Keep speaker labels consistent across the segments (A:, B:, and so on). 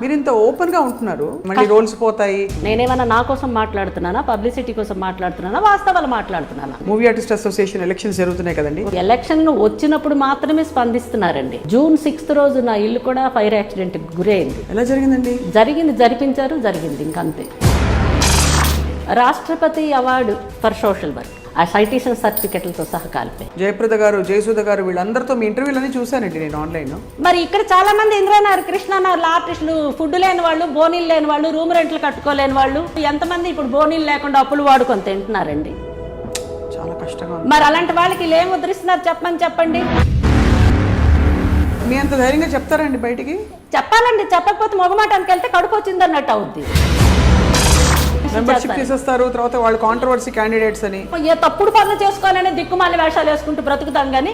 A: మీరు ఇంత ఓపెన్ గా ఉంటున్నారు, మళ్ళీ రోల్స్ పోతాయి.
B: నేనేమన్నా నా కోసం మాట్లాడుతున్నానా, పబ్లిసిటీ కోసం మాట్లాడుతున్నానా, వాస్తవాలు మాట్లాడుతున్నానా?
A: మూవీ ఆర్టిస్ట్ అసోసియేషన్ ఎలక్షన్స్ జరుగుతున్నాయి కదండి.
B: ఎలక్షన్ వచ్చినప్పుడు మాత్రమే స్పందిస్తున్నారండి. జూన్ 6th రోజు నా ఇల్లు కూడా ఫైర్ యాక్సిడెంట్ గురైంది.
A: ఎలా జరిగిందండి?
B: జరిగింది ఇంకంతే. రాష్ట్రపతి అవార్డు ఫర్ సోషల్ వర్క్, ఆ సైటేషన్ సర్టిఫికెట్లతో సహా కాలిపోయి.
A: జయప్రద గారు, జయసుధ గారు వీళ్ళందరితో మీ ఇంటర్వ్యూలన్నీ చూశానండి నేను ఆన్లైన్.
B: మరి ఇక్కడ చాలా మంది ఇంద్రనగర్, కృష్ణానగర్ ఆర్టిస్టులు, ఫుడ్ లేని వాళ్ళు, బోనీలు లేని వాళ్ళు, రూమ్ రెంట్లు కట్టుకోలేని వాళ్ళు, ఎంతమంది ఇప్పుడు బోనీలు లేకుండా అప్పులు వాడుకొని తింటున్నారండి.
A: చాలా కష్టంగా.
B: మరి అలాంటి వాళ్ళకి వీళ్ళు ఏం ముద్రిస్తున్నారు చెప్పండి.
A: మీ అంత ధైర్యంగా చెప్తారండి బయటికి?
B: చెప్పాలండి, చెప్పకపోతే మొగమాటానికి వెళ్తే కడుపు వచ్చింది అన్నట్టు అవుద్ది.
A: మెంబర్షిప్ తీసేస్తారు, తర్వాత వాళ్ళు కాంట్రవర్సీ క్యాండిడేట్స్ అని
B: ఏ తప్పుడు పనులు చేసుకోవాలని దిక్కుమాలి వేషాలు వేసుకుంటూ బ్రతుకుతాం. కానీ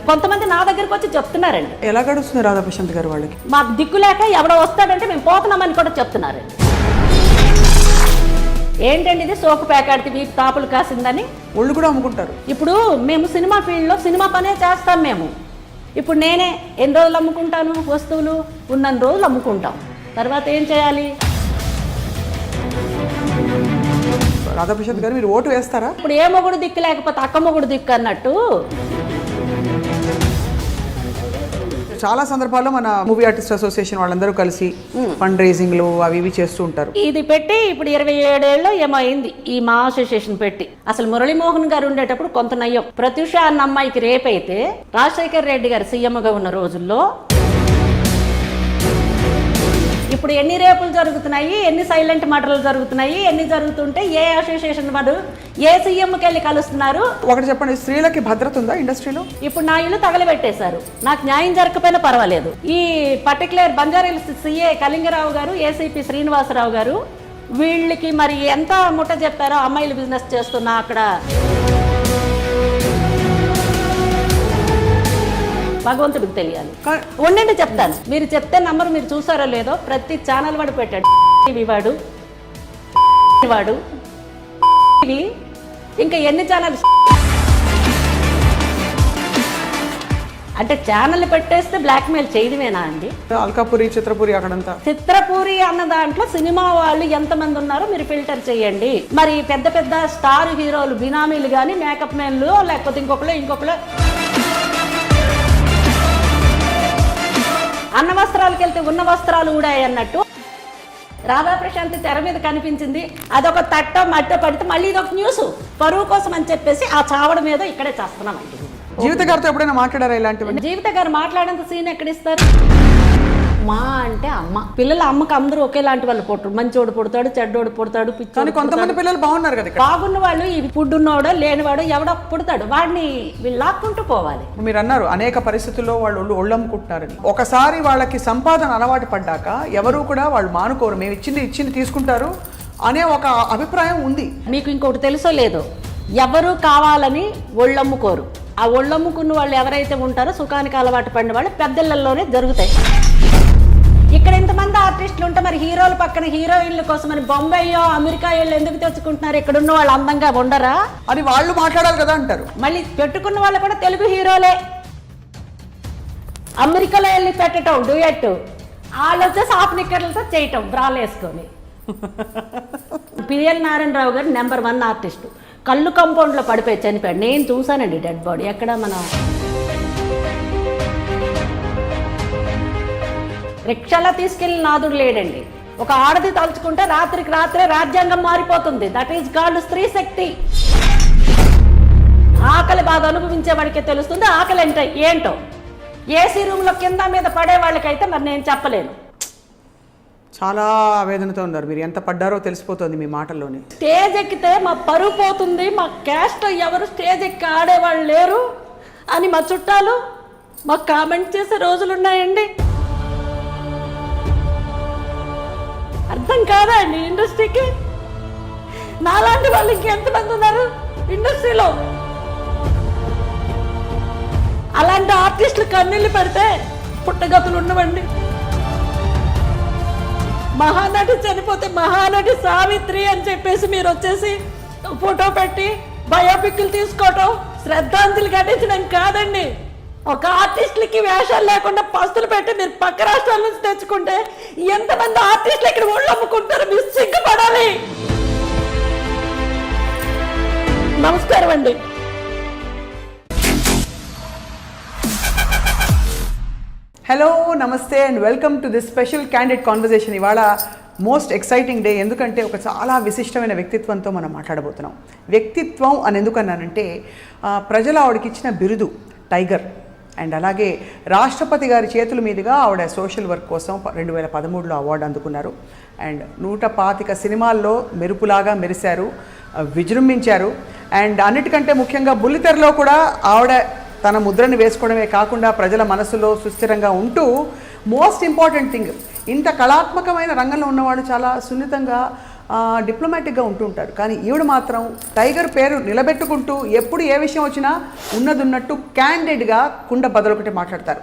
B: కొంతమంది నా దగ్గరకు వచ్చి చెప్తున్నారండి.
A: ఎలా గడుస్తుంది రాధాప్రశాంత్ గారు వాళ్ళకి?
B: మాకు దిక్కు లేక ఎవడో వస్తాడంటే మేము పోతున్నామని కూడా చెప్తున్నారండి. ఏంటండి ఇది సోపు ప్యాకెట్ వీపు తాపులు కాసిందని
A: ఒళ్ళు కూడా అమ్ముకుంటారు.
B: ఇప్పుడు మేము సినిమా ఫీల్డ్లో సినిమా పనే చేస్తాం. మేము ఇప్పుడు నేనే ఎన్ని రోజులు అమ్ముకుంటాను వస్తువులు, ఉన్నన్ని రోజులు అమ్ముకుంటాం. తర్వాత ఏం చేయాలి?
A: రాధాప్రశాంత్ గారు మీరు ఓటు వేస్తారా?
B: ఇప్పుడు ఏ మొగుడు దిక్కు లేకపోతే అక్క మొగుడు దిక్కు అన్నట్టు.
A: చాలా సందర్భాల్లో మన మూవీ ఆర్టిస్ట్ అసోసియేషన్ వాళ్ళందరూ కలిసి ఫండ్ రైజింగ్లు అవి ఇవి చేస్తూ ఉంటారు.
B: ఇది పెట్టి ఇప్పుడు 27 ఏళ్ళు ఏమో అయింది ఈ మా అసోసియేషన్ పెట్టి. అసలు మురళీమోహన్ గారు ఉండేటప్పుడు కొంత నయ్యం. ప్రత్యూష అన్న అమ్మాయికి రేపైతే రాజశేఖర్ రెడ్డి గారు సీఎంగా ఉన్న రోజుల్లో ఇప్పుడు ఎన్ని రేపులు జరుగుతున్నాయి, ఎన్ని సైలెంట్ మర్డర్లు జరుగుతున్నాయి, ఎన్ని జరుగుతుంటే ఏ అసోసియేషన్ వాడు ఏ సీఎంకి వెళ్ళి కలుస్తున్నారు?
A: ఒకటి చెప్పండి, స్త్రీలకి భద్రత ఉందా ఇండస్ట్రీలో?
B: ఇప్పుడు నా ఇల్లు తగలబెట్టేశారు, నాకు న్యాయం జరగకపోయినా పర్వాలేదు. ఈ పర్టికులర్ బంజారాహిల్స్ సిఏ కళింగరావు గారు, ఏసీపీ శ్రీనివాసరావు గారు వీళ్ళకి మరి ఎంత ముట్ట చెప్పారో అమ్మాయిలు బిజినెస్ చేస్తున్నా అక్కడ. భగవంతుడికి తెలియాలి. ఉండండి చెప్తాను, మీరు చెప్తే నంబర్ మీరు చూసారో లేదో. ప్రతి ఛానల్ వాడు పెట్టాడు, వాడు వాడు ఇంకా ఎన్ని ఛానల్స్ అంటే ఛానల్ పెట్టేస్తే బ్లాక్మెయిల్ చేయడమేనా అండి?
A: అల్కాపురి, చిత్రపురి, అక్కడంతా
B: చిత్రపురి అన్న దాంట్లో సినిమా వాళ్ళు ఎంతమంది ఉన్నారో మీరు ఫిల్టర్ చేయండి. మరి పెద్ద పెద్ద స్టార్ హీరోలు బినామీలు కానీ, మేకప్ మెన్లు, లేకపోతే ఇంకొకరు అన్న వస్త్రాలకు వెళ్తే ఉన్న వస్త్రాలు కూడా అన్నట్టు. రాధాప్రశాంత్ తెర మీద కనిపించింది, అదొక తట్టో మట్టో పడితే మళ్ళీ ఇదొక న్యూస్. పరువు కోసం అని చెప్పేసి ఆ చావడ మీద ఇక్కడే చేస్తున్నామండి.
A: జీవిత గారితో ఎప్పుడైనా మాట్లాడారా ఇలాంటివి?
B: జీవిత గారు మాట్లాడేంత సీన్ ఎక్కడిస్తారు? మా అంటే అమ్మ, పిల్లల అమ్మకి అందరూ ఒకేలాంటి వాళ్ళు పుట్టరు. మంచోడు పుడతాడు, చెడ్డోడు పుడతాడు,
A: పిచ్చోడు. కొంతమంది పిల్లలు బాగున్నారు కదా,
B: బాగున్న వాళ్ళు ఈ ఫుడ్ ఉన్నవాడో లేనివాడో ఎవడో పుడతాడు, వాడిని వీళ్ళు లాక్కుంటూ పోవాలి.
A: మీరు అన్నారు అనేక పరిస్థితుల్లో వాళ్ళు ఒళ్ళమ్ముకుంటున్నారని. ఒకసారి వాళ్ళకి సంపాదన అలవాటు పడ్డాక ఎవరు కూడా వాళ్ళు మానుకోరు, మేము ఇచ్చింది తీసుకుంటారు అనే ఒక అభిప్రాయం ఉంది.
B: మీకు ఇంకొకటి తెలుసో లేదో, ఎవరు కావాలని ఒళ్ళమ్ముకోరు. ఆ ఒళ్ళమ్ముకున్న వాళ్ళు ఎవరైతే ఉంటారో సుఖానికి అలవాటు పడిన వాళ్ళు పెద్దలలోనే జరుగుతాయి. ఇక్కడ ఇంతమంది ఆర్టిస్టులు ఉంటే మరి హీరోల పక్కన హీరోయిన్ల కోసం అని బొంబాయో అమెరికా వీళ్ళు ఎందుకు తెచ్చుకుంటున్నారు? ఇక్కడ ఉన్న వాళ్ళు అందంగా ఉండరా
A: అని వాళ్ళు మాట్లాడాలి కదా అంటారు.
B: మళ్ళీ పెట్టుకున్న వాళ్ళు కూడా తెలుగు హీరోలే. అమెరికాలో వెళ్ళి పెట్టడం డ్యూయట్, వాళ్ళు వచ్చేసి హాఫ్ నిక్కర్లతో చేయటం బ్రాలు వేసుకొని. పిఎల్ నారాయణరావు గారు నెంబర్ 1 ఆర్టిస్టు. కళ్ళు కాంపౌండ్లో పడిపోయి చనిపోయాడు. నేను చూశానండి డెడ్ బాడీ. ఎక్కడ మన రిక్షాలో తీసుకెళ్ళిన నాదుడు లేడండి. ఒక ఆడది తలుచుకుంటే రాత్రికి రాత్రే రాజ్యాంగం మారిపోతుంది. దట్ ఈజ్ కాల్డ్ స్త్రీ శక్తి. ఆకలి బాధ అనుభవించేవాడికే తెలుస్తుంది ఆకలి అంటే ఏంటో. ఏసీ రూమ్లో కింద మీద పడే వాళ్ళకైతే మరి నేను చెప్పలేను.
A: చాలా ఆవేదనతో ఉన్నారు మీరు. ఎంత పడ్డారో తెలిసిపోతుంది మీ మాటల్లోనే.
B: స్టేజ్ ఎక్కితే మా పరువు పోతుంది, మా క్యాస్ట్ ఎవరు స్టేజ్ ఎక్కి ఆడేవాళ్ళు లేరు అని మా చుట్టాలు మాకు కామెంట్ చేసే రోజులు ఉన్నాయండి. అర్థం కాదా అండి ఇండస్ట్రీకి? నాలాంటి వాళ్ళు ఇంకెంతమంది ఉన్నారు ఇండస్ట్రీలో? అలాంటి ఆర్టిస్టులు కన్నీళ్ళు పెడితే పుట్టగతులు ఉండవండి. మహానటి చనిపోతే మహానటి సావిత్రి అని చెప్పేసి మీరు వచ్చేసి ఫోటో పెట్టి బయోపిక్లు తీసుకోవటం శ్రద్ధాంజలి ఘటించడం కాదండి. ఒక ఆర్టిస్టులకి వేషాలు లేకుండా పస్తులు పెట్టి మీరు పక్క రాష్ట్రాల నుంచి తెచ్చుకుంటే ఎంతమంది ఆర్టిస్టులు ఇక్కడ ఒళ్ళు అమ్ముకుంటారు? మీరు సిగ్గుపడాలి. నమస్కారం అండి.
A: హలో, నమస్తే and welcome to this special candid conversation. ఇవాళ మోస్ట్ ఎక్సైటింగ్ డే, ఎందుకంటే ఒక చాలా విశిష్టమైన వ్యక్తిత్వంతో మనం మాట్లాడబోతున్నాం. వ్యక్తిత్వం అని ఎందుకన్నానంటే ప్రజలు ఆవిడకి ఇచ్చిన బిరుదు టైగర్, అండ్ అలాగే రాష్ట్రపతి గారి చేతుల మీదుగా ఆవిడ సోషల్ వర్క్ కోసం 2013లో అవార్డు అందుకున్నారు. అండ్ 125 సినిమాల్లో మెరుపులాగా మెరిశారు, విజృంభించారు. అండ్ అన్నిటికంటే ముఖ్యంగా బుల్లితెరలో కూడా ఆవిడ తన ముద్రని వేసుకోవడమే కాకుండా ప్రజల మనసులో సుస్థిరంగా ఉంటూ, మోస్ట్ ఇంపార్టెంట్ థింగ్, ఇంత కళాత్మకమైన రంగంలో ఉన్నవాడు చాలా సున్నితంగా డిప్లొమాటిక్గా ఉంటూ ఉంటారు. కానీ ఈవిడ మాత్రం టైగర్ పేరు నిలబెట్టుకుంటూ ఎప్పుడు ఏ విషయం వచ్చినా ఉన్నదున్నట్టు క్యాండిడ్గా కుండ బదలొకటి మాట్లాడతారు.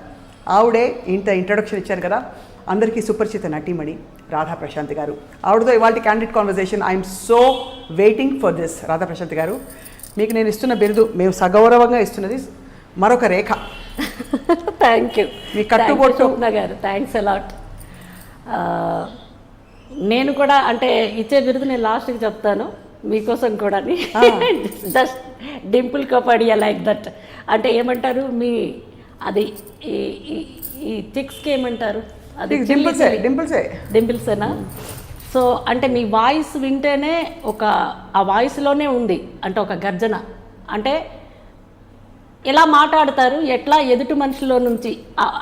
A: ఆవిడే ఇంత ఇంట్రొడక్షన్ ఇచ్చారు కదా, అందరికీ సుపరిచిత నటీమణి రాధా ప్రశాంత్ గారు. ఆవిడతో ఇవాళ candid conversation. I'm so waiting for this. Radha Prashant garu, మీకు నేను ఇస్తున్న బిరుదు, మేము సగౌరవంగా ఇస్తున్నది మరొక రేఖ.
B: Thank you.
A: మీ కట్టుబొట్టు
B: స్వప్న గారు, థ్యాంక్స్ అలాట్. నేను కూడా అంటే ఇచ్చే బిరుదు నేను లాస్ట్కి చెప్తాను మీకోసం కూడా. Just Dimple Kapadia like that అంటే ఏమంటారు మీ అది ఈ టిక్స్కి ఏమంటారు? అది డింపుల్సేనా? సో అంటే మీ వాయిస్ వింటేనే ఆ వాయిస్లోనే ఉంది అంటే ఒక గర్జన. అంటే ఎలా మాట్లాడతారు, ఎట్లా ఎదుటి మనుషుల్లో నుంచి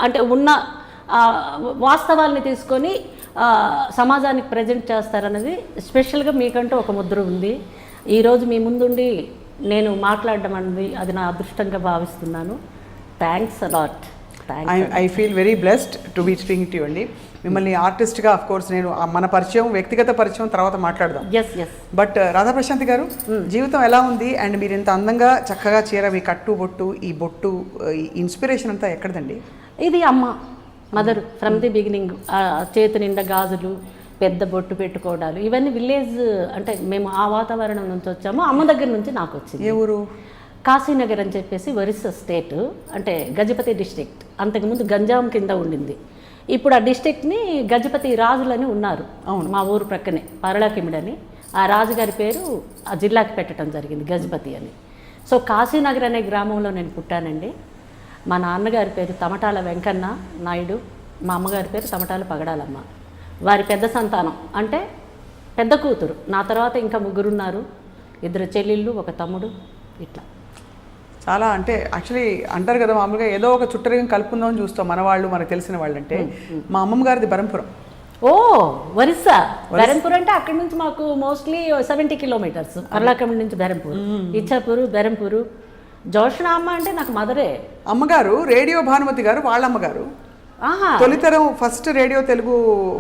B: అంటే ఉన్న వాస్తవాల్ని తీసుకొని సమాజానికి ప్రజెంట్ చేస్తారన్నది స్పెషల్గా మీకంటూ ఒక ముద్ర ఉంది. ఈరోజు మీ ముందుండి నేను మాట్లాడడం అన్నది అది నా అదృష్టంగా భావిస్తున్నాను. Thanks a lot.
A: I feel very blessed to be speaking to you అండి. మిమ్మల్ని ఆర్టిస్ట్గా ఆఫ్ కోర్స్ నేను మన పరిచయం, వ్యక్తిగత పరిచయం తర్వాత మాట్లాడదాం. బట్ రాధా ప్రశాంత్ గారు, జీవితం ఎలా ఉంది? అండ్ మీరు ఇంత అందంగా చక్కగా చీర, మీ కట్టు బొట్టు, ఈ బొట్టు, ఈ ఇన్స్పిరేషన్ అంతా ఎక్కడదండి?
B: ఇది అమ్మ, మదర్ ఫ్రమ్ ది బిగినింగ్. చేతి నిండా గాజులు, పెద్ద బొట్టు పెట్టుకోవడాలు, ఇవన్నీ విలేజ్. అంటే మేము ఆ వాతావరణం నుంచి వచ్చాము. అమ్మ దగ్గర నుంచి నాకు వచ్చింది.
A: ఏ ఊరు?
B: కాశీనగర్ అని చెప్పేసి ఒరిస్సా స్టేట్, అంటే గజపతి డిస్ట్రిక్ట్. అంతకుముందు గంజాం కింద ఉండింది. ఇప్పుడు ఆ డిస్ట్రిక్ట్ని గజపతి రాజులని ఉన్నారు. అవును, మా ఊరు ప్రక్కనే పరళకిమిడని ఆ రాజుగారి పేరు ఆ జిల్లాకి పెట్టడం జరిగింది, గజపతి అని. సో కాశీనగర్ అనే గ్రామంలో నేను పుట్టానండి. మా నాన్నగారి పేరు తమటాల వెంకన్న నాయుడు, మా అమ్మగారి పేరు తమటాల పగడాలమ్మ. వారి పెద్ద సంతానం అంటే పెద్ద కూతురు. నా తర్వాత ఇంకా 3 ఉన్నారు, 2 చెల్లెళ్ళు, 1 తమ్ముడు. ఇట్లా
A: చాలా అంటే యాక్చువల్లీ అంటారు కదా మామూలుగా ఏదో ఒక చుట్టరికం కలుపుకుందామని చూస్తాం మన వాళ్ళు, మనకు తెలిసిన వాళ్ళు. అంటే మా అమ్మమ్మ గారిది బరంపురం.
B: ఓ, ఒరిస్సా. బెరంపూర్ అంటే అక్కడి నుంచి మాకు మోస్ట్లీ 70 కిలోమీటర్స్. పర్లాకం నుంచి బెరంపూర్, ఇచ్చాపూరు, బెరంపూరు. జోష్ణ అమ్మ అంటే నాకు మదరే. అమ్మగారు
A: రేడియో భానుమతి గారు, వాళ్ళ అమ్మగారు తొలితరం first radio Telugu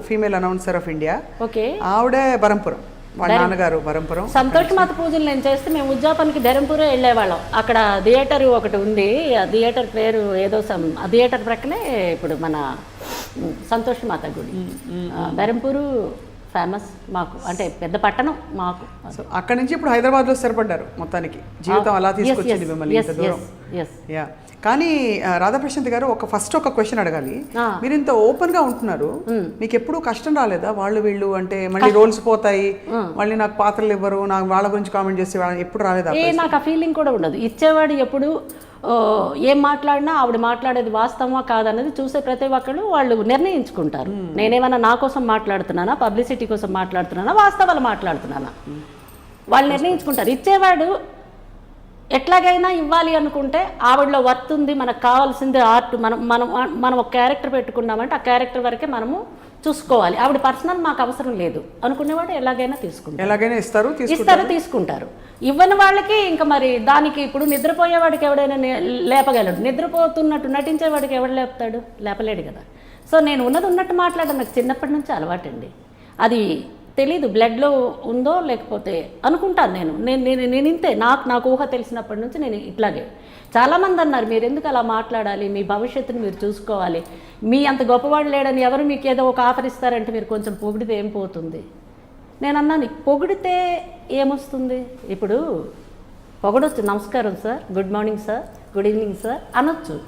A: female announcer of India.
B: Okay,
A: ఆవిడే బరంపురం, వాళ్ళ నాన్నగారు బరంపురం.
B: సంతోష్ మాత పూజలు నేను చేస్తే మేము ఉద్యాపానికి బెరంపూరే వెళ్ళేవాళ్ళం. అక్కడ థియేటర్ ఒకటి ఉంది, ఆ థియేటర్ పేరు ఏదో ఆ థియేటర్ ప్రక్కనే ఇప్పుడు మన సంతోష్ మాత గుడి. బెరంపూరు ఫేమస్ మాకు, అంటే పెద్ద పట్టణం మాకు.
A: అక్కడ నుంచి ఇప్పుడు హైదరాబాద్లో స్థిరపడ్డారు. మొత్తానికి జీవితం అలా తీసుకొచ్చింది మిమ్మల్ని ఇంత దూరం. యా, కానీ రాధా ప్రశాంత్ గారు ఫస్ట్ ఒక క్వశ్చన్ అడగాలి. మీరు ఇంత ఓపెన్ గా ఉంటున్నారు, మీకు ఎప్పుడు కష్టం రాలేదా? వాళ్ళు వీళ్ళు అంటే మళ్ళీ రోల్స్ పోతాయి, మళ్ళీ నాకు పాత్రలు ఇవ్వరు, నాకు వాళ్ళ గురించి కామెంట్ చేసి ఎప్పుడు రాలేదా?
B: నాకు ఆ ఫీలింగ్ కూడా ఉండదు. ఇచ్చేవాడు ఎప్పుడు ఏం మాట్లాడినా ఆవిడ మాట్లాడేది వాస్తవమా కాదన్నది చూసే ప్రతి ఒక్కళ్ళు వాళ్ళు నిర్ణయించుకుంటారు. నేనేమన్నా నా కోసం మాట్లాడుతున్నానా, పబ్లిసిటీ కోసం మాట్లాడుతున్నానా, వాస్తవాలు మాట్లాడుతున్నానా, వాళ్ళు నిర్ణయించుకుంటారు. ఇచ్చేవాడు ఎట్లాగైనా ఇవ్వాలి అనుకుంటే ఆవిడలో వర్త్ ఉంది, మనకు కావాల్సింది ఆర్ట్. మనం ఒక క్యారెక్టర్ పెట్టుకున్నామంటే ఆ క్యారెక్టర్ వరకే మనము చూసుకోవాలి. ఆవిడ పర్సనల్ మాకు అవసరం లేదు అనుకునేవాడు ఎలాగైనా తీసుకుంటారు,
A: ఎలాగైనా ఇస్తారు,
B: తీసుకుంటారు. ఇవ్వని వాళ్ళకి ఇంకా మరి దానికి ఇప్పుడు నిద్రపోయేవాడికి ఎవడైనా లేపగలడు, నిద్రపోతున్నట్టు నటించేవాడికి ఎవడు లేపుతాడు? లేపలేడు కదా. సో నేను ఉన్నది ఉన్నట్టు మాట్లాడడం నాకు చిన్నప్పటి నుంచి అలవాటండి. అది తెలీదు బ్లడ్లో ఉందో లేకపోతే అనుకుంటాను నేను ఇంతే నాకు ఊహ తెలిసినప్పటి నుంచి నేను ఇట్లాగే. చాలామంది అన్నారు మీరు ఎందుకు అలా మాట్లాడాలి, మీ భవిష్యత్తుని మీరు చూసుకోవాలి, మీ అంత గొప్పవాడు లేడని ఎవరు మీకు ఏదో ఒక ఆఫర్ ఇస్తారంటే మీరు కొంచెం పొగిడితే ఏం పోతుంది. నేను అన్నాను పొగిడితే ఏమొస్తుంది, ఇప్పుడు పొగడొచ్చు, నమస్కారం sir, good morning sir, good evening sir అనొచ్చు.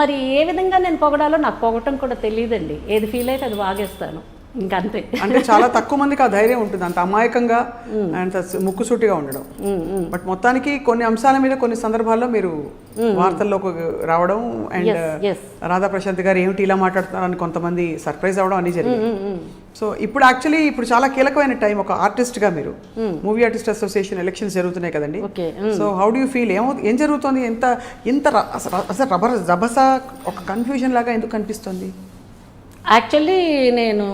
B: మరి ఏ విధంగా నేను పొగడాలో నాకు పొగటం కూడా తెలియదండి, ఏది ఫీల్ అయితే అది వాగేస్తాను ఇంకంతే.
A: అంటే చాలా తక్కువ మందికి ఆ ధైర్యం ఉంటుంది, అంత అమాయకంగా అంత ముక్కుసూటిగా ఉండడం. బట్ మొత్తానికి కొన్ని అంశాల మీద కొన్ని సందర్భాల్లో మీరు వార్తల్లోకి రావడం అండ్ రాధా ప్రశాంత్ గారు ఏమిటి ఇలా మాట్లాడుతున్నారని కొంతమంది సర్ప్రైజ్ అవ్వడం అన్ని జరిగింది. సో ఇప్పుడు యాక్చువల్లీ ఇప్పుడు చాలా కీలకమైన టైం ఒక ఆర్టిస్ట్గా, మీరు మూవీ ఆర్టిస్ట్ అసోసియేషన్ ఎలక్షన్స్ జరుగుతున్నాయి కదండి. So how do you feel, ఏం జరుగుతుంది, ఎంత అసలు రభస ఒక కన్ఫ్యూజన్ లాగా ఎందుకు కనిపిస్తుంది?
B: యాక్చువల్లీ నేను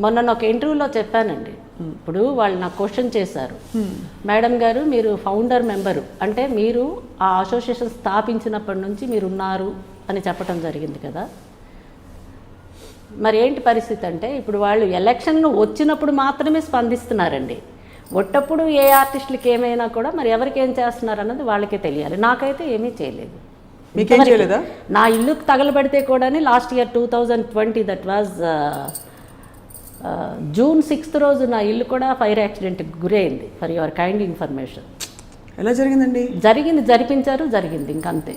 B: మొన్న ఒక ఇంటర్వ్యూలో చెప్పానండి. ఇప్పుడు వాళ్ళు నాకు క్వశ్చన్ చేశారు, మేడం గారు మీరు ఫౌండర్ మెంబరు అంటే మీరు ఆ అసోసియేషన్ స్థాపించినప్పటి నుంచి మీరు ఉన్నారు అని చెప్పడం జరిగింది కదా, మరి ఏంటి పరిస్థితి అంటే ఇప్పుడు వాళ్ళు ఎలక్షన్ వచ్చినప్పుడు మాత్రమే స్పందిస్తున్నారండి. ఒట్టప్పుడు ఏ ఆర్టిస్టులకి ఏమైనా కూడా మరి ఎవరికి ఏం చేస్తున్నారు అన్నది వాళ్ళకే తెలియాలి. నాకైతే ఏమీ చేయలేదు.
A: మీకేం చేయలేదా?
B: నా ఇల్లు తగలబడితే కూడా last year 2020 that was June 6th రోజు నా ఇల్లు కూడా ఫైర్ యాక్సిడెంట్కి గురైంది. For your kind information.
A: ఎలా జరిగిందండి?
B: జరిగింది ఇంకంతే.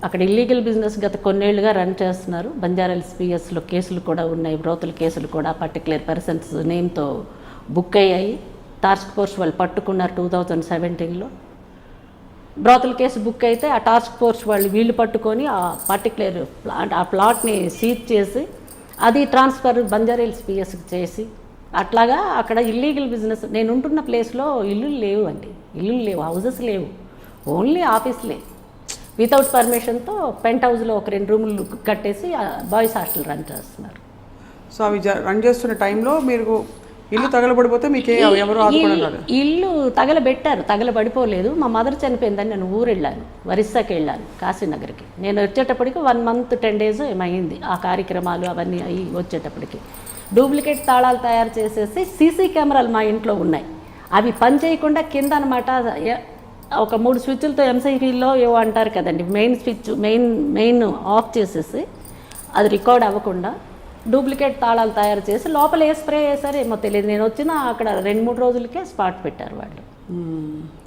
B: అక్కడ ఇల్లీగల్ బిజినెస్ గత కొన్నేళ్లుగా రన్ చేస్తున్నారు. బంజారాహిల్స్ పిఎస్లో కేసులు కూడా ఉన్నాయి, బ్రోతల కేసులు కూడా పర్టికులర్ పర్సన్స్ నేమ్తో బుక్ అయ్యాయి. టాస్క్ ఫోర్స్ వాళ్ళు పట్టుకున్నారు 2017లో. బ్రోతల కేసు బుక్ అయితే ఆ టాస్క్ ఫోర్స్ వాళ్ళు వీళ్ళు పట్టుకొని ఆ పర్టికులర్ ప్లాట్ని సీజ్ చేసి అది ట్రాన్స్ఫర్ బంజారాహిల్స్ పిఎస్కి చేసి అట్లాగా అక్కడ ఇల్లీగల్ బిజినెస్. నేను ఉంటున్న ప్లేస్లో ఇల్లులు లేవు అండి, హౌజెస్ లేవు, ఓన్లీ ఆఫీస్లే. వితౌట్ పర్మిషన్తో పెంట్ హౌస్లో ఒక 2 రూములు కట్టేసి బాయ్స్ హాస్టల్ రన్ చేస్తున్నారు.
A: సో అవి రన్ చేస్తున్న టైంలో మీరు ఇల్లు తగలబడిపోతే మీకు ఎవరు ఆదుకున్నారు?
B: ఇల్లు తగలబడిపోలేదు. మా మదర్ చనిపోయిందని నేను ఊరు వెళ్ళాను, ఒరిస్సాకి వెళ్ళాను, కాశీనగర్కి. నేను వచ్చేటప్పటికి 1 month 10 days ఏమైంది ఆ కార్యక్రమాలు అవన్నీ అయ్యి వచ్చేటప్పటికి. డూప్లికేట్ తాళాలు తయారు చేసేసి సీసీ కెమెరాలు మా ఇంట్లో ఉన్నాయి, అవి పని చేయకుండా కింద అనమాట ఒక 3 స్విచ్లతో ఎంసీబీలో ఏవో అంటారు కదండి, మెయిన్ స్విచ్ మెయిన్ ఆఫ్ చేసేసి అది రికార్డ్ అవ్వకుండా డూప్లికేట్ తాళాలు తయారు చేసి లోపల ఏ స్ప్రే చేశారో ఏమో తెలియదు. నేను వచ్చిన అక్కడ 2-3 రోజులకే స్పాట్ పెట్టారు వాళ్ళు.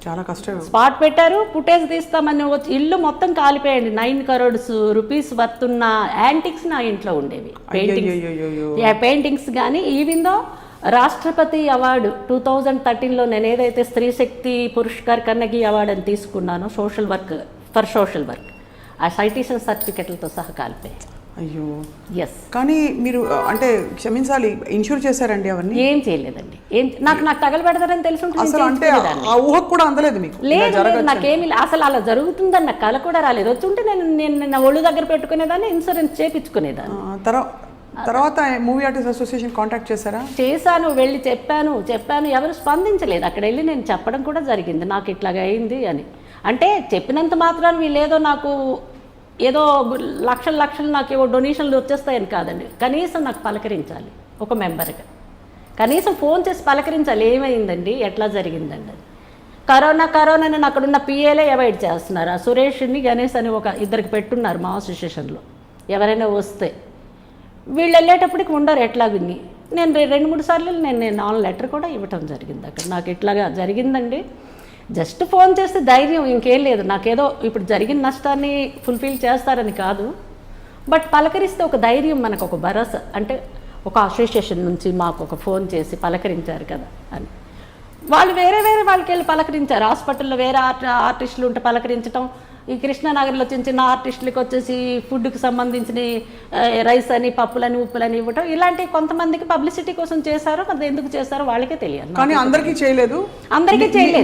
A: చాలా కష్టం.
B: స్పాట్ పెట్టారు, ఫుటేజ్ తీస్తామని వచ్చి ఇల్లు మొత్తం కాలిపోయండి. 9 crores రూపీస్ వర్త్ ఉన్న యాంటిక్స్ నా ఇంట్లో ఉండేవి, పెయింటింగ్స్ కానీ. ఈవిందో రాష్ట్రపతి అవార్డు 2013లో నేను ఏదైతే స్త్రీ శక్తి పురస్కార్ కన్నగి అవార్డు అని తీసుకున్నానో సోషల్ వర్క్, ఆ సైటేషన్ సర్టిఫికెట్లతో సహా కాలిపోయాయి.
A: అయ్యో
B: ఎస్.
A: కానీ మీరు అంటే క్షమించాలి, ఇన్షూర్ చేశారండి అవన్నీ?
B: ఏం చేయలేదండి. నాకు తగలబెడతారని తెలిసి
A: అసలు అంటే ఆ ఊహకు కూడా అందలేదు మీకు?
B: లేదు, నాకేమీ అసలు అలా జరుగుతుందని నాకు కల కూడా రాలేదు. వచ్చుంటే నేను నా ఒళ్ళు దగ్గర పెట్టుకునేదాన్ని, ఇన్సూరెన్స్ చేయించుకునేదాన్ని.
A: తర్వాత మూవీ ఆర్టిస్ట్ అసోసియేషన్ కాంటాక్ట్ చేశారా?
B: చేశాను, వెళ్ళి చెప్పాను, ఎవరు స్పందించలేదు. అక్కడ వెళ్ళి నేను చెప్పడం కూడా జరిగింది నాకు ఇట్లాగ అయింది అని. అంటే చెప్పినంత మాత్రాన్ని వీళ్ళేదో నాకు ఏదో లక్షలు నాకు ఏవో డొనేషన్లు వచ్చేస్తాయని కాదండి. కనీసం నాకు పలకరించాలి ఒక మెంబర్గా, కనీసం ఫోన్ చేసి పలకరించాలి, ఏమైందండి, ఎట్లా జరిగిందండి. కరోనా నేను అక్కడున్న పిఏలే అవాయిడ్ చేస్తున్నారు. ఆ సురేష్ని గణేష్ అని ఒక 2 పెట్టున్నారు మా అసోసియేషన్లో. ఎవరైనా వస్తే వీళ్ళు వెళ్ళేటప్పటికి ఉండరు. ఎట్లా విని నేను 2-3 సార్లు నేను ఆన్ లెటర్ కూడా ఇవ్వటం జరిగింది అక్కడ. నాకు ఇట్లాగా జరిగిందండి, జస్ట్ ఫోన్ చేస్తే ధైర్యం, ఇంకేం లేదు. నాకేదో ఇప్పుడు జరిగిన నష్టాన్ని ఫుల్ఫిల్ చేస్తారని కాదు, బట్ పలకరిస్తే ఒక ధైర్యం, మనకు ఒక భరోసా. అంటే ఒక అసోసియేషన్ నుంచి మాకు ఒక ఫోన్ చేసి పలకరించారు కదా అని. వాళ్ళు వేరే వాళ్ళకి వెళ్ళి పలకరించారు. హాస్పిటల్లో వేరే ఆర్టిస్టులు ఉంటే పలకరించడం, ఈ కృష్ణానగర్లో చిన్న ఆర్టిస్టులకు వచ్చేసి ఫుడ్కి సంబంధించిన రైస్ అని, పప్పులని, ఉప్పులని ఇవ్వటం, ఇలాంటివి కొంతమందికి పబ్లిసిటీ కోసం చేశారో అది ఎందుకు చేస్తారో వాళ్ళకే తెలియదు.
A: కానీ అందరికీ చేయలేదు.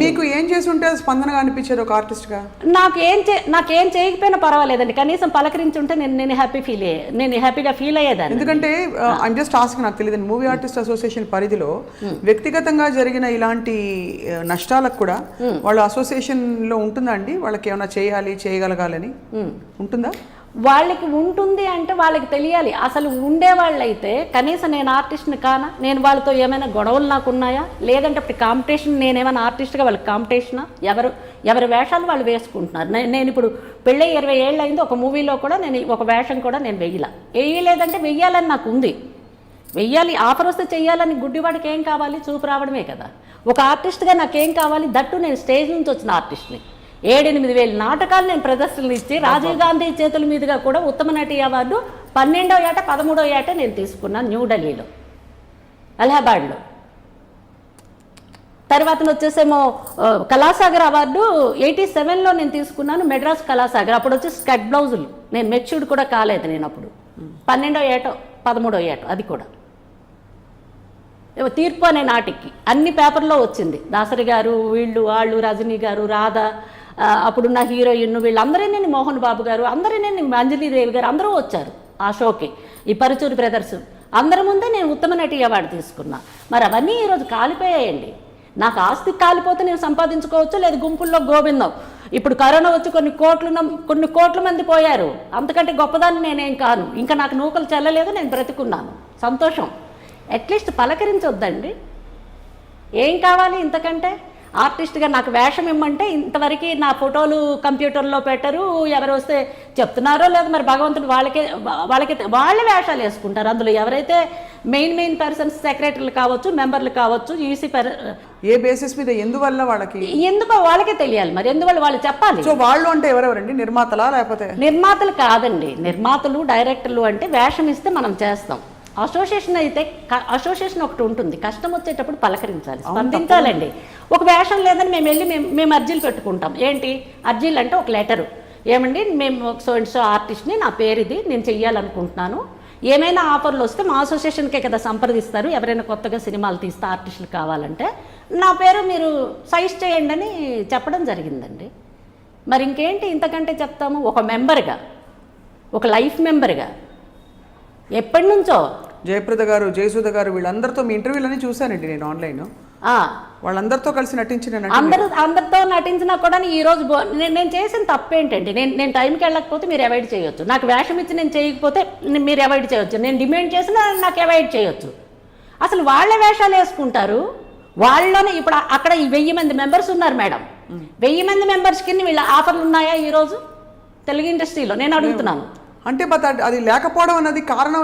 A: మీకు ఏం చేసి ఉంటే స్పందనగా అనిపించేది ఒక ఆర్టిస్ట్గా?
B: నాకేం చేయకపోయినా పర్వాలేదండి, కనీసం పలకరించి ఉంటే నేను హ్యాపీగా ఫీల్ అయ్యేదాన్ని.
A: ఎందుకంటే ఐమ్ జస్ట్ ఆస్కింగ్, నాకు తెలియదు, మూవీ ఆర్టిస్ట్ అసోసియేషన్ పరిధిలో వ్యక్తిగతంగా జరిగిన ఇలాంటి నష్టాలకు కూడా వాళ్ళ అసోసియేషన్లో ఉంటుందా అండి? వాళ్ళకి ఏమైనా చేయగలగాలని ఉంటుందా?
B: వాళ్ళకి ఉంటుంది అంటే వాళ్ళకి తెలియాలి. అసలు ఉండేవాళ్ళైతే కనీసం నేను ఆర్టిస్ట్ని కానా, నేను వాళ్ళతో ఏమైనా గొడవలు నాకు ఉన్నాయా, లేదంటే ఇప్పుడు కాంపిటీషన్ నేనేమైనా ఆర్టిస్ట్గా వాళ్ళకి కాంపిటీషనా, ఎవరి వేషాలు వాళ్ళు వేసుకుంటున్నారు. నేను ఇప్పుడు పెళ్ళి 20 ఏళ్ళు అయింది, ఒక మూవీలో కూడా నేను ఒక వేషం కూడా నేను వేయలేదంటే వెయ్యాలని నాకు ఉంది, వెయ్యాలి, ఆఫర్ వస్తే చెయ్యాలని. గుడ్డివాడికి ఏం కావాలి, చూపు రావడమే కదా. ఒక ఆర్టిస్ట్గా నాకేం కావాలి, దట్టు నేను స్టేజ్ నుంచి వచ్చిన ఆర్టిస్ట్ని. 7-8 వేల నాటకాలు నేను ప్రదర్శనలు ఇచ్చి రాజీవ్ గాంధీ చేతుల మీదుగా కూడా ఉత్తమ నటి అవార్డు 12వ ఏట 13వ ఏట నేను తీసుకున్నాను న్యూఢిల్లీలో, అలహాబాద్లో. తర్వాత వచ్చేసేమో కళాసాగర్ అవార్డు 87లో నేను తీసుకున్నాను, మెడ్రాస్ కళాసాగర్. అప్పుడు వచ్చి స్కట్ బ్లౌజులు, నేను మెచ్యూర్డ్ కూడా కాలేదు నేను అప్పుడు. 12వ ఏటో 13వ ఏటో అది కూడా. తీర్పు అనే నాటికి అన్ని పేపర్లో వచ్చింది. దాసరి గారు, వాళ్ళు రజనీ గారు, రాధ, అప్పుడున్న హీరోయిన్, వీళ్ళందరినీ, మోహన్ బాబు గారు, అందరినీ, అంజలిదేవి గారు అందరూ వచ్చారు ఆ షోకి. ఈ పరుచూరి బ్రదర్స్ అందరి ముందే నేను ఉత్తమ నటి అవార్డు తీసుకున్నా. మరి అవన్నీ ఈరోజు కాలిపోయాయండి. నాకు ఆస్తి కాలిపోతే నేను సంపాదించుకోవచ్చు, లేదు గుంపుల్లో గోవిందం. ఇప్పుడు కరోనా వచ్చి కొన్ని కోట్ల మంది పోయారు, అంతకంటే గొప్పదాన్ని నేనేం కాను. ఇంకా నాకు నూకలు చెల్లలేదు, నేను బ్రతుకున్నాను, సంతోషం. అట్లీస్ట్ పలకరించొద్దండి, ఏం కావాలి ఇంతకంటే? ఆర్టిస్ట్గా నాకు వేషం ఇమ్మంటే ఇంతవరకు నా ఫోటోలు కంప్యూటర్లో పెట్టరు, ఎవరు వస్తే చెప్తున్నారో లేదు మరి భగవంతుడు వాళ్ళే వేషాలు వేసుకుంటారు. అందులో ఎవరైతే మెయిన్ పర్సన్స్, సెక్రటరీలు కావచ్చు, మెంబర్లు కావచ్చు, యూసీ
A: ఏ బేసిస్ మీద, ఎందువల్ల వాళ్ళకి,
B: ఎందుకో వాళ్ళకే తెలియాలి. మరి ఎందువల్ల వాళ్ళు చెప్పాలి.
A: సో వాళ్ళు అంటే ఎవరెవరండి, నిర్మాతలా లేకపోతే?
B: నిర్మాతలు కాదండి, నిర్మాతలు డైరెక్టర్లు అంటే వేషం ఇస్తే మనం చేస్తాం. అసోసియేషన్ అయితే అసోసియేషన్ ఒకటి ఉంటుంది, కష్టం వచ్చేటప్పుడు పలకరించాలి, స్పందించాలండి. ఒక వేషం లేదని మేము అర్జీలు పెట్టుకుంటాం. ఏంటి అర్జీలు అంటే ఒక లెటరు, ఏమండి మేము సో అండ్ సో ఆర్టిస్ట్ని, నా పేరు ఇది, నేను చెయ్యాలనుకుంటున్నాను, ఏమైనా ఆఫర్లు వస్తే మా అసోసియేషన్కే కదా సంప్రదిస్తారు, ఎవరైనా కొత్తగా సినిమాలు తీస్తే ఆర్టిస్టులు కావాలంటే నా పేరు మీరు సజెస్ట్ చేయండి అని చెప్పడం జరిగిందండి. మరి ఇంకేంటి ఇంతకంటే చెప్తాము? ఒక మెంబర్గా, ఒక లైఫ్ మెంబర్గా ఎప్పటి నుంచో
A: జయప్రద గారు, జయసుధ గారు, వీళ్ళందరితో మీ ఇంటర్వ్యూలని చూశానండి నేను ఆన్లైన్. వాళ్ళందరితో కలిసి నటించిన
B: అందరితో నటించినా కూడా ఈరోజు నేను చేసిన తప్పేంటండి, నేను టైంకి వెళ్ళకపోతే మీరు అవాయిడ్ చేయొచ్చు, నాకు వేషం ఇచ్చి నేను చేయకపోతే మీరు అవాయిడ్ చేయొచ్చు, నేను డిమాండ్ చేసినా నాకు అవాయిడ్ చేయొచ్చు. అసలు వాళ్ళే వేషాలు వేసుకుంటారు. వాళ్ళలోనే ఇప్పుడు అక్కడ 1000 మంది మెంబర్స్ ఉన్నారు మేడం, 1000 మంది మెంబర్స్కి వీళ్ళ ఆఫర్లు ఉన్నాయా ఈరోజు తెలుగు ఇండస్ట్రీలో? నేను అడుగుతున్నాను.
A: అంటే అది లేకపోవడం అన్నది కారణం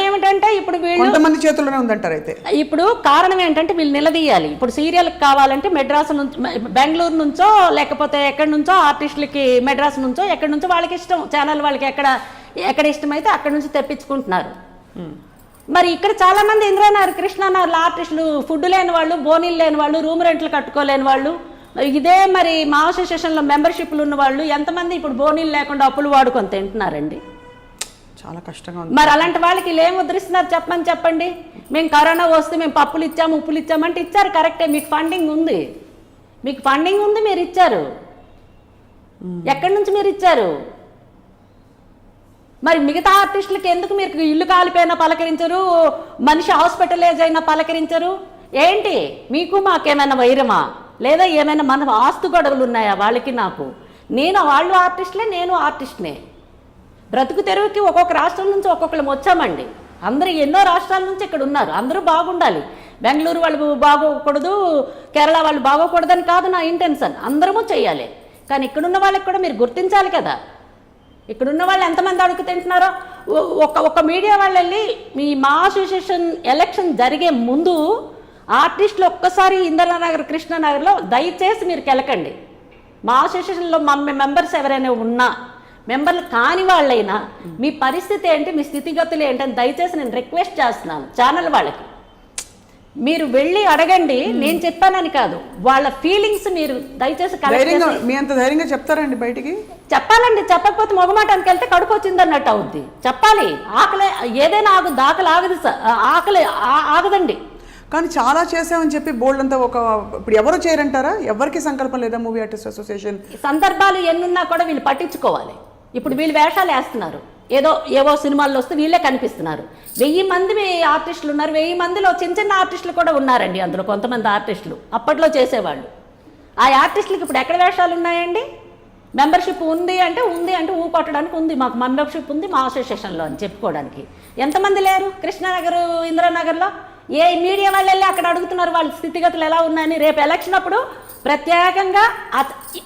A: ఏమిటంటే,
B: ఇప్పుడు
A: కొంతమంది చేతుల్లోనే ఉందంటారు. అయితే
B: ఇప్పుడు కారణం ఏంటంటే వీళ్ళు నిలదీయాలి. ఇప్పుడు సీరియల్కి కావాలంటే మెడ్రాస్ నుంచి, బెంగళూరు నుంచో లేకపోతే ఎక్కడి నుంచో ఆర్టిస్టులకి, మెడ్రాస్ నుంచో ఎక్కడి నుంచో వాళ్ళకి ఇష్టం, ఛానల్ వాళ్ళకి ఎక్కడ ఇష్టమైతే అక్కడి నుంచి తెప్పించుకుంటున్నారు. మరి ఇక్కడ చాలా మంది ఇంద్రనగర్, కృష్ణానగర్ల ఆర్టిస్టులు ఫుడ్ లేని వాళ్ళు, బోనీలు లేని వాళ్ళు, రూమ్ రెంట్లు కట్టుకోలేని వాళ్ళు, ఇదే మరి మా అసోసియేషన్లో మెంబర్షిప్లు ఉన్న వాళ్ళు ఎంతమంది ఇప్పుడు బోనీలు లేకుండా అప్పులు వాడుకొని తింటున్నారండి.
A: చాలా కష్టంగా ఉంది.
B: మరి అలాంటి వాళ్ళకి ఏం ముద్రిస్తున్నారు చెప్పండి. మేము కరోనా వస్తే మేము పప్పులు ఇచ్చాము, ఉప్పులు ఇచ్చామంటే ఇచ్చారు, కరెక్టే, మీకు ఫండింగ్ ఉంది, మీరు ఇచ్చారు. ఎక్కడి నుంచి మీరు ఇచ్చారు? మరి మిగతా ఆర్టిస్టులకి ఎందుకు మీరు ఇల్లు కాలిపోయినా పలకరించరు, మనిషి హాస్పిటలైజ్ అయినా పలకరించరు? ఏంటి మీకు మాకేమైనా వైరమా, లేదా ఏమైనా మన ఆస్తు గొడవలు ఉన్నాయా వాళ్ళకి నాకు? వాళ్ళు ఆర్టిస్టులే, నేను ఆర్టిస్ట్నే. బ్రతుకు తెరువుకి ఒక్కొక్క రాష్ట్రం నుంచి ఒక్కొక్కరు వచ్చామండి. అందరూ ఎన్నో రాష్ట్రాల నుంచి ఇక్కడ ఉన్నారు, అందరూ బాగుండాలి. బెంగళూరు వాళ్ళు బాగోకూడదు, కేరళ వాళ్ళు బాగోకూడదని కాదు నా ఇంటెన్షన్, అందరము చెయ్యాలి. కానీ ఇక్కడున్న వాళ్ళకి కూడా మీరు గుర్తించాలి కదా. ఇక్కడున్న వాళ్ళు ఎంతమంది అడుగు తింటున్నారో ఒక మీడియా వాళ్ళు వెళ్ళి మా అసోసియేషన్ ఎలక్షన్ జరిగే ముందు ఆర్టిస్టులు ఒక్కసారి ఇంద్రనగర్, కృష్ణానగర్లో దయచేసి మీరు కెలకండి. మా అసోసియేషన్లో మా మెంబర్స్ ఎవరైనా ఉన్నా, మెంబర్లు కాని వాళ్ళైనా మీ పరిస్థితి ఏంటి, మీ స్థితిగతులు ఏంటని దయచేసి నేను రిక్వెస్ట్ చేస్తున్నాను ఛానల్ వాళ్ళకి. మీరు వెళ్ళి అడగండి, నేను చెప్పానని కాదు, వాళ్ళ ఫీలింగ్స్ మీరు దయచేసి
A: మీ అంత ధైర్యంగా చెప్తారండి బయటికి?
B: చెప్పాలండి, చెప్పకపోతే మొగమాటానికి వెళ్తే కడుపు వచ్చిందన్నట్టు అవుద్ది. చెప్పాలి, ఆకలి ఏదైనా ఆకలి ఆగదు, ఆకలి ఆగదండి.
A: కానీ చాలా చేసామని చెప్పి బోల్డ్ అంతా ఇప్పుడు ఎవరు చేయరంటారా? ఎవరికి సంకల్పం లేదా మూవీ ఆర్టిస్ట్ అసోసియేషన్?
B: సందర్భాలు ఎన్నున్నా కూడా వీళ్ళు పట్టించుకోవాలి. ఇప్పుడు వీళ్ళు వేషాలు వేస్తున్నారు, ఏవో సినిమాల్లో వస్తే వీళ్ళే కనిపిస్తున్నారు. 1000 మంది ఆర్టిస్టులు ఉన్నారు, 1000 మందిలో చిన్న ఆర్టిస్టులు కూడా ఉన్నారండి. అందులో కొంతమంది ఆర్టిస్టులు అప్పట్లో చేసేవాళ్ళు. ఆ ఆర్టిస్టులకి ఇప్పుడు ఎక్కడ వేషాలు ఉన్నాయండి? మెంబర్షిప్ ఉంది అంటే ఊ కొట్టడానికి ఉంది, మాకు మెంబర్షిప్ ఉంది మా అసోసియేషన్లో అని చెప్పుకోవడానికి. ఎంతమంది లేరు కృష్ణానగర్, ఇందిరానగర్లో? ఏ మీడియా వాళ్ళు వెళ్ళి అక్కడ అడుగుతున్నారు వాళ్ళ స్థితిగతులు ఎలా ఉన్నాయని? రేపు ఎలక్షన్ అప్పుడు ప్రత్యేకంగా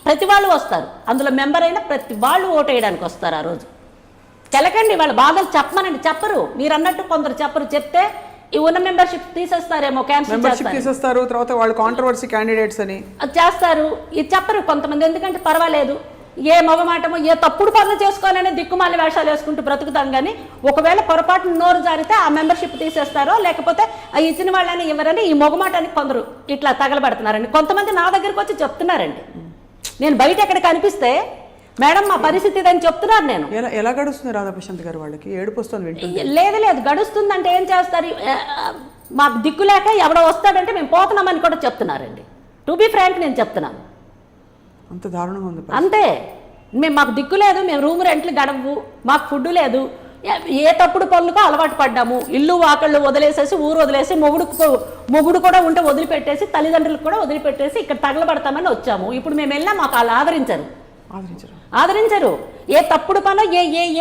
B: ప్రతి వాళ్ళు వస్తారు, అందులో మెంబర్ అయినా ప్రతి వాళ్ళు ఓటు వేయడానికి వస్తారు. ఆ రోజు కెలకండి వాళ్ళ బాధలు చెప్పమనండి. చెప్పరు, మీరు అన్నట్టు కొందరు చెప్పరు. చెప్తే ఈ ఉన్న మెంబర్షిప్ తీసేస్తారేమో, క్యాన్సిల్
A: చేస్తారు. తర్వాత వాళ్ళు కాంట్రవర్సీ క్యాండిడేట్స్ అని
B: చేస్తారు. ఇది చెప్పరు కొంతమంది, ఎందుకంటే పర్వాలేదు ఏ మగమాటమో ఏ తప్పుడు పనులు చేసుకోవాలనే దిక్కుమాలి వేషాలు వేసుకుంటూ బ్రతుకుతాం. కానీ ఒకవేళ పొరపాటున నోరు జారితే ఆ మెంబర్షిప్ తీసేస్తారో లేకపోతే ఇచ్చిన వాళ్ళని ఎవరని ఈ మొగమాటానికి కొందరు ఇట్లా తగలబడుతున్నారండి. కొంతమంది నా దగ్గరికి వచ్చి చెప్తున్నారండి, నేను బయట ఎక్కడ కనిపిస్తే మేడం మా పరిస్థితి ఇదని చెప్తున్నారు. నేను
A: ఎలా గడుస్తుంది రాధాప్రశాంత్ గారు? వాళ్ళకి ఏడుపు వస్తుంది.
B: లేదు గడుస్తుందంటే ఏం చేస్తారు? మాకు దిక్కు లేక ఎవడో వస్తాడంటే మేము పోతున్నామని కూడా చెప్తున్నారండి. టు బీ ఫ్రాంక్ నేను చెప్తున్నాను,
A: అంత దారుణంగా ఉంది.
B: అంతే, మాకు దిక్కు లేదు, మేము రూమ్ రెంట్లు గడవు, మాకు ఫుడ్ లేదు, ఏ తప్పుడు పనులకో అలవాటు పడ్డాము. ఇల్లు వాకళ్ళు వదిలేసేసి ఊరు వదిలేసి మొగుడు కూడా ఉంటే వదిలిపెట్టేసి తల్లిదండ్రులకు కూడా వదిలిపెట్టేసి ఇక్కడ తగలబడతామని వచ్చాము. ఇప్పుడు మేము వెళ్ళినా మాకు వాళ్ళు ఆదరించరు. ఏ తప్పుడు పనో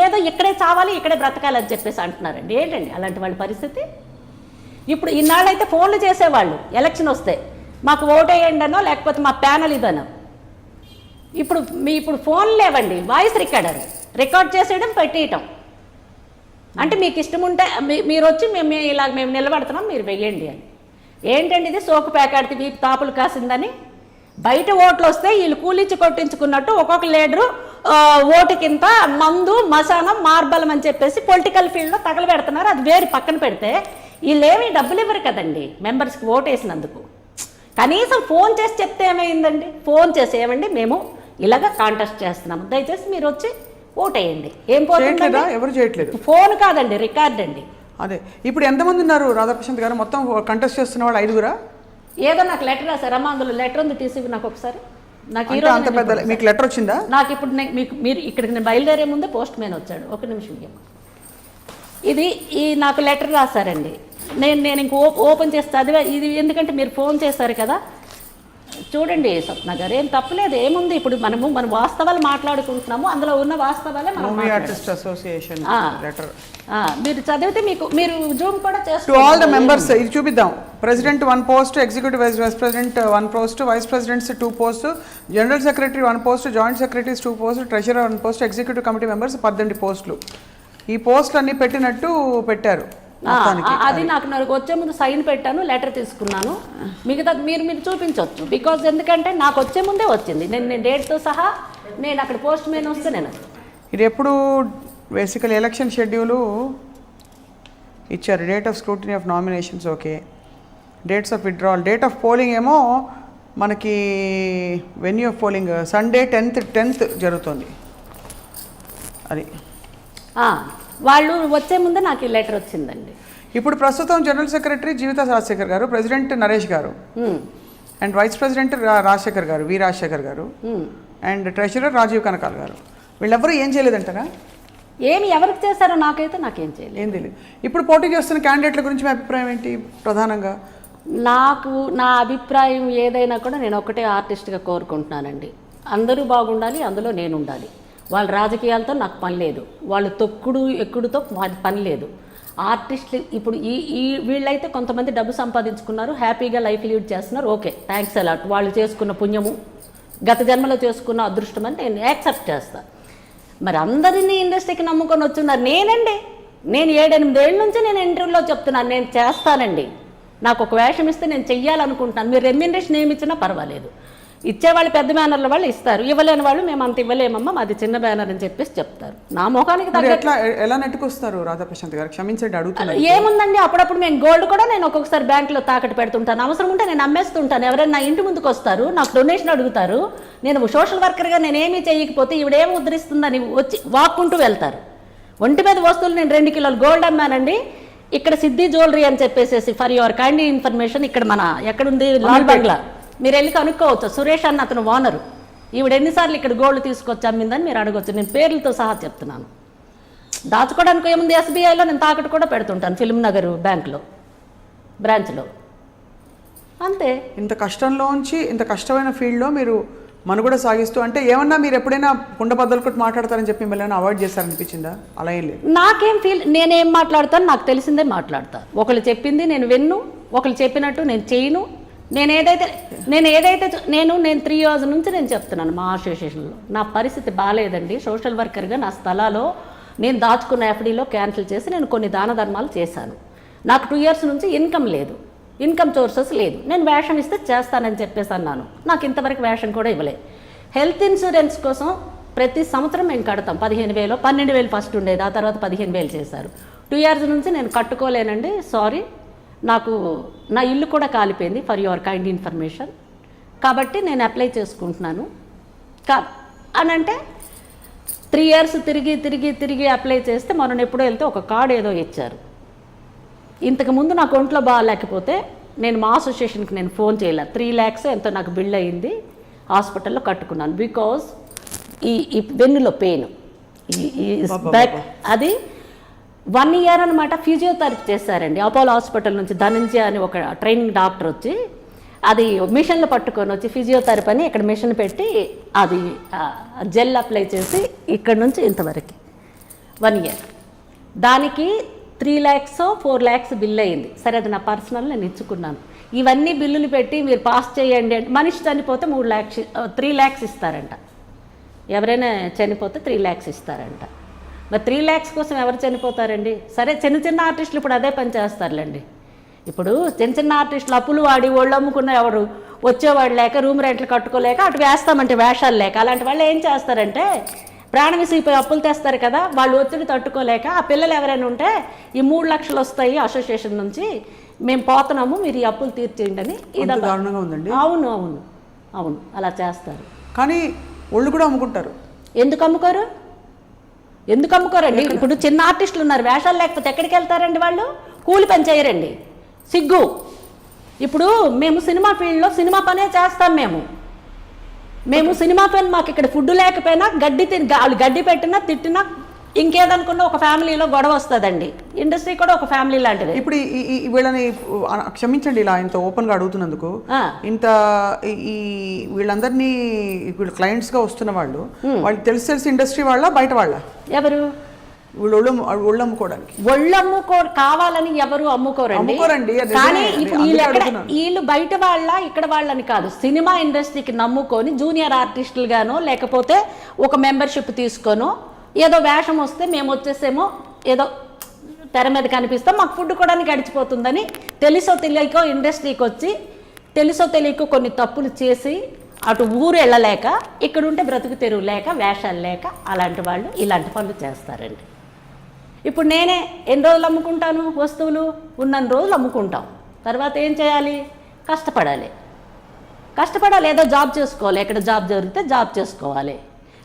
B: ఏదో ఇక్కడే చావాలి ఇక్కడే బ్రతకాలని చెప్పేసి అంటున్నారండి. ఏంటండి అలాంటి వాళ్ళ పరిస్థితి? ఇప్పుడు ఇన్నాళ్ళైతే ఫోన్లు చేసేవాళ్ళు ఎలక్షన్ వస్తే, మాకు ఓటేయండి అనో లేకపోతే మా ప్యానల్ ఇదనో. ఇప్పుడు ఫోన్లు లేవండి, వాయిస్ రికార్డ్ చేసేయడం పెట్టేయటం. అంటే మీకు ఇష్టం ఉంటే మీరు వచ్చి మేము నిలబడుతున్నాం మీరు వెయ్యండి అని. ఏంటండి ఇది? సోకు ప్యాకెట్ వీపు తాపులు కాసిందని. బయట ఓట్లు వస్తే వీళ్ళు కూలిచ్చి కొట్టించుకున్నట్టు ఒక్కొక్క లీడరు ఓటు కింద మందు మశానం మార్బలం అని చెప్పేసి పొలిటికల్ ఫీల్డ్లో తగలబెడుతున్నారు. అది వేరు పక్కన పెడితే వీళ్ళేమీ డబ్బులు ఇవ్వరు కదండి మెంబర్స్కి ఓటు వేసినందుకు. కనీసం ఫోన్ చేసి చెప్తే ఏమైందండి? ఫోన్ చేసి ఏమండి మేము ఇలాగ కాంటెస్ట్ చేస్తున్నాము, దయచేసి మీరు వచ్చి ఓటేయండి. ఏం పోతుందా?
A: ఎవరు చేయట్లేదు.
B: ఫోన్ కాదండి, రికార్డ్ అండి.
A: అదే ఇప్పుడు ఎంతమంది ఉన్నారు రాధాప్రశాంత్ గారు? మొత్తం కంటెస్ట్ చేస్తున్న వాళ్ళు 5గురా?
B: ఏదో నాకు లెటర్ రాశారమ్మా, అందులో లెటర్ ఉంది, తీసి నాకు ఒకసారి. నాకు ఈ
A: అంత పెద్ద మీకు లెటర్ వచ్చిందా?
B: నాకు ఇప్పుడు మీరు ఇక్కడికి నేను బయలుదేరే ముందే పోస్ట్ మ్యాన్ వచ్చాడు. ఒక నిమిషం, ఇది నాకు లెటర్ రాశారండి. నేను ఇంక ఓపెన్ చేసి చదివా ఇది, ఎందుకంటే మీరు ఫోన్ చేశారు కదా. చూడండి స్వప్న గారు, ఏం తప్పలేదు, ఏముంది. ఇప్పుడు మనం వాస్తవాలు మాట్లాడుకుంటున్నాము, అందులో ఉన్న వాస్తవాలే మనం
A: అసోసియేషన్ లెటర్
B: మీరు చదివితే మీరు జూమ్ కూడా చేస్తారు.
A: టు ఆల్ ద మెంబర్స్ ఇది చూపిద్దాం. President 1 post, executive vice president 1 post, vice presidents 2 post, general secretary 1 post, joint secretaries 2 post, treasurer 1 post, executive committee members 18 పోస్టులు. ఈ పోస్టులు అన్ని పెట్టినట్టు పెట్టారు.
B: అది నాకు వచ్చే ముందు సైన్ పెట్టాను, లెటర్ తీసుకున్నాను. మిగతా మీరు చూపించవచ్చు. బికాజ్ ఎందుకంటే నాకు వచ్చే ముందే వచ్చింది, నేను డేట్తో సహా. నేను అక్కడ పోస్ట్ మ్యాన్ వస్తే నేను
A: ఇది ఎప్పుడు బేసికల్ ఎలక్షన్ షెడ్యూలు ఇచ్చారు. Date of scrutiny of nominations okay, dates of withdrawal, date of polling ఏమో మనకి venue of polling Sunday 10th జరుగుతుంది. అది
B: వాళ్ళు వచ్చే ముందే నాకు ఈ లెటర్ వచ్చిందండి.
A: ఇప్పుడు ప్రస్తుతం జనరల్ సెక్రటరీ జీవిత రాజశేఖర్ గారు, ప్రెసిడెంట్ నరేష్ గారు, అండ్ వైస్ ప్రెసిడెంట్ రాజశేఖర్ గారు, వి రాజశేఖర్ గారు, అండ్ ట్రెషరర్ రాజీవ్ కనకాల్ గారు. వీళ్ళెవరూ ఏం చేయలేదంటారా?
B: ఎవరికి చేశారో నాకేం చేయలేదు,
A: ఏం తెలియదు. ఇప్పుడు పోటీ చేస్తున్న క్యాండిడేట్ల గురించి మీ అభిప్రాయం ఏంటి? ప్రధానంగా
B: నా అభిప్రాయం ఏదైనా కూడా నేను ఒకటే ఆర్టిస్ట్గా కోరుకుంటున్నానండి. అందరూ బాగుండాలి, అందులో నేను ఉండాలి. వాళ్ళ రాజకీయాలతో నాకు పని లేదు, వాళ్ళు తొక్కుడు ఎక్కుడుతో పని లేదు. ఆర్టిస్టులు ఇప్పుడు వీళ్ళైతే కొంతమంది డబ్బు సంపాదించుకున్నారు, హ్యాపీగా లైఫ్ లీడ్ చేస్తున్నారు. Okay, thanks a lot. వాళ్ళు చేసుకున్న పుణ్యము, గత జన్మలో చేసుకున్న అదృష్టం అని నేను యాక్సెప్ట్ చేస్తాను. మరి అందరినీ ఇండస్ట్రీకి నమ్ముకొని వచ్చున్నారు. నేను 7-8 ఏళ్ళ నుంచి నేను ఇంటర్వ్యూలో చెప్తున్నాను, నేను చేస్తానండి. నాకు ఒక వేషం ఇస్తే నేను చెయ్యాలనుకుంటున్నాను. మీరు రెమ్యూనరేషన్ ఏమి ఇచ్చినా పర్వాలేదు. ఇచ్చేవాళ్ళు పెద్ద బ్యానర్ల వాళ్ళు ఇస్తారు, ఇవ్వలేని వాళ్ళు మేము అంత ఇవ్వలేమమ్మా, మాది చిన్న బ్యానర్ అని చెప్పేసి చెప్తారు. నా మొఖానికి
A: తగ్గట్టు ఎలా నెట్టుకొస్తారు రాధాప్రశాంత్ గారు? క్షమించండి అడుగుతున్నారు.
B: ఏముందండి, అప్పుడప్పుడు నేను గోల్డ్ కూడా నేను ఒక్కొక్కసారి బ్యాంకులో తాకట్టు పెడుతుంటాను. అవసరం ఉంటే నేను అమ్మేస్తుంటాను. ఎవరైనా నా ఇంటి ముందుకు వస్తారు, నాకు డొనేషన్ అడుగుతారు. నేను సోషల్ వర్కర్గా నేనేమీ చేయకపోతే ఈవిడేమి ఉద్ధరిస్తుందని వచ్చి వాక్కుంటూ వెళ్తారు. ఒంటి మీద వస్తువులు నేను 2 కిలోలు గోల్డ్ అమ్మానండి. ఇక్కడ సిద్ధి జ్యువెలరీ అని చెప్పేసి, ఫర్ యువర్ కైండ్ ఇన్ఫర్మేషన్, ఇక్కడ మన ఎక్కడుంది లాల్ బంగ్లా, మీరు వెళ్ళి కనుక్కోవచ్చు. సురేష్ అన్న అతను ఓనరు. ఈవిడ ఎన్నిసార్లు ఇక్కడ గోల్డ్ తీసుకొచ్చి అమ్మిందని మీరు అడగవచ్చు. నేను పేర్లతో సహా చెప్తున్నాను. దాచుకోవడానికి ఏముంది, ఎస్బీఐలో నేను తాకట్టు కూడా పెడుతుంటాను, ఫిల్మ్ నగర్ బ్యాంక్లో బ్రాంచ్లో. అంతే.
A: ఇంత కష్టంలోంచి, ఇంత కష్టమైన ఫీల్డ్లో మీరు మనుగడ సాగిస్తూ అంటే ఏమన్నా మీరు ఎప్పుడైనా కుండ బద్దలు కొట్టి మాట్లాడతారని చెప్పి మిమ్మల్ని అవాయిడ్ చేస్తారనిపించిందా? అలా ఏం లేదు.
B: నాకేం నేనేం మాట్లాడతాను, నాకు తెలిసిందే మాట్లాడతా. ఒకళ్ళు చెప్పింది నేను విన్ను, ఒకళ్ళు చెప్పినట్టు నేను చేయను. నేను ఏదైతే నేను 3 years నుంచి నేను చెప్తున్నాను మా అసోసియేషన్లో నా పరిస్థితి బాగాలేదండి. సోషల్ వర్కర్గా నా స్థలాలో నేను దాచుకున్న ఎఫ్డీలో క్యాన్సిల్ చేసి నేను కొన్ని దాన ధర్మాలు చేశాను. నాకు 2 years నుంచి ఇన్కమ్ లేదు, ఇన్కమ్ సోర్సెస్ లేదు. నేను వేషం ఇస్తే చేస్తానని చెప్పేసి అన్నాను. నాకు ఇంతవరకు వేషం కూడా ఇవ్వలేదు. హెల్త్ ఇన్సూరెన్స్ కోసం ప్రతి సంవత్సరం మేము కడతాం 15,000, 12,000 ఫస్ట్ ఉండేది, ఆ తర్వాత 15,000 చేశారు. 2 years నుంచి నేను కట్టుకోలేనండి, సారీ. నాకు నా ఇల్లు కూడా కాలిపోయింది, ఫర్ యువర్ కైండ్ ఇన్ఫర్మేషన్. కాబట్టి నేను అప్లై చేసుకుంటున్నాను అని అంటే 3 years తిరిగి అప్లై చేస్తే మనం ఎప్పుడో వెళ్తే ఒక కార్డు ఏదో ఇచ్చారు. ఇంతకుముందు నాకు ఒంట్లో బాగాలేకపోతే నేను మా అసోసియేషన్కి నేను ఫోన్ చేయలే. 3 lakhs ఎంతో నాకు బిల్ అయ్యింది, హాస్పిటల్లో కట్టుకున్నాను. బికాజ్ ఈ వెన్నులో పెయిన్, ఈ బ్యాక్, అది 1 year అనమాట. ఫిజియోథెరపీ చేశారండి అపోలో హాస్పిటల్ నుంచి. ధనంజయ అని ఒక ట్రైనింగ్ డాక్టర్ వచ్చి అది మిషన్లు పట్టుకొని వచ్చి ఫిజియోథెరపీ అని ఇక్కడ మిషన్ పెట్టి అది జెల్ అప్లై చేసి ఇక్కడ నుంచి ఇంతవరకు 1 year. దానికి 3 lakhs 4 lakhs బిల్ అయింది. సరే, అది నా పర్సనల్, నేను ఇచ్చుకున్నాను. ఇవన్నీ బిల్లులు పెట్టి మీరు పాస్ చేయండి అంటే మనిషి చనిపోతే 3 lakhs ఇస్తారంట. ఎవరైనా చనిపోతే 3 lakhs ఇస్తారంట. మరి 3 lakhs కోసం ఎవరు చనిపోతారండి? సరే, చిన్న ఆర్టిస్టులు ఇప్పుడు అదే పని చేస్తారులేండి. ఇప్పుడు చిన్న ఆర్టిస్టులు అప్పులు వాడి ఒళ్ళు అమ్ముకున్న ఎవరు వచ్చేవాడు లేక, రూమ్ రెంట్లు కట్టుకోలేక అటు వేస్తామంటే వేషాలు లేక, అలాంటి వాళ్ళు ఏం చేస్తారంటే ప్రాణం విసిగిపోయి అప్పులు తెస్తారు కదా, వాళ్ళు ఒత్తిడి తట్టుకోలేక ఆ పిల్లలు ఎవరైనా ఉంటే ఈ 3 lakhs వస్తాయి అసోసియేషన్ నుంచి, మేము పోతున్నాము, మీరు ఈ అప్పులు తీర్చేయండి అని. ఇది
C: దారుణంగా ఉందండి.
B: అవును అవును అవును, అలా చేస్తారు.
C: కానీ ఒళ్ళు కూడా అమ్ముకుంటారు.
B: ఎందుకు అమ్ముకోరండి? ఇప్పుడు చిన్న ఆర్టిస్టులు ఉన్నారు, వేషాలు లేకపోతే ఎక్కడికి వెళ్తారండి? వాళ్ళు కూలి పని చేయరండి, సిగ్గు. ఇప్పుడు మేము సినిమా ఫీల్డ్లో సినిమా పనే చేస్తాం. మేము సినిమా పని, మాకు ఇక్కడ ఫుడ్ లేకపోయినా గడ్డి పెట్టినా తిట్టినా ఇంకేదనుకున్నా ఒక ఫ్యామిలీలో గొడవ వస్తుందండి. ఇండస్ట్రీ కూడా ఒక ఫ్యామిలీ లాంటిది.
C: ఇప్పుడు వీళ్ళని క్షమించండి ఇలా ఇంత ఓపెన్ గా అడుగుతున్నందుకు. ఇంత వీళ్ళందరినీ వీళ్ళు క్లయింట్స్ గా వస్తున్న వాళ్ళు తెలిసి ఇండస్ట్రీ వాళ్ళ బయట వాళ్ళ
B: ఎవరు?
C: ఒళ్ళు అమ్ముకోవడానికి
B: కావాలని ఎవరు అమ్ముకోరండి. కానీ ఇప్పుడు వీళ్ళు బయట వాళ్ళ ఇక్కడ వాళ్ళని కాదు, సినిమా ఇండస్ట్రీకి నమ్ముకొని జూనియర్ ఆర్టిస్టులుగానో లేకపోతే ఒక మెంబర్షిప్ తీసుకోనో ఏదో వేషం వస్తే మేము వచ్చేసేమో ఏదో తెర మీద కనిపిస్తాం, మాకు ఫుడ్ కూడా గడిచిపోతుందని తెలుసో తెలియకో ఇండస్ట్రీకి వచ్చి తెలుసో తెలియకో కొన్ని తప్పులు చేసి అటు ఊరు వెళ్ళలేక ఇక్కడ ఉంటే బ్రతుకు తెరువు లేక వేషాలు లేక అలాంటి వాళ్ళు ఇలాంటి పనులు చేస్తారండి. ఇప్పుడు నేనే ఎన్ని రోజులు అమ్ముకుంటాను వస్తువులు? ఉన్నన్ని రోజులు అమ్ముకుంటాం. తర్వాత ఏం చేయాలి? కష్టపడాలి. ఏదో జాబ్ చేసుకోవాలి, ఎక్కడ జాబ్ జరిగితే జాబ్ చేసుకోవాలి,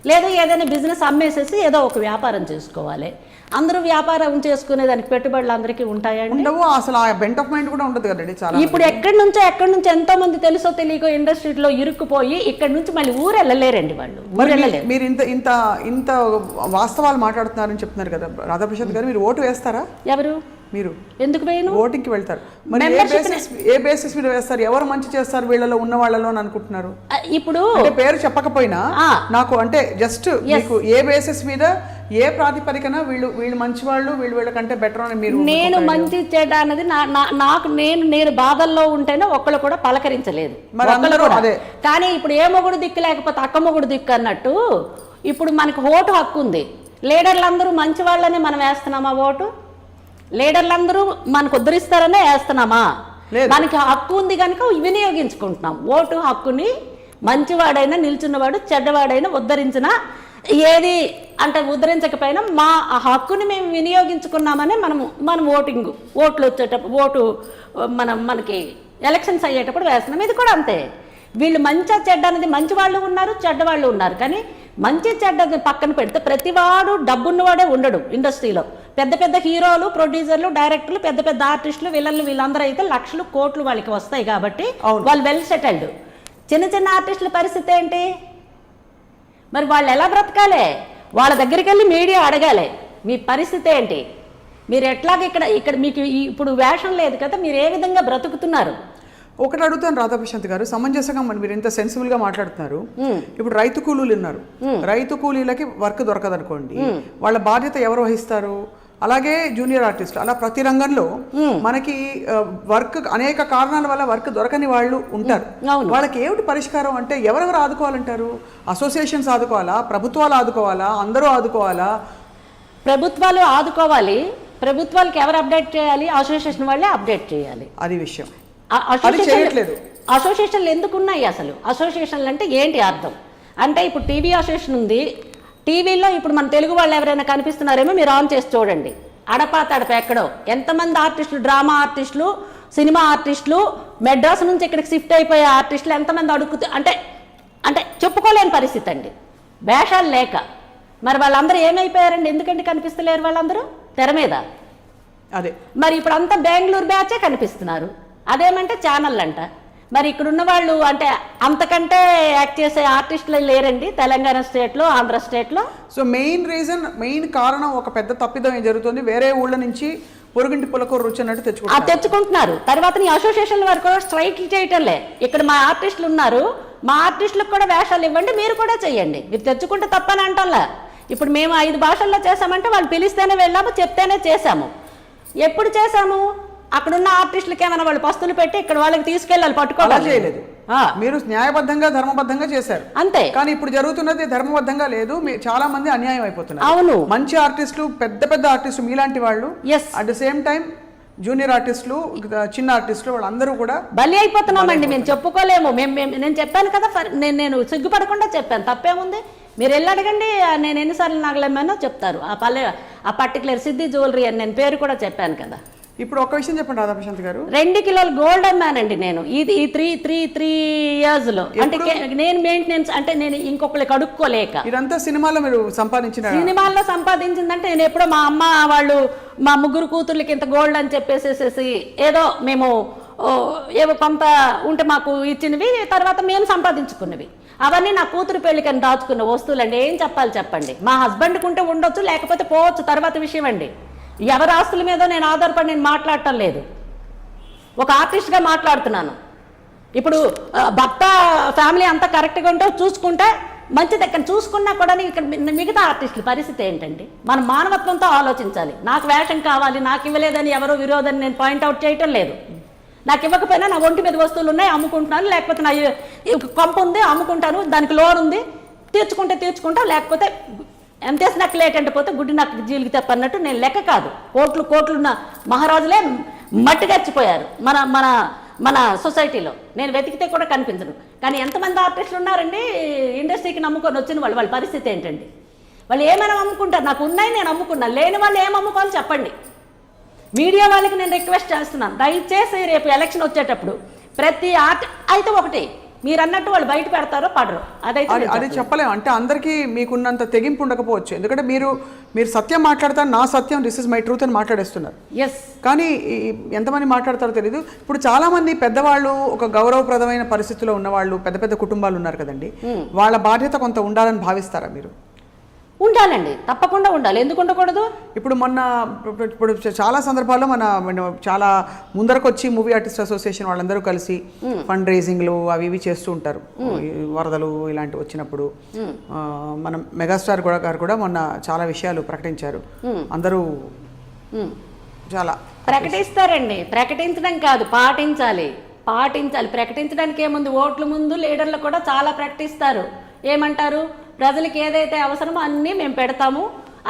B: లేదా ఏదైనా బిజినెస్ అమ్మేసేసి ఏదో ఒక వ్యాపారం చేసుకోవాలి. అందరూ వ్యాపారం చేసుకునే దానికి పెట్టుబడులు అందరికీ ఉంటాయండి?
C: ఉండవు. అసలు ఆ బెంట్ ఆఫ్ మైండ్ కూడా ఉండదు కదండి. చాలా
B: ఇప్పుడు ఎక్కడి నుంచి ఎంతో మంది తెలుసో తెలియకో ఇండస్ట్రీలో ఇరుక్కుపోయి ఇక్కడ నుంచి మళ్ళీ ఊరు వెళ్ళలేరండి. వాళ్ళు ఊరు వెళ్ళలేరు.
C: మీరు ఇంత వాస్తవాలు మాట్లాడుతున్నారని చెప్తున్నారు కదా రాధాప్రసాద్ గారు, మీరు ఓటు వేస్తారా?
B: ఎవరు?
C: మీరు
B: ఎందుకు వేయను?
C: ఓటింగ్కి వెళ్తారు. మరి ఏ బేసిస్ మీద వేస్తారు? ఎవరు మంచి చేస్తారు వీళ్ళలో ఉన్న వాళ్ళలో అని అనుకుంటున్నారు?
B: ఇప్పుడు
C: పేరు చెప్పకపోయినా నాకు అంటే జస్ట్ మీకు ఏ బేసిస్ మీద, ఏ ప్రాతిపదికన వీళ్ళు మంచి వాళ్ళు, వీళ్ళకంటే బెటర్ అని మీరు?
B: నేను మంచి చెడ్డ అన్నది నాకు నేను బాధల్లో ఉంటేనే ఒక్కళ్ళు కూడా పలకరించలేదు. కానీ ఇప్పుడు ఏ మొగుడు దిక్కు లేకపోతే అక్క మొగుడు దిక్కు అన్నట్టు ఇప్పుడు మనకు ఓటు హక్కు ఉంది. లీడర్లందరూ మంచి వాళ్ళనే మనం వేస్తున్నామా ఓటు? లీడర్లందరూ మనకు ఉద్ధరిస్తారనే వేస్తున్నామా? మనకి హక్కు ఉంది కనుక వినియోగించుకుంటున్నాం ఓటు హక్కుని. మంచివాడైనా నిల్చున్నవాడు, చెడ్డవాడైనా ఉద్ధరించిన ఏది అంటే ఉద్ధరించకపోయినా మా హక్కుని మేము వినియోగించుకున్నామని మనం ఓట్లు వచ్చేటప్పుడు మనకి ఎలక్షన్స్ అయ్యేటప్పుడు వేస్తున్నాం. ఇది కూడా అంతే. వీళ్ళు మంచి చెడ్డ అనేది మంచి వాళ్ళు ఉన్నారు, చెడ్డవాళ్ళు ఉన్నారు. కానీ మంచి చెడ్డ పక్కన పెడితే ప్రతివాడు డబ్బున్నవాడే ఉండడు ఇండస్ట్రీలో. పెద్ద హీరోలు, ప్రొడ్యూసర్లు, డైరెక్టర్లు, పెద్ద ఆర్టిస్టులు, వీళ్ళందరూ అయితే లక్షలు కోట్లు వాళ్ళకి వస్తాయి కాబట్టి వాళ్ళు వెల్ సెటిల్డ్. చిన్న ఆర్టిస్టుల పరిస్థితి ఏంటి? మరి వాళ్ళు ఎలా బ్రతకాలి? వాళ్ళ దగ్గరికి వెళ్ళి మీడియా అడగాలి, మీ పరిస్థితి ఏంటి, మీరు ఎట్లాగ ఇక్కడ మీకు ఇప్పుడు వేషం లేదు కదా, మీరు ఏ విధంగా బ్రతుకుతున్నారు?
C: ఒకటి అడుగుతాను రాధాప్రశాంత్ గారు, సమంజసంగా మీరు ఇంత సెన్సిబుల్ గా మాట్లాడుతున్నారు. ఇప్పుడు రైతు కూలీలు ఉన్నారు, రైతు కూలీలకి వర్క్ దొరకదు అనుకోండి, వాళ్ళ బాధ్యత ఎవరు వహిస్తారు? అలాగే జూనియర్ ఆర్టిస్ట్, అలా ప్రతి రంగంలో మనకి వర్క్ అనేక కారణాల వల్ల వర్క్ దొరకని వాళ్ళు ఉంటారు. వాళ్ళకి ఏమిటి పరిష్కారం అంటే ఎవరెవరు ఆదుకోవాలంటారు? అసోసియేషన్స్ ఆదుకోవాలా, ప్రభుత్వాలు ఆదుకోవాలా, అందరూ ఆదుకోవాలా?
B: ప్రభుత్వాలు ఆదుకోవాలి. ప్రభుత్వాలకు ఎవరు అప్డేట్ చేయాలి? అసోసియేషన్ వాళ్ళే అప్డేట్ చేయాలి.
C: అది విషయం.
B: చేయట్లేదు. అసోసియేషన్లు ఎందుకు ఉన్నాయి అసలు? అసోసియేషన్లు అంటే ఏంటి అర్థం అంటే, ఇప్పుడు టీవీ అసోసియేషన్ ఉంది, టీవీలో ఇప్పుడు మన తెలుగు వాళ్ళు ఎవరైనా కనిపిస్తున్నారేమో మీరు ఆన్ చేసి చూడండి. అడపా తడప ఎక్కడో ఎంతమంది ఆర్టిస్టులు, డ్రామా ఆర్టిస్టులు, సినిమా ఆర్టిస్టులు, మెడ్రాస్ నుంచి ఇక్కడికి షిఫ్ట్ అయిపోయే ఆర్టిస్టులు ఎంతమంది అడుగుతూ అంటే అంటే చెప్పుకోలేని పరిస్థితి అండి, వేషాలు లేక. మరి వాళ్ళందరూ ఏమైపోయారండి? ఎందుకంటే కనిపిస్తలేరు వాళ్ళందరూ తెర మీద.
C: అదే
B: మరి ఇప్పుడు అంతా బెంగళూరు బ్యాచే కనిపిస్తున్నారు. అదేమంటే ఛానల్ అంట. మరి ఇక్కడ ఉన్న వాళ్ళు అంటే అంతకంటే యాక్ట్ చేసే ఆర్టిస్టులు లేరండి తెలంగాణ స్టేట్లో, ఆంధ్ర స్టేట్లో.
C: సో మెయిన్ కారణం ఒక పెద్ద తప్పిదం ఏం జరుగుతుంది, వేరే ఊళ్ళ నుంచి పొరుగింటి పులకూర రుచి అన్నట్టు
B: తెచ్చుకుంటున్నారు. తర్వాత నీ అసోసియేషన్ వరకు స్ట్రైక్ చేయటంలే. ఇక్కడ మా ఆర్టిస్టులు ఉన్నారు, మా ఆర్టిస్టులకు కూడా వేషాలు ఇవ్వండి, మీరు కూడా చెయ్యండి, మీరు తెచ్చుకుంటే తప్పని అంటంలా. ఇప్పుడు మేము 5 భాషల్లో చేసామంటే వాళ్ళు పిలిస్తేనే వెళ్ళాము, చెప్తేనే చేసాము. ఎప్పుడు చేసాము? అక్కడున్న ఆర్టిస్టులకి ఏమైనా వాళ్ళు పస్తులు పెట్టి ఇక్కడ వాళ్ళకి తీసుకెళ్ళాలి, పట్టుకోవాలి
C: చేయలేదు. మీరు న్యాయబద్ధంగా ధర్మబద్ధంగా చేశారు
B: అంతే.
C: కానీ ఇప్పుడు జరుగుతున్నది ధర్మబద్ధంగా లేదు, చాలా మంది అన్యాయం అయిపోతున్నారు.
B: అవును,
C: మంచి ఆర్టిస్టులు, పెద్ద ఆర్టిస్టులు మీలాంటి వాళ్ళు, at the same time junior ఆర్టిస్టులు, చిన్న ఆర్టిస్టులు, వాళ్ళందరూ కూడా
B: బలి అయిపోతున్నామండి. మేము చెప్పుకోలేము. నేను చెప్పాను కదా, నేను సిగ్గుపడకుండా చెప్పాను, తప్పేముంది? మీరు వెళ్ళి అడగండి, నేను ఎన్నిసార్లు నాగలేమో చెప్తారు. ఆ పర్టికులర్ సిద్ధి జ్యువెలరీ అని నేను పేరు కూడా చెప్పాను కదా.
C: ఇప్పుడు ఒక విషయం చెప్పండి రాధాప్రశాంత్ గారు,
B: 2 కిలోలు గోల్డ్ అమ్మానండి నేను ఈ 3 years లో. అంటే నేను మెయింటెనెన్స్ అంటే నేను ఇంకొకరికి అడుక్కోలేక.
C: ఇదంతా సినిమాలో మీరు సంపాదించిన?
B: సినిమాల్లో సంపాదించిందంటే నేను ఎప్పుడో మా అమ్మ వాళ్ళు మా 3 కూతుర్లకి ఇంత గోల్డ్ అని చెప్పేసేసి ఏదో మేము ఏవో కొంత ఉంటే మాకు ఇచ్చినవి, తర్వాత మేము సంపాదించుకున్నవి. అవన్నీ నా కూతురు పెళ్ళికని దాచుకున్న వస్తువులు అండి. ఏం చెప్పాలి చెప్పండి? మా హస్బెండ్కి ఉంటే ఉండొచ్చు, లేకపోతే పోవచ్చు, తర్వాత విషయం అండి. ఎవరి ఆస్తుల మీద నేను ఆధారపడి నేను మాట్లాడటం లేదు, ఒక ఆర్టిస్ట్గా మాట్లాడుతున్నాను. ఇప్పుడు భర్త ఫ్యామిలీ అంతా కరెక్ట్గా ఉంటే చూసుకుంటే మంచిది. ఎక్కడ చూసుకున్నా కూడా ఇక్కడ మిగతా ఆర్టిస్టుల పరిస్థితి ఏంటండి? మనం మానవత్వంతో ఆలోచించాలి. నాకు వేషం కావాలి, నాకు ఇవ్వలేదని ఎవరో విరోధని నేను పాయింట్అవుట్ చేయటం లేదు. నాకు ఇవ్వకపోయినా నా ఒంటి మీద వస్తువులు ఉన్నాయి, అమ్ముకుంటున్నాను, లేకపోతే నా కొంప ఉంది అమ్ముకుంటాను, దానికి లోన్ ఉంది, తీర్చుకుంటా, లేకపోతే ఎంతేసి నాకు లేటంటే పోతే గుడ్డి నాకు జీలికి తెప్పన్నట్టు నేను లెక్క కాదు. కోట్లున్న మహారాజులే మట్టిగచ్చిపోయారు మన మన మన సొసైటీలో. నేను వెతికితే కూడా కనిపించను. కానీ ఎంతమంది ఆర్టిస్టులు ఉన్నారండి ఇండస్ట్రీకి నమ్ముకొని వచ్చిన వాళ్ళ పరిస్థితి ఏంటండి? వాళ్ళు ఏమైనా అమ్ముకుంటారు. నాకు ఉన్నాయి, నేను అమ్ముకున్నా. లేని వాళ్ళు ఏం అమ్ముకోవాలి చెప్పండి? మీడియా వాళ్ళకి నేను రిక్వెస్ట్ చేస్తున్నాను, దయచేసి రేపు ఎలక్షన్ వచ్చేటప్పుడు ప్రతి అయితే ఒకటి మీరు అన్నట్టు వాళ్ళు బయట పెడతారో పడరు,
C: అది చెప్పలేము. అంటే అందరికీ మీకున్నంత తెగింపు ఉండకపోవచ్చు, ఎందుకంటే మీరు సత్యం మాట్లాడతారు, నా సత్యం, దిస్ ఇస్ మై ట్రూత్ అని మాట్లాడేస్తున్నారు. కానీ ఎంతమంది మాట్లాడతారో తెలియదు. ఇప్పుడు చాలా మంది పెద్దవాళ్ళు, ఒక గౌరవప్రదమైన పరిస్థితిలో ఉన్నవాళ్ళు, పెద్ద కుటుంబాలు ఉన్నారు కదండి, వాళ్ళ బాధ్యత కొంత ఉండాలని భావిస్తారా మీరు?
B: ఉండాలండి, తప్పకుండా ఉండాలి. ఎందుకు ఉండకూడదు?
C: ఇప్పుడు చాలా సందర్భాల్లో చాలా ముందరకు వచ్చి మూవీ ఆర్టిస్ట్ అసోసియేషన్ వాళ్ళందరూ కలిసి ఫండ్ రైజింగ్లు అవి ఇవి చేస్తూ ఉంటారు. వరదలు ఇలాంటివి వచ్చినప్పుడు మనం మెగాస్టార్ గారు కూడా మొన్న చాలా విషయాలు ప్రకటించారు. అందరూ చాలా
B: ప్రకటిస్తారండి. ప్రకటించడం కాదు, పాటించాలి. ప్రకటించడానికి ఏముంది? ఓట్ల ముందు లీడర్లు కూడా చాలా ప్రకటిస్తారు. ఏమంటారు? ప్రజలకు ఏదైతే అవసరమో అన్నీ మేము పెడతాము,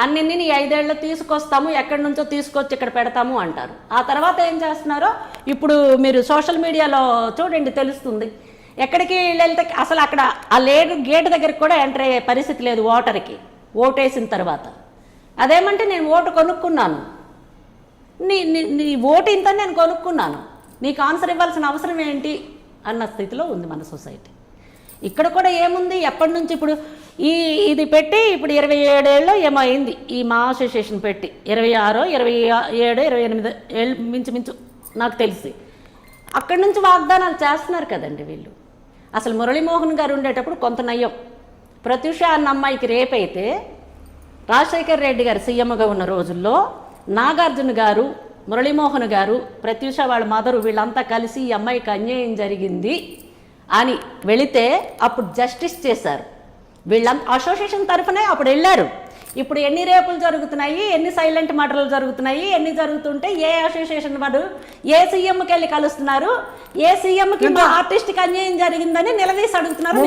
B: అన్నింటినీ 5 ఏళ్ళు తీసుకొస్తాము, ఎక్కడి నుంచో తీసుకొచ్చి ఇక్కడ పెడతాము అంటారు. ఆ తర్వాత ఏం చేస్తున్నారో ఇప్పుడు మీరు సోషల్ మీడియాలో చూడండి, తెలుస్తుంది. ఎక్కడికి వెళ్తే అసలు అక్కడ ఆ గేట్ దగ్గరికి కూడా ఎంటర్ అయ్యే పరిస్థితి లేదు ఓటర్కి, ఓటేసిన తర్వాత. అదేమంటే నేను ఓటు కొనుక్కున్నాను, నీ ఓటు ఇంత నేను కొనుక్కున్నాను, నీకు ఆన్సర్ ఇవ్వాల్సిన అవసరం ఏంటి అన్న స్థితిలో ఉంది మన సొసైటీ. ఇక్కడ కూడా ఏముంది? ఎప్పటి నుంచి ఇప్పుడు ఇది పెట్టి ఇప్పుడు 27 ఏళ్ళు ఏమో అయింది ఈ మా అసోసియేషన్ పెట్టి, 26, 27, 28 ఏళ్ళు మించు నాకు తెలిసి. అక్కడి నుంచి వాగ్దానాలు చేస్తున్నారు కదండి వీళ్ళు. అసలు మురళీమోహన్ గారు ఉండేటప్పుడు కొంత నయ్యం. ప్రత్యూష అన్న అమ్మాయికి రేపైతే రాజశేఖర్ రెడ్డి గారు సీఎంగా ఉన్న రోజుల్లో నాగార్జున గారు మురళీమోహన్ గారు, ప్రత్యూష వాళ్ళ మదరు వీళ్ళంతా కలిసి ఈ అమ్మాయికి అన్యాయం జరిగింది అని వెళితే అప్పుడు జస్టిస్ చేశారు. వీళ్ళంతా అసోసియేషన్ తరఫునే అప్పుడు వెళ్ళారు. ఇప్పుడు ఎన్ని రేపులు జరుగుతున్నాయి, ఎన్ని సైలెంట్ మర్డర్లు జరుగుతున్నాయి, ఎన్ని జరుగుతుంటే ఏ అసోసియేషన్ వాడు ఏ సీఎంకి వెళ్ళి కలుస్తున్నారు, ఏ సీఎంకి మా ఆర్టిస్ట్కి అన్యాయం జరిగిందని నిలదీసి అడుగుతున్నారు.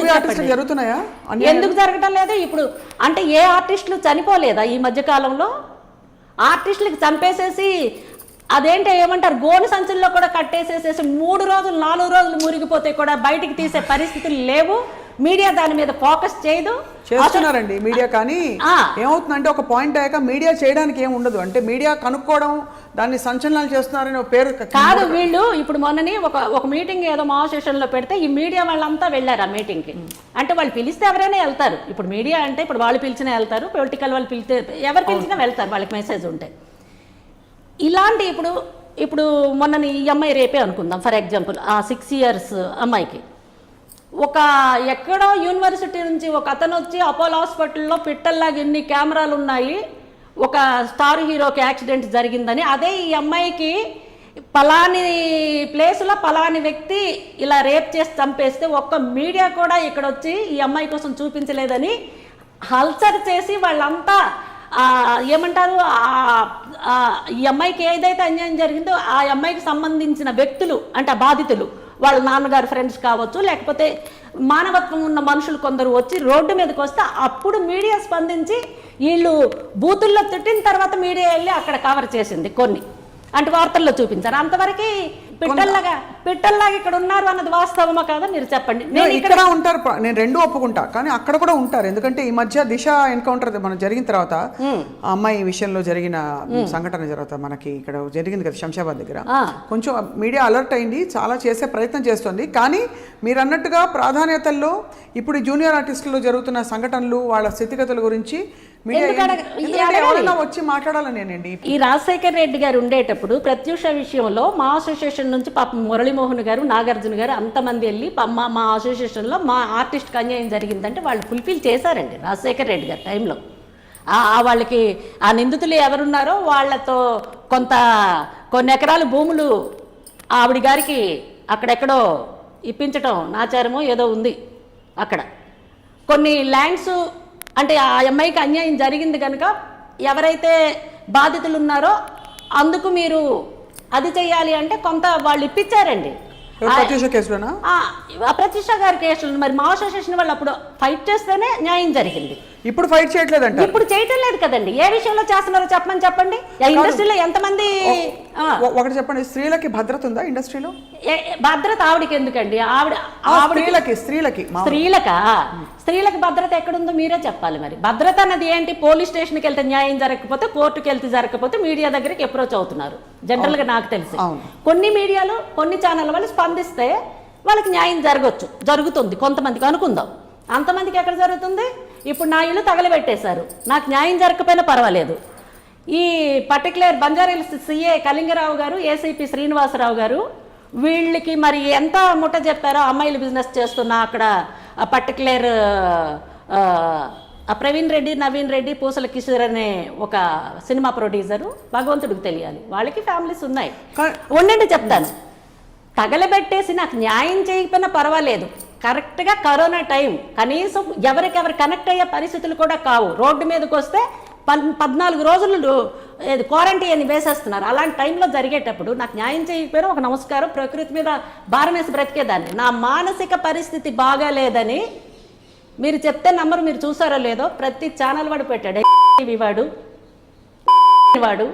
C: జరుగుతున్నాయా?
B: ఎందుకు జరగటం లేదు? ఇప్పుడు అంటే ఏ ఆర్టిస్టులు చనిపోలేదా ఈ మధ్య కాలంలో? ఆర్టిస్టులకి చంపేసేసి అదేంటి ఏమంటారు గోను సంచుల్లో కూడా కట్టేసేసేసి 3 రోజులు 4 రోజులు మురిగిపోతే కూడా బయటికి తీసే పరిస్థితులు లేవు. మీడియా దాని మీద ఫోకస్ చేయదు.
C: చేస్తున్నారండి మీడియా, కానీ ఏమవుతుందంటే ఒక పాయింట్ అయ్యాక మీడియా చేయడానికి ఏం ఉండదు. అంటే మీడియా కనుక్కోవడం, దాన్ని సంచలనాలు చేస్తున్నారని ఒక పేరు
B: కాదు. వీళ్ళు ఇప్పుడు మొన్నని ఒక మీటింగ్ ఏదో మా స్టేషన్లో పెడితే ఈ మీడియా వాళ్ళంతా వెళ్ళారు ఆ మీటింగ్కి. అంటే వాళ్ళు పిలిస్తే ఎవరైనా వెళ్తారు. ఇప్పుడు మీడియా అంటే ఇప్పుడు వాళ్ళు పిలిచినా వెళ్తారు, పొలిటికల్ వాళ్ళు పిలిస్తే ఎవరు పిలిచినా వెళ్తారు, వాళ్ళకి మెసేజ్ ఉంటే. ఇలాంటి ఇప్పుడు మొన్నని ఈ అమ్మాయి రేపే అనుకుందాం ఫర్ ఎగ్జాంపుల్, ఆ 6 years అమ్మాయికి ఒక ఎక్కడో యూనివర్సిటీ నుంచి ఒక అతను వచ్చి అపోలో హాస్పిటల్లో పిట్టల్లాగా ఎన్ని కెమెరాలు ఉన్నాయి, ఒక స్టార్ హీరోకి యాక్సిడెంట్ జరిగిందని, అదే ఈ అమ్మాయికి పలాని ప్లేస్లో పలాని వ్యక్తి ఇలా రేప్ చేసి చంపేస్తే ఒక్క మీడియా కూడా ఇక్కడ వచ్చి ఈ అమ్మాయి కోసం చూపించలేదని హల్చర్ చేసి వాళ్ళంతా ఏమంటారు ఈ అమ్మాయికి ఏదైతే అన్యాయం జరిగిందో ఆ అమ్మాయికి సంబంధించిన వ్యక్తులు అంటే బాధితులు వాళ్ళ నాన్నగారు ఫ్రెండ్స్ కావచ్చు, లేకపోతే మానవత్వం ఉన్న మనుషులు కొందరు వచ్చి రోడ్డు మీదకి వస్తే అప్పుడు మీడియా స్పందించి వీళ్ళు బూతుల్లో తిట్టిన తర్వాత మీడియా వెళ్ళి అక్కడ కవర్ చేసింది కొన్ని, అంటే వార్తల్లో చూపించారు. అంతవరకు పిట్టల్లాగా ఇక్కడ ఉన్నారు అన్నది వాస్తవమా కాదా మీరు చెప్పండి.
C: నేను ఇక్కడ ఉంటారు, నేను రెండు ఒప్పుకుంటా, కానీ అక్కడ కూడా ఉంటారు. ఎందుకంటే ఈ మధ్య దిశ ఎన్కౌంటర్ మనం జరిగిన తర్వాత ఆ అమ్మాయి విషయంలో జరిగిన సంఘటన తర్వాత మనకి ఇక్కడ జరిగింది కదా శంషాబాద్ దగ్గర, కొంచెం మీడియా అలర్ట్ అయింది, చాలా చేసే ప్రయత్నం చేస్తుంది. కానీ మీరు అన్నట్టుగా ప్రాధాన్యతల్లో ఇప్పుడు జూనియర్ ఆర్టిస్టుల్లో జరుగుతున్న సంఘటనలు వాళ్ళ స్థితిగతుల గురించి వచ్చి మాట్లాడాలనేనండి.
B: ఈ రాజశేఖర్ రెడ్డి గారు ఉండేటప్పుడు ప్రత్యూష విషయంలో మా అసోసియేషన్ నుంచి పాప మురళీమోహన్ గారు, నాగార్జున గారు అంతమంది వెళ్ళి మా అసోసియేషన్లో మా ఆర్టిస్ట్కి అన్యాయం జరిగిందంటే వాళ్ళు ఫుల్ఫిల్ చేశారండి రాజశేఖర్ రెడ్డి గారి టైంలో. వాళ్ళకి ఆ నిందితులు ఎవరున్నారో వాళ్ళతో కొన్ని ఎకరాల భూములు ఆవిడ గారికి అక్కడెక్కడో ఇప్పించటం నాచారమో ఏదో ఉంది. అక్కడ కొన్ని ల్యాండ్స్ అంటే ఆ అమ్మాయికి అన్యాయం జరిగింది కనుక ఎవరైతే బాధితులు ఉన్నారో అందుకు మీరు అది చెయ్యాలి అంటే కొంత వాళ్ళు ఇప్పించారండి. ప్రత్యూష గారి కేసులు మరి మా అసోసియేషన్ వాళ్ళు అప్పుడు ఫైట్ చేస్తేనే న్యాయం జరిగింది.
C: ఇప్పుడు ఫైట్ చేయట్లేదంట.
B: ఇప్పుడు చేయటం లేదు కదండి. ఏ విషయంలో చేస్తున్నారో చెప్పండి. ఇండస్ట్రీలో ఎంతమంది
C: ఒకటి చెప్పండి, స్త్రీలకి భద్రత ఉందా ఇండస్ట్రీలో?
B: భద్రత ఆవిడకి ఎందుకండి? స్త్రీలకు భద్రత ఎక్కడుందో మీరే చెప్పాలి. మరి భద్రత అన్నది ఏంటి? పోలీస్ స్టేషన్కి వెళ్తే న్యాయం జరగకపోతే, కోర్టుకి వెళ్తే జరగకపోతే మీడియా దగ్గరికి అప్రోచ్ అవుతున్నారు జనరల్గా. నాకు తెలిసి కొన్ని మీడియాలు కొన్ని ఛానల్ వాళ్ళు స్పందిస్తే వాళ్ళకి న్యాయం జరుగుతుంది కొంతమందికి అనుకుందాం. అంతమందికి ఎక్కడ జరుగుతుంది? ఇప్పుడు నా ఇల్లు తగలబెట్టేశారు, నాకు న్యాయం జరగకపోయినా పర్వాలేదు. ఈ పర్టికులర్ బంజారాహిల్స్ సిఏ కళింగరావు గారు, ఏసీపీ శ్రీనివాసరావు గారు వీళ్ళకి మరి ఎంత ముట్ట చెప్పారో అమ్మాయిలు బిజినెస్ చేస్తున్న అక్కడ ఆ పర్టికులర్ ప్రవీణ్ రెడ్డి, నవీన్ రెడ్డి, పూసల కిషోర్ అనే ఒక సినిమా ప్రొడ్యూసరు, భగవంతుడికి తెలియాలి, వాళ్ళకి ఫ్యామిలీస్ ఉన్నాయి. ఉండండి చెప్తాను. తగలబెట్టేసి నాకు న్యాయం చేయకపోయినా పర్వాలేదు, కరెక్ట్గా కరోనా టైం, కనీసం ఎవరికెవరు కనెక్ట్ అయ్యే పరిస్థితులు కూడా కావు. రోడ్డు మీదకి వస్తే 14 రోజులు క్వారంటైన్ వేసేస్తున్నారు. అలాంటి టైంలో జరిగేటప్పుడు నాకు న్యాయం చేయకపోయినా ఒక నమస్కారం, ప్రకృతి మీద భారం వేసి బ్రతికేదాన్ని. నా మానసిక పరిస్థితి బాగాలేదని మీరు చెప్తే నంబర్ మీరు చూసారో లేదో, ప్రతి ఛానల్ వాడు పెట్టాడు. వాడు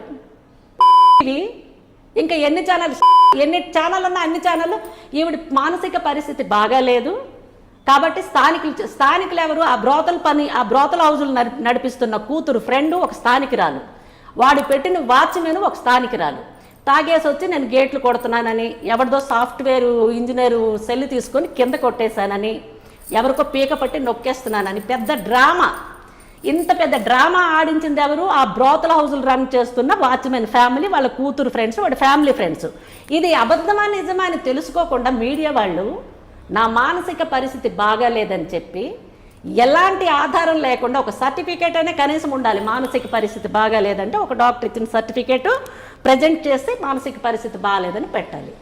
B: ఇంకా ఎన్ని ఛానల్ ఉన్నా అన్ని ఛానళ్ళు ఈవిడ మానసిక పరిస్థితి బాగాలేదు కాబట్టి స్థానికులు ఎవరు? ఆ బ్రోతల్ హౌజులు నడిపిస్తున్న కూతురు ఫ్రెండు ఒక స్థానికురాలు, వాడు పెట్టిన వాచ్మెన్ ఒక స్థానికురాలు, తాగేసి వచ్చి నేను గేట్లు కొడుతున్నానని, ఎవరిదో సాఫ్ట్వేర్ ఇంజనీరు సెల్ తీసుకొని కింద కొట్టేశానని, ఎవరికో పీక పట్టి నొక్కేస్తున్నానని పెద్ద డ్రామా. ఇంత పెద్ద డ్రామా ఆడించింది ఎవరు? ఆ బ్రోతల్ హౌజులు రన్ చేస్తున్న వాచ్మెన్ ఫ్యామిలీ, వాళ్ళ కూతురు ఫ్రెండ్స్, వాడి ఫ్యామిలీ ఫ్రెండ్స్. ఇది అబద్ధమా నిజమా అని తెలుసుకోకుండా మీడియా వాళ్ళు నా మానసిక పరిస్థితి బాగాలేదని చెప్పి ఎలాంటి ఆధారం లేకుండా ఒక సర్టిఫికేట్ అనే కనీసం ఉండాలి. మానసిక పరిస్థితి బాగాలేదంటే ఒక డాక్టర్ ఇచ్చిన సర్టిఫికేట్ ప్రజెంట్ చేసి మానసిక పరిస్థితి బాగాలేదని పెట్టాలి.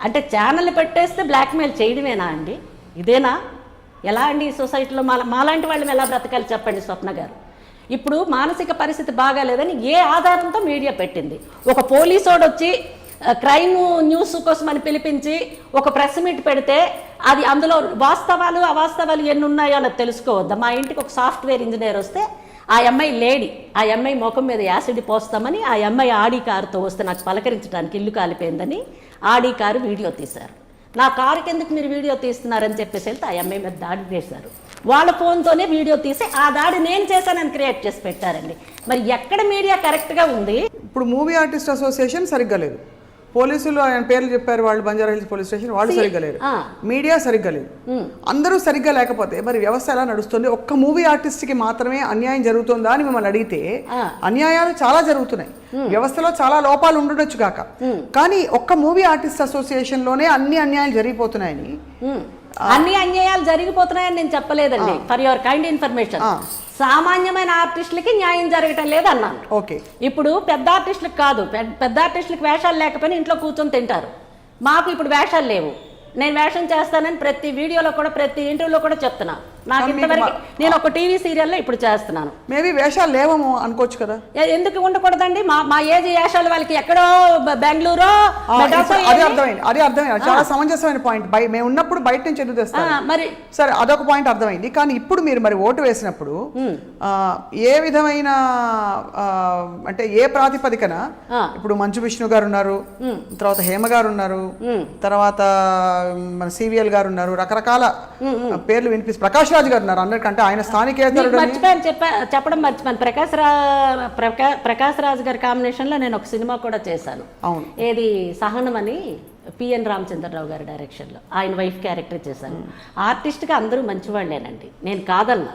B: అంటే ఛానల్ పెట్టేస్తే బ్లాక్మెయిల్ చేయడమేనా అండి? ఇదేనా? ఎలా అండి ఈ సొసైటీలో మాలాంటి వాళ్ళని ఎలా బ్రతకాలి చెప్పండి స్వప్న గారు. ఇప్పుడు మానసిక పరిస్థితి బాగాలేదని ఏ ఆధారంతో మీడియా పెట్టింది? ఒక పోలీసోడు వచ్చి క్రైమ్ న్యూస్ కోసం అని పిలిపించి ఒక ప్రెస్ మీట్ పెడితే అది అందులో వాస్తవాలు అవాస్తవాలు ఎన్ని ఉన్నాయో అన్నది తెలుసుకోవద్దా? మా ఇంటికి ఒక సాఫ్ట్వేర్ ఇంజనీర్ వస్తే ఆ అమ్మాయి లేడీ, ఆ అమ్మాయి ముఖం మీద యాసిడ్ పోస్తామని ఆ అమ్మాయి ఆడి కారుతో వస్తే నాకు పలకరించడానికి ఇల్లు కాలిపోయిందని ఆడి కారు వీడియో తీశారు. నా కారుకి ఎందుకు మీరు వీడియో తీస్తున్నారని చెప్పేసి వెళ్తే ఆ అమ్మాయి మీద దాడి చేశారు. వాళ్ళ ఫోన్తోనే వీడియో తీసి ఆ దాడి నేను చేశానని క్రియేట్ చేసి పెట్టారండి. మరి ఎక్కడ మీడియా కరెక్ట్గా ఉంది?
C: ఇప్పుడు మూవీ ఆర్టిస్ట్ అసోసియేషన్ సరిగ్గా లేదు, పోలీసులు ఆయన పేర్లు చెప్పారు, వాళ్ళు బంజారా హిల్స్ పోలీస్ స్టేషన్ వాళ్ళు సరిగ్గా లేరు, మీడియా సరిగ్గా లేదు, అందరూ సరిగ్గా లేకపోతే మరి వ్యవస్థ ఎలా నడుస్తుంది? ఒక్క మూవీ ఆర్టిస్ట్ కి మాత్రమే అన్యాయం జరుగుతుందా అని మిమ్మల్ని అడిగితే అన్యాయాలు చాలా జరుగుతున్నాయి, వ్యవస్థలో చాలా లోపాలు ఉండొచ్చు కాక, కానీ ఒక్క మూవీ ఆర్టిస్ట్ అసోసియేషన్ లోనే అన్ని అన్యాయాలు జరిగిపోతున్నాయని.
B: అన్ని అన్యాయాలు జరిగిపోతున్నాయని నేను చెప్పలేదండి. ఫర్ యువర్ కైండ్ ఇన్ఫర్మేషన్, సామాన్యమైన ఆర్టిస్టులకి న్యాయం జరగటం లేదు అన్నాను.
C: ఓకే,
B: ఇప్పుడు పెద్ద ఆర్టిస్టులకు కాదు, పెద్ద ఆర్టిస్టులకు వేషాలు లేకపోయినా ఇంట్లో కూర్చొని తింటారు. మాకు ఇప్పుడు వేషాలు లేవు, నేను వేషం చేస్తానని ప్రతి వీడియోలో కూడా ప్రతి ఇంటర్వ్యూలో కూడా చెప్తున్నా. నాకు ఇంతవరకు నేను ఒక టీవీ సీరియల్లో ఇప్పుడు చేస్తున్నాను.
C: మేబీ వేషాలు లేవేమో అనుకోవచ్చు కదా.
B: ఎందుకు ఉండకూడదండి? మా ఏజ్ వేషాలు వాళ్ళకి ఎక్కడో బెంగళూరు
C: అదే అర్థమైంది, చాలా సమంజసమైన పాయింట్. మేము ఉన్నప్పుడు బయట నుంచి ఎందుకు తెస్తాం
B: మరి?
C: సరే, అదొక పాయింట్ అర్థమైంది. కానీ ఇప్పుడు మీరు మరి ఓటు వేసినప్పుడు ఏ విధమైన అంటే ఏ ప్రాతిపదికన, ఇప్పుడు మంచు విష్ణు గారు ఉన్నారు, తర్వాత హేమ గారు ఉన్నారు, తర్వాత మన సివిఎల్ గారు ఉన్నారు, రకరకాల పేర్లు వినిపిస్తారు, ప్రకాష్ రాజ్ గారు ఉన్నారు, అందరికంటే ఆయన స్థానికేతరుడు.
B: చెప్పడం మర్చిపోయాను, ప్రకాష్ రాజ్ గారి కాంబినేషన్ లో నేను ఒక సినిమా కూడా చేశాను.
C: అవును,
B: ఏది సహనం అని పిఎన్ రామచంద్రరావు గారి డైరెక్షన్లో ఆయన వైఫ్ క్యారెక్టర్ చేశాను. ఆర్టిస్ట్గా అందరూ మంచివాళ్ళేనండి, నేను కాదన్నా.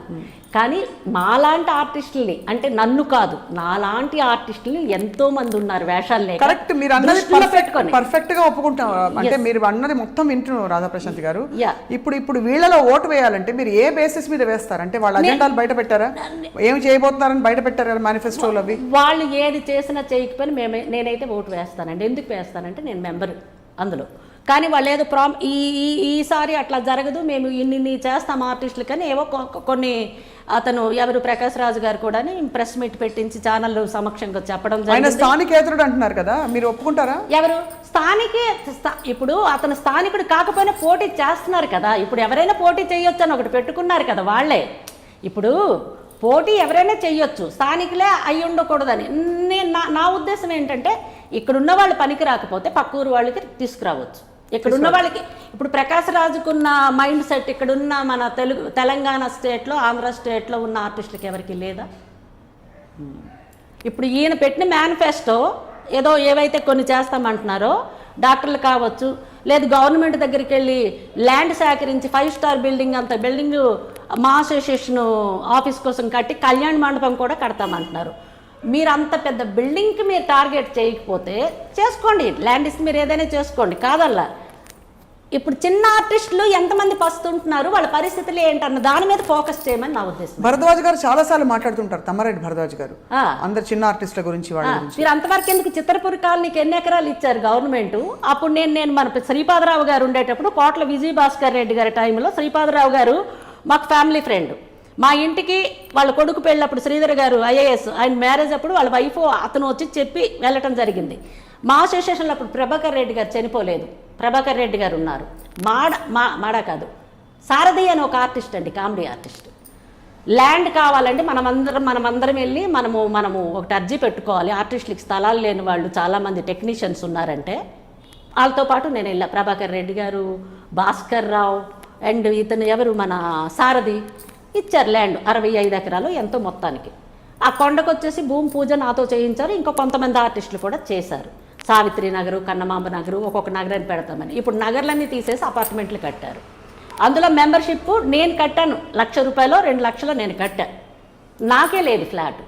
B: కానీ మాలాంటి ఆర్టిస్టుల్ని, అంటే నన్ను కాదు, నాలాంటి ఆర్టిస్టులు ఎంతో మంది ఉన్నారు వేషాలు లేక.
C: కరెక్ట్, మీరు అన్నది పర్ఫెక్ట్ గా ఒప్పుకుంటాం. అంటే మీరు అన్నది మొత్తం వింటున్నారు రాధాప్రశాంత్ గారు. ఇప్పుడు వీళ్ళలో ఓటు వేయాలంటే మీరు ఏ బేసిస్ మీద వేస్తారు? అంటే వాళ్ళ అజెండాలు బయట పెట్టారా, ఏమి చేయబోతున్నారని బయట పెట్టారు కదా మేనిఫెస్టోలో అవి?
B: వాళ్ళు ఏది చేసినా చేయకపోయినా నేనైతే ఓటు వేస్తానండి. ఎందుకు వేస్తానంటే నేను మెంబర్ అందులో. కానీ వాళ్ళు ఏదో ఈసారి అట్లా జరగదు, మేము ఇన్ని చేస్తాం ఆర్టిస్టులు, కానీ ఏవో కొన్ని అతను ఎవరు ప్రకాష్ రాజు గారు కూడా ప్రెస్ మీట్ పెట్టించి ఛానల్ సమక్షంగా చెప్పడం జరిగింది.
C: స్థానికేతరుడు అంటున్నారు కదా, మీరు ఒప్పుకుంటారా?
B: ఎవరు ఇప్పుడు అతను స్థానికుడు కాకపోయినా పోటీ చేస్తున్నారు కదా. ఇప్పుడు ఎవరైనా పోటీ చేయొచ్చు అని ఒకటి పెట్టుకున్నారు కదా వాళ్ళే. ఇప్పుడు పోటీ ఎవరైనా చెయ్యొచ్చు, స్థానికులే అయి ఉండకూడదని. నా ఉద్దేశం ఏంటంటే ఇక్కడున్న వాళ్ళు పనికి రాకపోతే పక్క ఊరు వాళ్ళకి తీసుకురావచ్చు. ఇక్కడున్న వాళ్ళకి ఇప్పుడు ప్రకాష్ రాజుకున్న మైండ్ సెట్ ఇక్కడున్న మన తెలంగాణ స్టేట్లో, ఆంధ్ర స్టేట్లో ఉన్న ఆర్టిస్టులకి ఎవరికి లేదా? ఇప్పుడు ఈయన పెట్టిన మేనిఫెస్టో ఏదో ఏవైతే కొన్ని చేస్తామంటున్నారో, డాక్టర్లు కావచ్చు, లేదు గవర్నమెంట్ దగ్గరికి వెళ్ళి ల్యాండ్ సేకరించి 5 స్టార్ బిల్డింగ్ అంత బిల్డింగ్ మా అసోసియేషన్ ఆఫీస్ కోసం కట్టి కళ్యాణ మండపం కూడా కడతామంటున్నారు. మీరు అంత పెద్ద బిల్డింగ్కి మీరు టార్గెట్ చేయకపోతే చేసుకోండి, ల్యాండ్ ఇస్తే మీరు ఏదైనా చేసుకోండి, కాదల్లా. ఇప్పుడు చిన్న ఆర్టిస్టులు ఎంతమంది పస్తుంటున్నారు, వాళ్ళ పరిస్థితులు ఏంటన్న దాని మీద ఫోకస్ చేయమని నా ఉద్దేశం.
C: భరద్వాజ్ గారు చాలా సార్లు మాట్లాడుతుంటారు, తమ్మారెడ్డి భరద్వాజ్ గారు, అందరు చిన్న ఆర్టిస్టుల గురించి.
B: మీరు అంతవరకు ఎందుకు చిత్రపురి కాలనీకి ఎన్ని ఎకరాలు ఇచ్చారు గవర్నమెంట్? అప్పుడు నేను మన శ్రీపాదరావు గారు ఉండేటప్పుడు, కోట్ల విజయ భాస్కర్ రెడ్డి గారి టైంలో శ్రీపాదరావు గారు మాకు ఫ్యామిలీ ఫ్రెండ్. మా ఇంటికి వాళ్ళ కొడుకు పెళ్ళప్పుడు శ్రీధర్ గారు ఐఏఎస్, ఆయన మ్యారేజ్ అప్పుడు వాళ్ళ వైఫ్ అతను వచ్చి చెప్పి వెళ్ళటం జరిగింది. మా అసోసియేషన్లో అప్పుడు ప్రభాకర్ రెడ్డి గారు చనిపోలేదు, ప్రభాకర్ రెడ్డి గారు ఉన్నారు. మాడా కాదు, సారథి అని ఒక ఆర్టిస్ట్ అండి, కామెడీ ఆర్టిస్ట్. ల్యాండ్ కావాలంటే మనమందరం వెళ్ళి మనము ఒకటి అర్జీ పెట్టుకోవాలి. ఆర్టిస్టులకి స్థలాలు లేని వాళ్ళు చాలామంది టెక్నీషియన్స్ ఉన్నారంటే వాళ్ళతో పాటు నేను వెళ్ళా. ప్రభాకర్ రెడ్డి గారు, భాస్కర్ రావు అండ్ ఇతను ఎవరు మన సారథి ఇచ్చారు ల్యాండ్ 65 ఎకరాలు ఎంతో మొత్తానికి. ఆ కొండకు వచ్చేసి భూమి పూజ నాతో చేయించారు, ఇంకో కొంతమంది ఆర్టిస్టులు కూడా చేశారు. సావిత్రి నగరు, కన్నమాంబ నగరు, ఒక్కొక్క నగరాన్ని పెడతామని. ఇప్పుడు నగర్లన్నీ తీసేసి అపార్ట్మెంట్లు కట్టారు. అందులో మెంబర్షిప్ నేను కట్టాను, 1,00,000 రూపాయలు 2 లక్షలు నేను కట్టాను. నాకే లేదు ఫ్లాట్.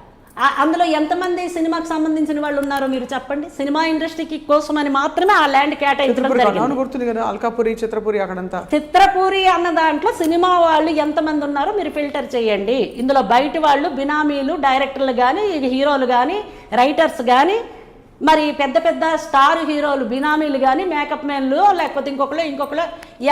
B: అందులో ఎంతమంది సినిమాకి సంబంధించిన వాళ్ళు ఉన్నారో మీరు చెప్పండి. సినిమా ఇండస్ట్రీకి కోసమని మాత్రమే ఆ ల్యాండ్ కేటాయించడం జరిగింది.
C: గుర్తుంది కదా, అల్కాపురి, చిత్రపురి, అక్కడంతా
B: చిత్రపురి అన్న దాంట్లో సినిమా వాళ్ళు ఎంతమంది ఉన్నారో మీరు ఫిల్టర్ చేయండి. ఇందులో బయట వాళ్ళు బినామీలు, డైరెక్టర్లు కానీ, హీరోలు కానీ, రైటర్స్ కానీ, మరి పెద్ద పెద్ద స్టార్ హీరోలు బినామీలు కానీ, మేకప్ మెన్లు, లేకపోతే ఇంకొకళ్ళు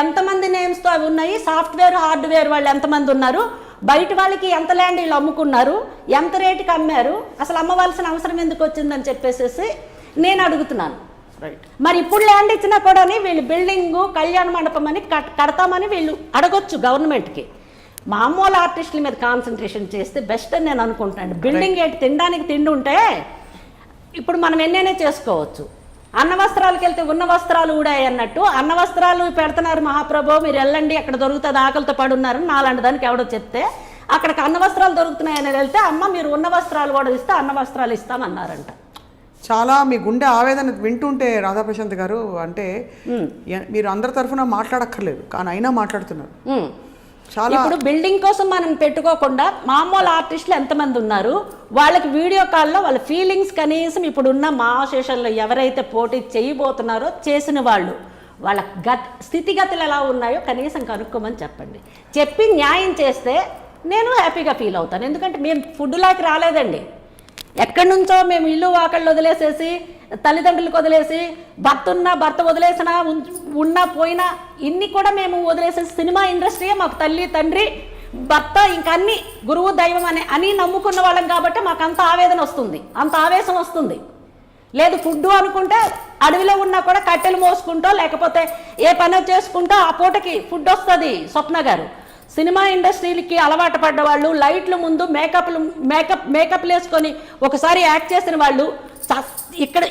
B: ఎంతమంది నేమ్స్తో అవి ఉన్నాయి. సాఫ్ట్వేర్, హార్డ్వేర్ వాళ్ళు ఎంతమంది ఉన్నారు, బయట వాళ్ళకి ఎంత ల్యాండ్ వీళ్ళు అమ్ముకున్నారు, ఎంత రేటుకి అమ్మారు, అసలు అమ్మవలసిన అవసరం ఎందుకు వచ్చిందని చెప్పేసి నేను అడుగుతున్నాను.
C: రైట్.
B: మరి ఇప్పుడు ల్యాండ్ ఇచ్చినా కూడా వీళ్ళు బిల్డింగు, కళ్యాణ మండపం అని కడతామని వీళ్ళు అడగొచ్చు గవర్నమెంట్కి. మామూలు ఆర్టిస్టుల మీద కాన్సన్ట్రేషన్ చేస్తే బెస్ట్ అని నేను అనుకుంటాను. బిల్డింగ్ ఏంటి, తినడానికి తిండి ఉంటే ఇప్పుడు మనం ఎన్నైనా చేసుకోవచ్చు. అన్న వస్త్రాలకు వెళ్తే ఉన్న వస్త్రాలు కూడా అన్నట్టు అన్న వస్త్రాలు పెడుతున్నారు మహాప్రభు, మీరు వెళ్ళండి అక్కడ దొరుకుతుంది, ఆకలితో పడున్నారు నాలాంటి దానికి ఎవడో చెప్తే అక్కడికి అన్న వస్త్రాలు దొరుకుతున్నాయని వెళ్తే అమ్మ మీరు ఉన్న వస్త్రాలు కూడా ఇస్తే అన్న వస్త్రాలు ఇస్తామన్నారంట.
C: చాలా మీ గుండె ఆవేదన వింటుంటే రాధాప్రశాంత్ గారు, అంటే మీరు అందరి తరఫున మాట్లాడక్కర్లేదు కానీ అయినా మాట్లాడుతున్నారు. చాలా
B: ఇప్పుడు బిల్డింగ్ కోసం మనం పెట్టుకోకుండా మామూలు ఆర్టిస్టులు ఎంతమంది ఉన్నారు, వాళ్ళకి వీడియో కాల్లో వాళ్ళ ఫీలింగ్స్ కనీసం ఇప్పుడున్న మహాశేషంలో ఎవరైతే పోటీ చేయబోతున్నారో చేసిన వాళ్ళు వాళ్ళ స్థితిగతులు ఎలా ఉన్నాయో కనీసం కనుక్కోమని చెప్పండి. చెప్పి న్యాయం చేస్తే నేను హ్యాపీగా ఫీల్ అవుతాను. ఎందుకంటే మేము ఫుడ్లాకి రాలేదండి. ఎక్కడి నుంచో మేము ఇల్లు వాకళ్ళు వదిలేసేసి, తల్లిదండ్రులకు వదిలేసి, భర్త వదిలేసినా ఉన్నా పోయినా ఇన్ని కూడా మేము వదిలేసేసి సినిమా ఇండస్ట్రీయే మాకు తల్లి, తండ్రి, భర్త, ఇంకా అన్ని గురువు, దైవం అని నమ్ముకున్న వాళ్ళం కాబట్టి మాకు అంత ఆవేదన వస్తుంది, అంత ఆవేశం వస్తుంది. లేదు ఫుడ్ అనుకుంటే అడవిలో ఉన్నా కూడా కట్టెలు మోసుకుంటూ లేకపోతే ఏ పని చేసుకుంటూ ఆ పూటకి ఫుడ్ వస్తుంది. స్వప్న గారు సినిమా ఇండస్ట్రీలకి అలవాటు పడ్డ వాళ్ళు, లైట్ల ముందు మేకప్లు వేసుకొని ఒకసారి యాక్ట్ చేసిన వాళ్ళు ఇక్కడ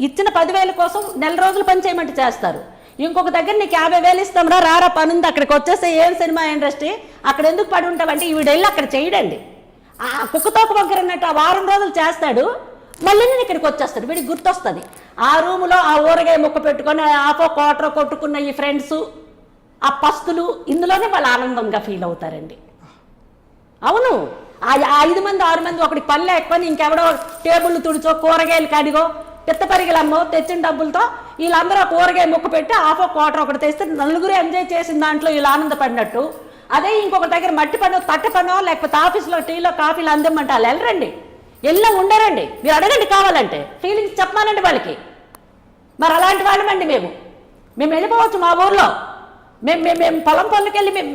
B: ఇచ్చిన 10,000 కోసం నెల రోజులు పని చేయమంటే చేస్తారు. ఇంకొక దగ్గర నీకు 50,000 ఇస్తాం రారా పని ఉంది అక్కడికి వచ్చేస్తే ఏం సినిమా ఇండస్ట్రీ అక్కడ ఎందుకు పడి ఉంటావంటే వీడెళ్ళి అక్కడ చేయడండి. ఆ కుక్కతోక వంకరన్నట్టు ఆ వారం రోజులు చేస్తాడు, మళ్ళీ నేను ఇక్కడికి వచ్చేస్తాడు. వీడికి గుర్తొస్తుంది ఆ రూములో ఆ ఊరగాయ ముక్క పెట్టుకొని ఆఫో క్వార్టర్ కొట్టుకున్న ఈ ఫ్రెండ్స్, ఆ పస్తులు, ఇందులోనే వాళ్ళు ఆనందంగా ఫీల్ అవుతారండి. అవును, ఆ 5 మంది 6 మంది ఒకటి పని లేకపోతే ఇంకెవడో టేబుల్ తుడిచో, కూరగాయలు కడిగో, పిత్తపరిగలమ్మో తెచ్చిన డబ్బులతో వీళ్ళందరూ ఆ కూరగాయ ముక్క పెట్టి ఆఫ్ క్వార్టర్ ఒకటి తెస్తే నలుగురు ఎంజాయ్ చేసిన దాంట్లో వీళ్ళు ఆనందపడినట్టు. అదే ఇంకొక దగ్గర మట్టి పనో, తట్ట పనో, లేకపోతే ఆఫీస్లో టీలో కాఫీలు అందిమ్మంటే వాళ్ళు వెళ్ళరండి, వెళ్ళినా ఉండరండి. మీరు అడగండి కావాలంటే, ఫీలింగ్స్ చెప్పమానండి వాళ్ళకి. మరి అలాంటి వాళ్ళమండి మేము వెళ్ళిపోవచ్చు మా ఊర్లో. మేము పొలం పనులకి వెళ్ళి మేము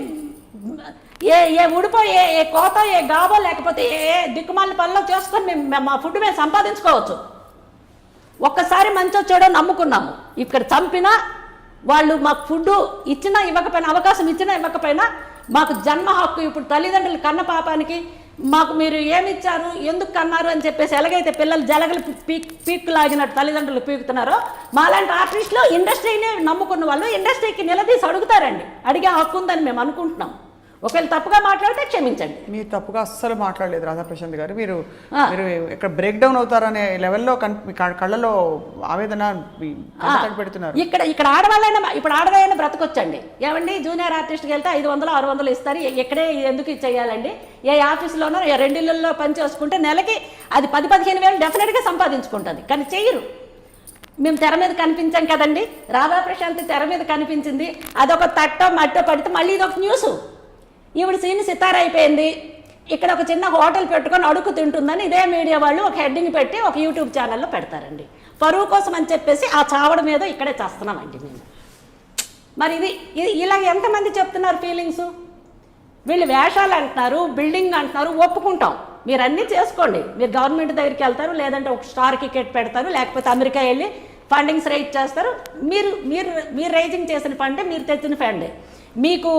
B: ఏ ఉడిపో, ఏ కోత, ఏ గాబో, లేకపోతే ఏ దిక్కుమాలిన పనిలో చేసుకొని మేము మా ఫుడ్ మేము సంపాదించుకోవచ్చు. ఒక్కసారి మంచి వచ్చాడో నమ్ముకున్నాము. ఇక్కడ చంపినా వాళ్ళు మాకు ఫుడ్ ఇచ్చినా ఇవ్వకపోయినా, అవకాశం ఇచ్చినా ఇవ్వకపోయినా మాకు జన్మ హక్కు. ఇప్పుడు తల్లిదండ్రులు కన్న పాపానికి మాకు మీరు ఏమిచ్చారు, ఎందుకు కన్నారు అని చెప్పేసి ఎలాగైతే పిల్లలు జలగలు పీక్కు లాగినట్టు తల్లిదండ్రులు పీకుతున్నారో, మాలాంటి ఆర్టిస్టులు ఇండస్ట్రీని నమ్ముకున్న వాళ్ళు ఇండస్ట్రీకి నిలదీసి అడుగుతారండి. అడిగే హక్కు ఉందని మేము అనుకుంటున్నాం. ఒకవేళ తప్పుగా మాట్లాడితే క్షమించండి.
C: మీరు తప్పుగా అస్సలు మాట్లాడలేదు రాధాప్రశాంత్ గారు. మీరు ఇక్కడ బ్రేక్ డౌన్ అవుతారనే లెవెల్లో కళ్ళలో ఆవేదన పెడుతున్నారు.
B: ఇక్కడ ఆడవాళ్ళైనా ఇప్పుడు ఆడవాళ్ళైనా బ్రతకొచ్చండి. ఏమండి జూనియర్ ఆర్టిస్ట్కి వెళ్తే 500 600 ఇస్తారు, ఇక్కడే ఎందుకు చేయాలండి? ఏ ఆఫీసులోనో 2 ఇళ్ళల్లో పని చేసుకుంటే నెలకి అది 10-15 వేలు డెఫినెట్గా సంపాదించుకుంటుంది. కానీ చెయ్యరు. మేము తెర మీద కనిపించాం కదండి, రాధాప్రశాంత్ తెర మీద కనిపించింది, అదొక తట్టో మట్టో పడితే మళ్ళీ ఇదొక న్యూసు. ఈవిడ సీన్ సితార అయిపోయింది, ఇక్కడ ఒక చిన్న హోటల్ పెట్టుకొని అడుగు తింటుందని ఇదే మీడియా వాళ్ళు ఒక హెడ్డింగ్ పెట్టి ఒక యూట్యూబ్ ఛానల్లో పెడతారండి. పరువు కోసం అని చెప్పేసి ఆ చావడ మీద ఇక్కడే చేస్తున్నామండి మేము. మరి ఇది ఇలా ఎంతమంది చెప్తున్నారు ఫీలింగ్స్? వీళ్ళు వేషాలు అంటున్నారు, బిల్డింగ్ అంటున్నారు, ఒప్పుకుంటాం. మీరు అన్నీ చేసుకోండి. మీరు గవర్నమెంట్ దగ్గరికి వెళ్తారు, లేదంటే ఒక స్టార్ టికెట్ పెడతారు, లేకపోతే అమెరికా వెళ్ళి ఫండింగ్స్ రైజ్ చేస్తారు. మీరు రైజింగ్ చేసిన ఫండే, మీరు తెచ్చిన ఫండే. మీకు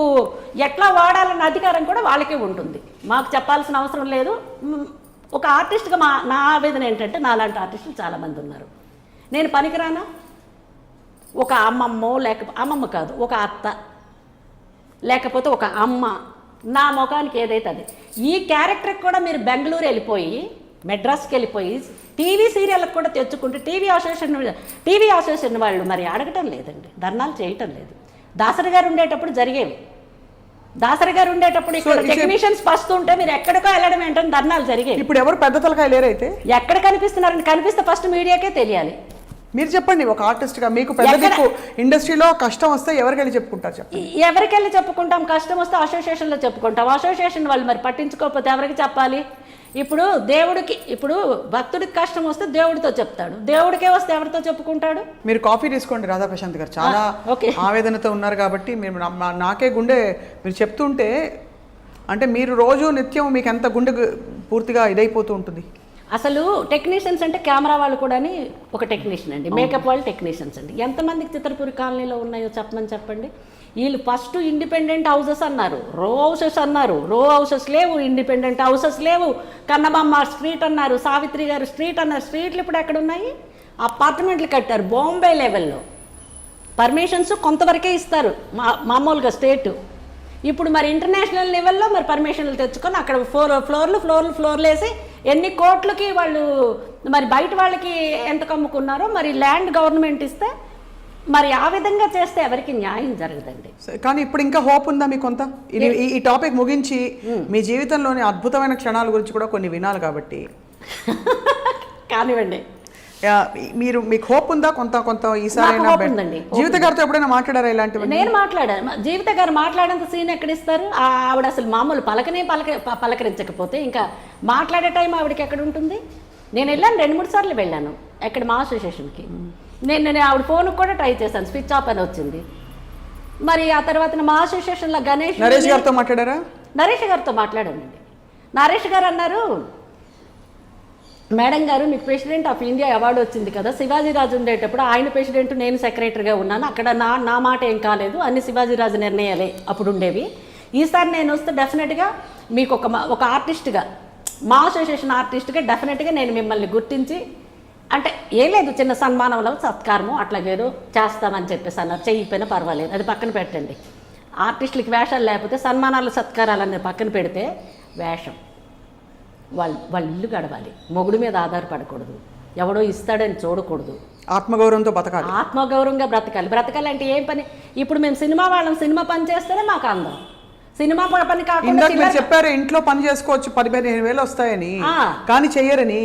B: ఎట్లా వాడాలన్న అధికారం కూడా వాళ్ళకే ఉంటుంది. మాకు చెప్పాల్సిన అవసరం లేదు. ఒక ఆర్టిస్ట్గా నా ఆవేదన ఏంటంటే, నాలాంటి ఆర్టిస్టులు చాలామంది ఉన్నారు. నేను పనికిరానా? ఒక అమ్మమ్మో, అమ్మమ్మ కాదు, ఒక అత్త, లేకపోతే ఒక అమ్మ, నా ముఖానికి ఏదైతే అది. ఈ క్యారెక్టర్కి కూడా మీరు బెంగళూరు వెళ్ళిపోయి, మెడ్రాస్కి వెళ్ళిపోయి టీవీ సీరియల్కి కూడా తెచ్చుకుంటే టీవీ అసోసియేషన్ వాళ్ళు మరి అడగటం లేదండి, ధర్నాలు చేయటం లేదు. దాసరి గారు ఉండేటప్పుడు జరిగేవి. దాసరి గారు ఉండేటప్పుడు ఇక్కడ టెక్నీషియన్స్ ఫస్ట్ ఉంటే మీరు ఎక్కడికో వెళ్ళడం ఏంటని ధర్నాలు జరిగాయి.
C: ఇప్పుడు ఎవరు పెద్ద తలకాయ లేరైతే
B: ఎక్కడ కనిపిస్తున్నారని కనిపిస్తే ఫస్ట్ మీడియాకే తెలియాలి.
C: మీరు చెప్పండి, ఒక ఆర్టిస్ట్ గా మీకు పెద్ద దిక్కు ఇండస్ట్రీలో కష్టం వస్తే ఎవరికెళ్ళి చెప్పుకుంటారు చెప్పండి?
B: ఎవరికెళ్ళి చెప్పుకుంటాం? కష్టం వస్తే అసోసియేషన్లో చెప్పుకుంటాం. అసోసియేషన్ వాళ్ళు మరి పట్టించుకోకపోతే ఎవరికి చెప్పాలి? ఇప్పుడు దేవుడికి, ఇప్పుడు భక్తుడికి కష్టం వస్తే దేవుడితో చెప్తాడు, దేవుడికే వస్తే ఎవరితో చెప్పుకుంటాడు?
C: మీరు కాఫీ తీసుకోండి రాధా ప్రశాంత్ గారు, చాలా ఆవేదనతో ఉన్నారు కాబట్టి మీరు నాకే గుండె మీరు చెప్తుంటే అంటే మీరు రోజు నిత్యం మీకు ఎంత గుండె పూర్తిగా ఇదైపోతూ ఉంటుంది.
B: అసలు టెక్నీషియన్స్ అంటే కెమెరా వాళ్ళు కూడా ఒక టెక్నీషియన్ అండి, మేకప్ వాళ్ళు టెక్నీషియన్స్ అండి. ఎంతమందికి చిత్రపూరి కాలనీలో ఉన్నాయో చెప్పండి. వీళ్ళు ఫస్ట్ ఇండిపెండెంట్ హౌసెస్ అన్నారు, రో హౌసెస్ అన్నారు, రో హౌసెస్ లేవు, ఇండిపెండెంట్ హౌసెస్ లేవు, కన్నబొమ్మ స్ట్రీట్ అన్నారు, సావిత్రి గారు స్ట్రీట్ అన్నారు. స్ట్రీట్లు ఇప్పుడు ఎక్కడ ఉన్నాయి? అపార్ట్మెంట్లు కట్టారు బాంబే లెవెల్లో. పర్మిషన్స్ కొంతవరకే ఇస్తారు మామూలుగా స్టేట్. ఇప్పుడు మరి ఇంటర్నేషనల్ లెవెల్లో మరి పర్మిషన్లు తెచ్చుకొని అక్కడ ఫ్లోర్లు వేసి ఎన్ని కోట్లకి వాళ్ళు మరి బయట వాళ్ళకి ఎంత కమ్ముకున్నారో మరి ల్యాండ్ గవర్నమెంట్ ఇస్తే మరి ఆ విధంగా చేస్తే ఎవరికి న్యాయం జరగదండి.
C: కానీ ఇప్పుడు ఇంకా హోప్ ఉందా మీకు కొంత? ఈ టాపిక్ ముగించి మీ జీవితంలోని అద్భుతమైన క్షణాల గురించి కూడా కొన్ని వినాలి కాబట్టి
B: కానివ్వండి.
C: మీకు హోప్ ఉందా కొంత ఈసారి? జీవిత గారితో ఎప్పుడైనా మాట్లాడారా ఇలాంటివి?
B: నేను మాట్లాడాను. జీవిత గారు మాట్లాడేంత సీన్ ఎక్కడ ఇస్తారు? ఆవిడ అసలు మామూలు పలకరించకపోతే ఇంకా మాట్లాడే టైం ఆవిడకి ఎక్కడ ఉంటుంది? నేను వెళ్ళాను, 2-3 సార్లు వెళ్ళాను ఎక్కడ మా అసోసియేషన్కి. నేను ఆవిడ ఫోన్కి కూడా ట్రై చేశాను, స్విచ్ ఆఫ్ అని వచ్చింది. మరి ఆ తర్వాత మా అసోసియేషన్లో
C: నరేష్ గారితో మాట్లాడారా?
B: నరేష్ గారితో మాట్లాడానండి. నరేష్ గారు అన్నారు, మేడం గారు మీకు ప్రెసిడెంట్ ఆఫ్ ఇండియా అవార్డు వచ్చింది కదా, శివాజీరాజు ఉండేటప్పుడు ఆయన ప్రెసిడెంట్, నేను సెక్రటరీగా ఉన్నాను, అక్కడ నా మాట ఏం కాలేదు, అన్ని శివాజీరాజు నిర్ణయాలే అప్పుడు ఉండేవి. ఈసారి నేను వస్తే డెఫినెట్గా మీకు ఒక ఆర్టిస్ట్గా, మా అసోసియేషన్ ఆర్టిస్ట్గా డెఫినెట్గా నేను మిమ్మల్ని గుర్తించి, అంటే ఏం లేదు చిన్న సన్మానంలో సత్కారము అట్లాగేదో చేస్తామని చెప్పేసి అన్నారు. చెయ్యిపోయినా పర్వాలేదు, అది పక్కన పెట్టండి. ఆర్టిస్టులకి వేషాలు లేకపోతే సన్మానాలు సత్కారాలన్నీ పక్కన పెడితే వేషం వాళ్ళ ఇల్లు గడవాలి, మొగుడు మీద ఆధారపడకూడదు, ఎవడో ఇస్తాడని చూడకూడదు,
C: ఆత్మగౌరవంతో బతకాలి,
B: ఆత్మగౌరవంగా బ్రతకాలి. అంటే ఏం పని? ఇప్పుడు మేము సినిమా పని చేస్తేనే మాకు అందం. సినిమా పని కాకుండా
C: చెప్పారు ఇంట్లో పని చేసుకోవచ్చు 10,000-15,000 వస్తాయని, కానీ చెయ్యరని.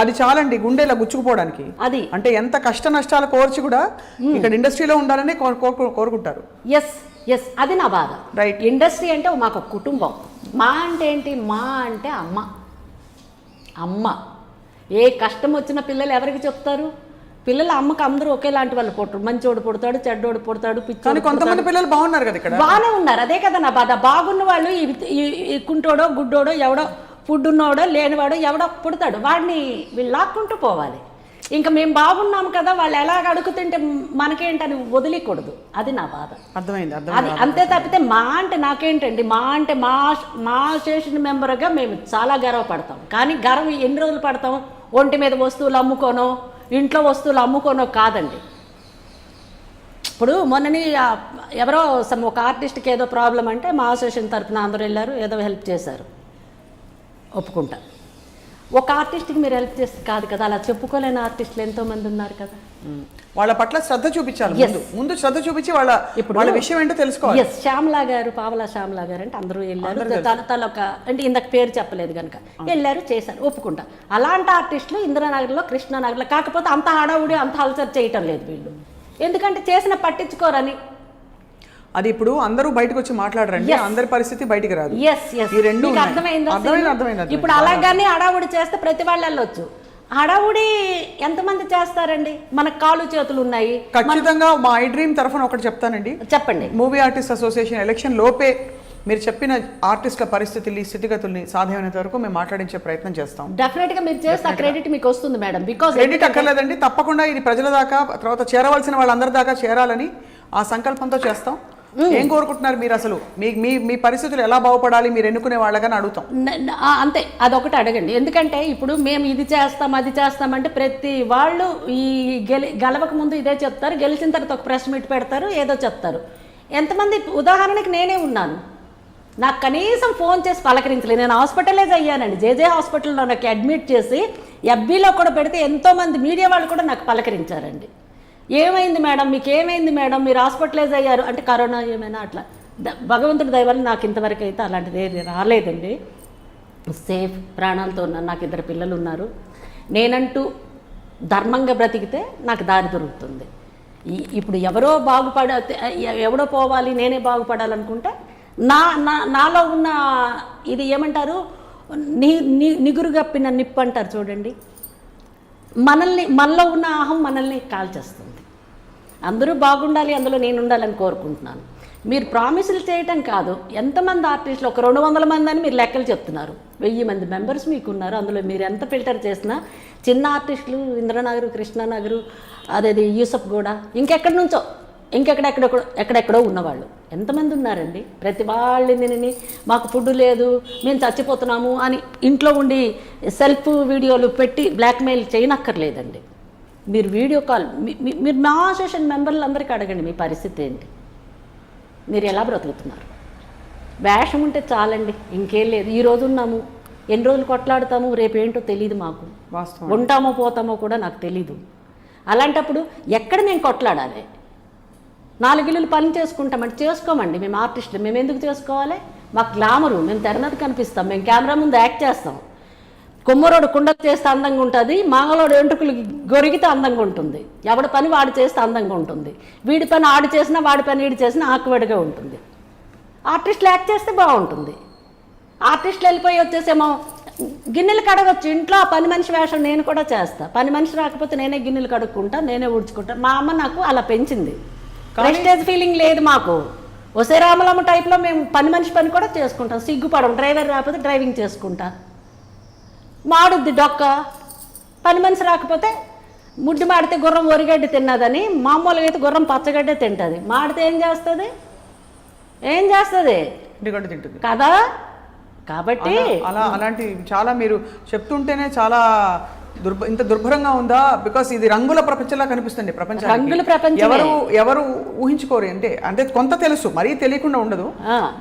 C: అది చాలండి గుండెలా గుచ్చుకుపోవడానికి.
B: అది అంటే
C: ఎంత కష్ట నష్టాలు కోర్చి కూడా ఇక్కడ ఇండస్ట్రీలో ఉండాలని కోరుకుంటారు.
B: ఎస్ అది నా బాధ. రైట్. ఇండస్ట్రీ అంటే మాకు కుటుంబం. మా అంటే ఏంటి? మా అంటే అమ్మ. ఏ కష్టం వచ్చిన పిల్లలు ఎవరికి చెప్తారు? పిల్లలు అమ్మకి అందరూ ఒకేలాంటి వాళ్ళు పుట్టరు. మంచోడు పుడతాడు, చెడ్డోడు పుడతాడు, పిచ్చోడు.
C: కొంతమంది పిల్లలు బాగున్నారు కదా ఇక్కడ,
B: బాగానే ఉన్నారు. అదే కదా నా బాధ. బాగున్న వాళ్ళు ఈ కుంటోడో గుడ్డోడో ఎవడో ఫుడ్ ఉన్నోడో లేనివాడో ఎవడో పుడతాడు, వాడిని వీళ్ళు లాక్కుంటూ పోవాలి. ఇంకా మేము బాగున్నాము కదా, వాళ్ళు ఎలాగ అడుగుతుంటే మనకేంటని వదిలేకూడదు. అది నా బాధ.
C: అర్థమైంది.
B: అది అంతే తప్పితే మా అంటే నాకేంటండి, మా అంటే మా అసోసియేషన్ మెంబర్గా మేము చాలా గర్వపడతాం. కానీ గర్వం ఎన్ని రోజులు పడతాం? ఒంటి మీద వస్తువులు అమ్ముకోనో, ఇంట్లో వస్తువులు అమ్ముకోనో కాదండి. ఇప్పుడు మొన్నని ఎవరో ఒక ఆర్టిస్ట్కి ఏదో ప్రాబ్లం అంటే మా అసోసియేషన్ తరఫున అందరూ వెళ్ళారు, ఏదో హెల్ప్ చేశారు, ఒప్పుకుంటా. ఒక ఆర్టిస్ట్కి మీరు హెల్ప్ చేస్తే కాదు కదా, అలా చెప్పుకోలేని ఆర్టిస్టులు ఎంతోమంది ఉన్నారు కదా.
C: వాళ్ళ పట్ల శ్రద్ధ చూపించాలి, ముందు శ్రద్ధ చూపించి వాళ్ళ విషయం ఏంటో తెలుసుకోవాలి.
B: శ్యామలా గారు, పావలా శ్యామలా గారు అంటే అందరూ వెళ్ళారు. తనొక అంటే ఇందాక పేరు చెప్పలేదు కనుక వెళ్ళారు, చేశారు, ఒప్పుకుంటా. అలాంటి ఆర్టిస్టులు ఇందిరానగర్లో, కృష్ణానగర్లో. కాకపోతే అంత హడావుడి, అంత హల్చర్ చేయటం లేదు వీళ్ళు, ఎందుకంటే చేసిన పట్టించుకోరని.
C: అది ఇప్పుడు అందరూ బయటకు వచ్చి మాట్లాడరండి, అందరి పరిస్థితి బయటికి రాదు.
B: ఈ రెండు అర్థమైందా? ఇప్పుడు అలాగానే హడావుడి చేస్తే ప్రతి వాళ్ళు వెళ్ళొచ్చు. హడావుడి ఎంతమంది చేస్తారండి? మనకు కాళ్ళు చేతులు ఉన్నాయి.
C: ఖచ్చితంగా మా ఐ డ్రీమ్ తరఫున ఒకటి చెప్తానండి.
B: చెప్పండి.
C: మూవీ ఆర్టిస్ట్ అసోసియేషన్ ఎలక్షన్ లోపే మీరు చెప్పిన ఆర్టిస్టుల పరిస్థితుల్ని, స్థితిగతుల్ని సాధ్యమైనంత వరకు మేము మాట్లాడించే ప్రయత్నం చేస్తాం.
B: డెఫినెట్ గా మీరు చేస్తే ఆ క్రెడిట్ మీకు వస్తుంది మేడం. బికాజ్
C: క్రెడిట్ అక్కర్లేదండి, తప్పకుండా ఇది ప్రజల దాకా, తర్వాత చేరవలసిన వాళ్ళందరి దాకా చేరాలని ఆ సంకల్పంతో చేస్తాం. ఏం కోరుకుంటున్నారు మీరు? అసలు మీ పరిస్థితులు ఎలా బాగుపడాలి మీరు ఎన్నుకునే వాళ్ళగానే అడుగుతాం.
B: అంతే, అదొకటి అడగండి. ఎందుకంటే ఇప్పుడు మేము ఇది చేస్తాం అది చేస్తామంటే ప్రతి వాళ్ళు ఈ గెలవక ముందు ఇదే చెప్తారు, గెలిచిన తర్వాత ఒక ప్రెస్ మీట్ పెడతారు, ఏదో చెప్తారు. ఎంతమంది, ఉదాహరణకి నేనే ఉన్నాను, నాకు కనీసం ఫోన్ చేసి పలకరించలేదు. నేను హాస్పిటలైజ్ అయ్యానండి, జేజే హాస్పిటల్లో నాకు అడ్మిట్ చేసి ఎఫ్బీలో కూడా పెడితే ఎంతోమంది మీడియా వాళ్ళు కూడా నాకు పలకరించారండి. ఏమైంది మేడం, మీకు ఏమైంది మేడం, మీరు హాస్పిటలైజ్ అయ్యారు అంటే కరోనా ఏమైనా అట్లా భగవంతుడి దయ వల్ల నాకు ఇంతవరకు అయితే అలాంటిది ఏది రాలేదండి. సేఫ్ ప్రాణాలతో ఉన్నాను. నాకు 2 పిల్లలు ఉన్నారు. నేనంటూ ధర్మంగా బ్రతికితే నాకు దారి దొరుకుతుంది. ఇప్పుడు ఎవరో ఎవడో పోవాలి నేనే బాగుపడాలనుకుంటే నాలో ఉన్న ఇది ఏమంటారు, నిగురు గప్పిన నిప్పు అంటారు చూడండి, మనలో ఉన్న అహం మనల్ని కాల్చేస్తుంది. అందరూ బాగుండాలి, అందులో నేను ఉండాలని కోరుకుంటున్నాను. మీరు ప్రామిసులు చేయటం కాదు, ఎంతమంది ఆర్టిస్టులు, ఒక 200 మంది అని మీరు లెక్కలు చెప్తున్నారు. 1000 మంది మెంబర్స్ మీకు ఉన్నారు. అందులో మీరు ఎంత ఫిల్టర్ చేసినా చిన్న ఆర్టిస్టులు ఇంద్రనగరు, కృష్ణానగరు, అదేది యూసఫ్ గూడ, ఇంకెక్కడి నుంచో ఎక్కడెక్కడో ఉన్నవాళ్ళు ఎంతమంది ఉన్నారండి. ప్రతి వాళ్ళని మాకు ఫుడ్ లేదు, మేము చచ్చిపోతున్నాము అని ఇంట్లో ఉండి సెల్ఫ్ వీడియోలు పెట్టి బ్లాక్మెయిల్ చేయనక్కర్లేదండి. మీరు వీడియో కాల్, మీరు మా అసోసియేషన్ మెంబర్లు అందరికీ అడగండి మీ పరిస్థితి ఏంటి, మీరు ఎలా బ్రతుకుతున్నారు. వేషం ఉంటే చాలండి, ఇంకేం లేదు. ఈరోజు ఉన్నాము, ఎన్ని రోజులు కొట్లాడుతాము, రేపేంటో తెలియదు మాకు. ఉంటామో పోతామో కూడా నాకు తెలీదు. అలాంటప్పుడు ఎక్కడ మేము కొట్లాడాలి? 4 ఇల్లులు పని చేసుకుంటామంటే చేసుకోమండి. మేము ఆర్టిస్టులు, మేము ఎందుకు చేసుకోవాలి? మాకు గ్లామరు, మేము తెర మీద కనిపిస్తాం, మేము కెమెరా ముందు యాక్ట్ చేస్తాం. కొమ్మరోడు కుండలు చేస్తే అందంగా ఉంటుంది, మాంగలోడు ఎంటుకలు గొరిగితే అందంగా ఉంటుంది. ఎవడి పని వాడు చేస్తే అందంగా ఉంటుంది. వీడి పని ఆడు చేసినా వాడి పని వీడి చేసినా ఆకువడిగా ఉంటుంది. ఆర్టిస్టులు యాక్ట్ చేస్తే బాగుంటుంది. ఆర్టిస్టులు వెళ్ళిపోయి వచ్చేసేమో గిన్నెలు కడగొచ్చు ఇంట్లో, ఆ పని మనిషి వేషం నేను కూడా చేస్తా. పని మనిషి రాకపోతే నేనే గిన్నెలు కడుక్కుంటా, నేనే ఊడ్చుకుంటా. మా అమ్మ నాకు అలా పెంచింది. ప్రెస్టేజ్ ఫీలింగ్ లేదు మాకు. ఒసే రామలమ్మ టైప్లో మేము పని మనిషి పని కూడా చేసుకుంటాం, సిగ్గుపడం. డ్రైవర్ రాకపోతే డ్రైవింగ్ చేసుకుంటా. మాడుద్ది డొక్క, పని మనిషి రాకపోతే ముడ్డి మాడితే గుర్రం ఒరిగడ్డి తిన్నదని, మామూలుగా అయితే గుర్రం పచ్చగడ్డే తింటుంది. మాడితే ఏం చేస్తుంది కదా. కాబట్టి
C: అలాంటి చాలా మీరు చెప్తుంటేనే చాలా ఇంత దుర్భరంగా ఉందా? బికాస్ ఇది రంగుల ప్రపంచంలా కనిపిస్తుంది ప్రపంచం.
B: రంగుల ప్రపంచం
C: ఎవరు ఊహించుకోరు. అంటే కొంత తెలుసు, మరీ తెలియకుండా ఉండదు.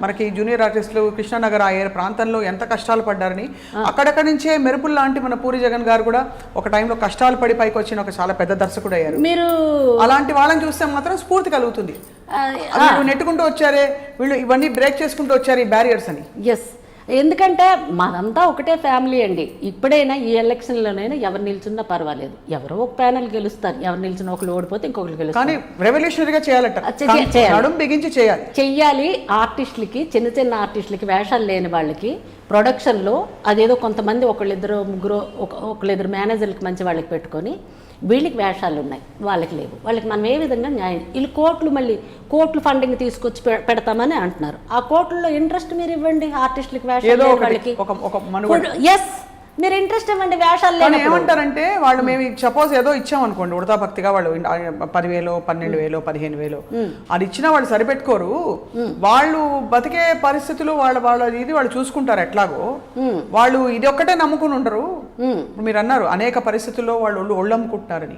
C: మనకి జూనియర్ ఆర్టిస్టులు కృష్ణానగర్ ఆ ప్రాంతంలో ఎంత కష్టాలు పడ్డారని, అక్కడక్కడి నుంచే మెరుపులు లాంటి మన పూరి జగన్ గారు కూడా ఒక టైంలో కష్టాలు పడి పైకి వచ్చిన ఒక చాలా పెద్ద దర్శకుడు అయ్యారు.
B: మీరు
C: అలాంటి వాళ్ళని చూస్తే మాత్రం స్ఫూర్తి కలుగుతుంది. నెట్టుకుంటూ వచ్చారే వీళ్ళు, ఇవన్నీ బ్రేక్ చేసుకుంటూ వచ్చారు ఈ బ్యారియర్స్ అని.
B: ఎస్, ఎందుకంటే మాదంతా ఒకటే ఫ్యామిలీ అండి. ఇప్పుడైనా ఈ ఎలక్షన్లోనైనా ఎవరు నిల్చున్నా పర్వాలేదు, ఎవరో ఒక ప్యానల్ గెలుస్తారు, ఎవరు నిల్చున్నా ఒకరు ఓడిపోతే ఇంకొకరు గెలుస్తారు.
C: కానీ రెవల్యూషనరీగా
B: చెయ్యాలి. ఆర్టిస్టులకి, చిన్న చిన్న ఆర్టిస్టులకి, వేషాలు లేని వాళ్ళకి ప్రొడక్షన్లో అదేదో కొంతమంది ఒకళ్ళిద్దరు ముగ్గురు ఒకళ్ళిద్దరు మేనేజర్లకి మంచి వాళ్ళకి పెట్టుకొని వీళ్ళకి వేషాలు ఉన్నాయి, వాళ్ళకి లేవు. వాళ్ళకి మనం ఏ విధంగా న్యాయం, వీళ్ళు కోట్లు ఫండింగ్ తీసుకొచ్చి పెడతామని అంటున్నారు. ఆ కోట్లలో ఇంట్రెస్ట్ మీరు ఇవ్వండి ఆర్టిస్టులకి, వేషాలు వాళ్ళకి. ఎస్, మీరు ఇంట్రెస్ట్ ఇవ్వండి. వేషాలు
C: ఏమంటారంటే వాళ్ళు మేము సపోజ్ ఏదో ఇచ్చాం అనుకోండి, ఉడతా భక్తిగా వాళ్ళు 10,000 12,000 15,000 అది ఇచ్చినా వాళ్ళు సరిపెట్టుకోరు. వాళ్ళు బతికే పరిస్థితులు వాళ్ళ ఇది వాళ్ళు చూసుకుంటారు. ఎట్లాగో వాళ్ళు ఇది ఒక్కటే నమ్ముకుని ఉండరు. మీరు అన్నారు అనేక పరిస్థితుల్లో వాళ్ళు ఒళ్ళమ్ముకుంటున్నారని.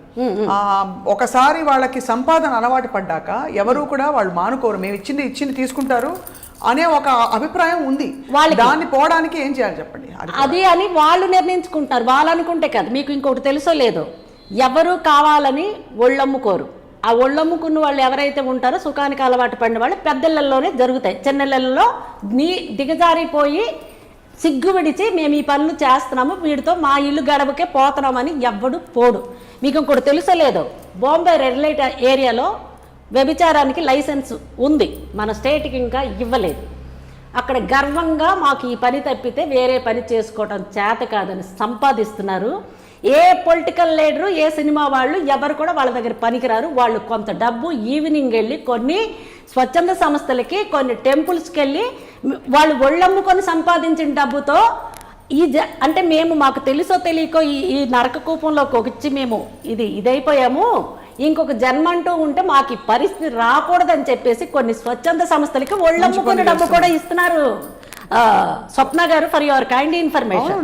C: ఒకసారి వాళ్ళకి సంపాదన అలవాటు పడ్డాక ఎవరు కూడా వాళ్ళు మానుకోరు. మేము ఇచ్చింది తీసుకుంటారు అనే ఒక అభిప్రాయం ఉంది. దాన్ని పోవడానికి ఏం చేయాలి చెప్పండి?
B: అది అని వాళ్ళు నిర్ణయించుకుంటారు. వాళ్ళు అనుకుంటే కదా. మీకు ఇంకొకటి తెలుసో లేదో, ఎవరు కావాలని ఒళ్ళమ్ముకోరు. ఆ ఒళ్ళమ్ముకున్న వాళ్ళు ఎవరైతే ఉంటారో సుఖానికి అలవాటు పడిన వాళ్ళు పెద్దలలోనే జరుగుతాయి. చిన్నలలో దిగజారిపోయి సిగ్గు విడిచి మేము ఈ పనులు చేస్తున్నాము, వీడితో మా ఇల్లు గడవకే పోతున్నామని ఎవ్వడు పోడు. మీకు ఇంకోటి తెలుసో లేదో, బాంబే రెడ్ లైట్ ఏరియాలో వ్యభిచారానికి లైసెన్స్ ఉంది, మన స్టేట్కి ఇంకా ఇవ్వలేదు. అక్కడ గర్వంగా మాకు ఈ పని తప్పితే వేరే పని చేసుకోవడం చేత కాదని సంపాదిస్తున్నారు. ఏ పొలిటికల్ లీడరు, ఏ సినిమా వాళ్ళు ఎవరు కూడా వాళ్ళ దగ్గర పనికిరారు. వాళ్ళు కొంత డబ్బు ఈవినింగ్ వెళ్ళి కొన్ని స్వచ్ఛంద సంస్థలకి, కొన్ని టెంపుల్స్కి వెళ్ళి వాళ్ళు ఒళ్ళమ్ముకొని సంపాదించిన డబ్బుతో అంటే మాకు తెలుసో తెలియకో ఈ నరక కూపంలోకి వచ్చి మేము ఇదైపోయాము. ఇంకొక జన్మ అంటూ ఉంటే మాకు ఈ పరిస్థితి రాకూడదని చెప్పేసి కొన్ని స్వచ్ఛంద సంస్థలకి ఒళ్ళమ్ముకునే డబ్బు కూడా ఇస్తున్నారు. స్వప్న గారు, ఫర్ యువర్ కైండ్ ఇన్ఫర్మేషన్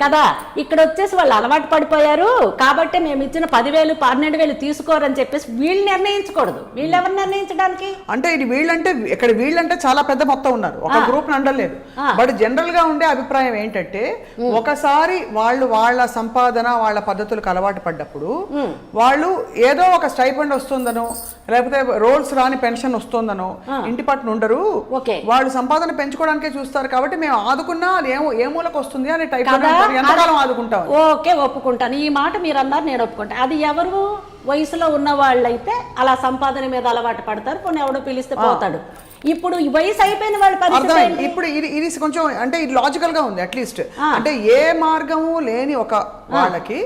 B: కదా. ఇక్కడ వచ్చేసి వాళ్ళు అలవాటు పడిపోయారు కాబట్టి మేము ఇచ్చిన 10,000 12,000 తీసుకోరని చెప్పేసి వీళ్ళు నిర్ణయించకూడదు. వీళ్ళు ఎవరు నిర్ణయించడానికి?
C: అంటే ఇది వీళ్ళంటే చాలా పెద్ద మొత్తం ఉన్నారు, ఒక గ్రూప్ అండలేదు. బట్ జనరల్ గా ఉండే అభిప్రాయం ఏంటంటే, ఒకసారి వాళ్ళ సంపాదన వాళ్ళ పద్ధతులకు అలవాటు పడ్డప్పుడు వాళ్ళు ఏదో ఒక స్టైపెండ్ వస్తుందనో లేకపోతే రోల్స్ రాని పెన్షన్ వస్తుందనో ఇంటి పట్టున ఉండరు,
B: ఓకే.
C: వాళ్ళు సంపాదన పెంచుకోవడానికే చూస్తారు కాబట్టి మేము ఆదుకున్నా అది ఏ మూలకు వస్తుంది అనే టైప్ ఎంతకాలం ఆదుకుంటాం.
B: ఓకే, ఒప్పుకుంటాను. ఈ మాట మీరు అన్నారు, నేను ఒప్పుకుంటాను. అది ఎవరు వయసులో ఉన్న వాళ్ళైతే అలా సంపాదన మీద అలవాటు పడతారు, కొన్ని ఎవడో పిలిస్తే పోతాడు. ఇప్పుడు వయసు అయిపోయిన వాళ్ళ పరిస్థితి
C: ఇప్పుడు ఇది కొంచెం అంటే ఇది లాజికల్ గా ఉంది. అట్లీస్ట్ అంటే ఏ మార్గము లేని ఒక వాళ్ళకి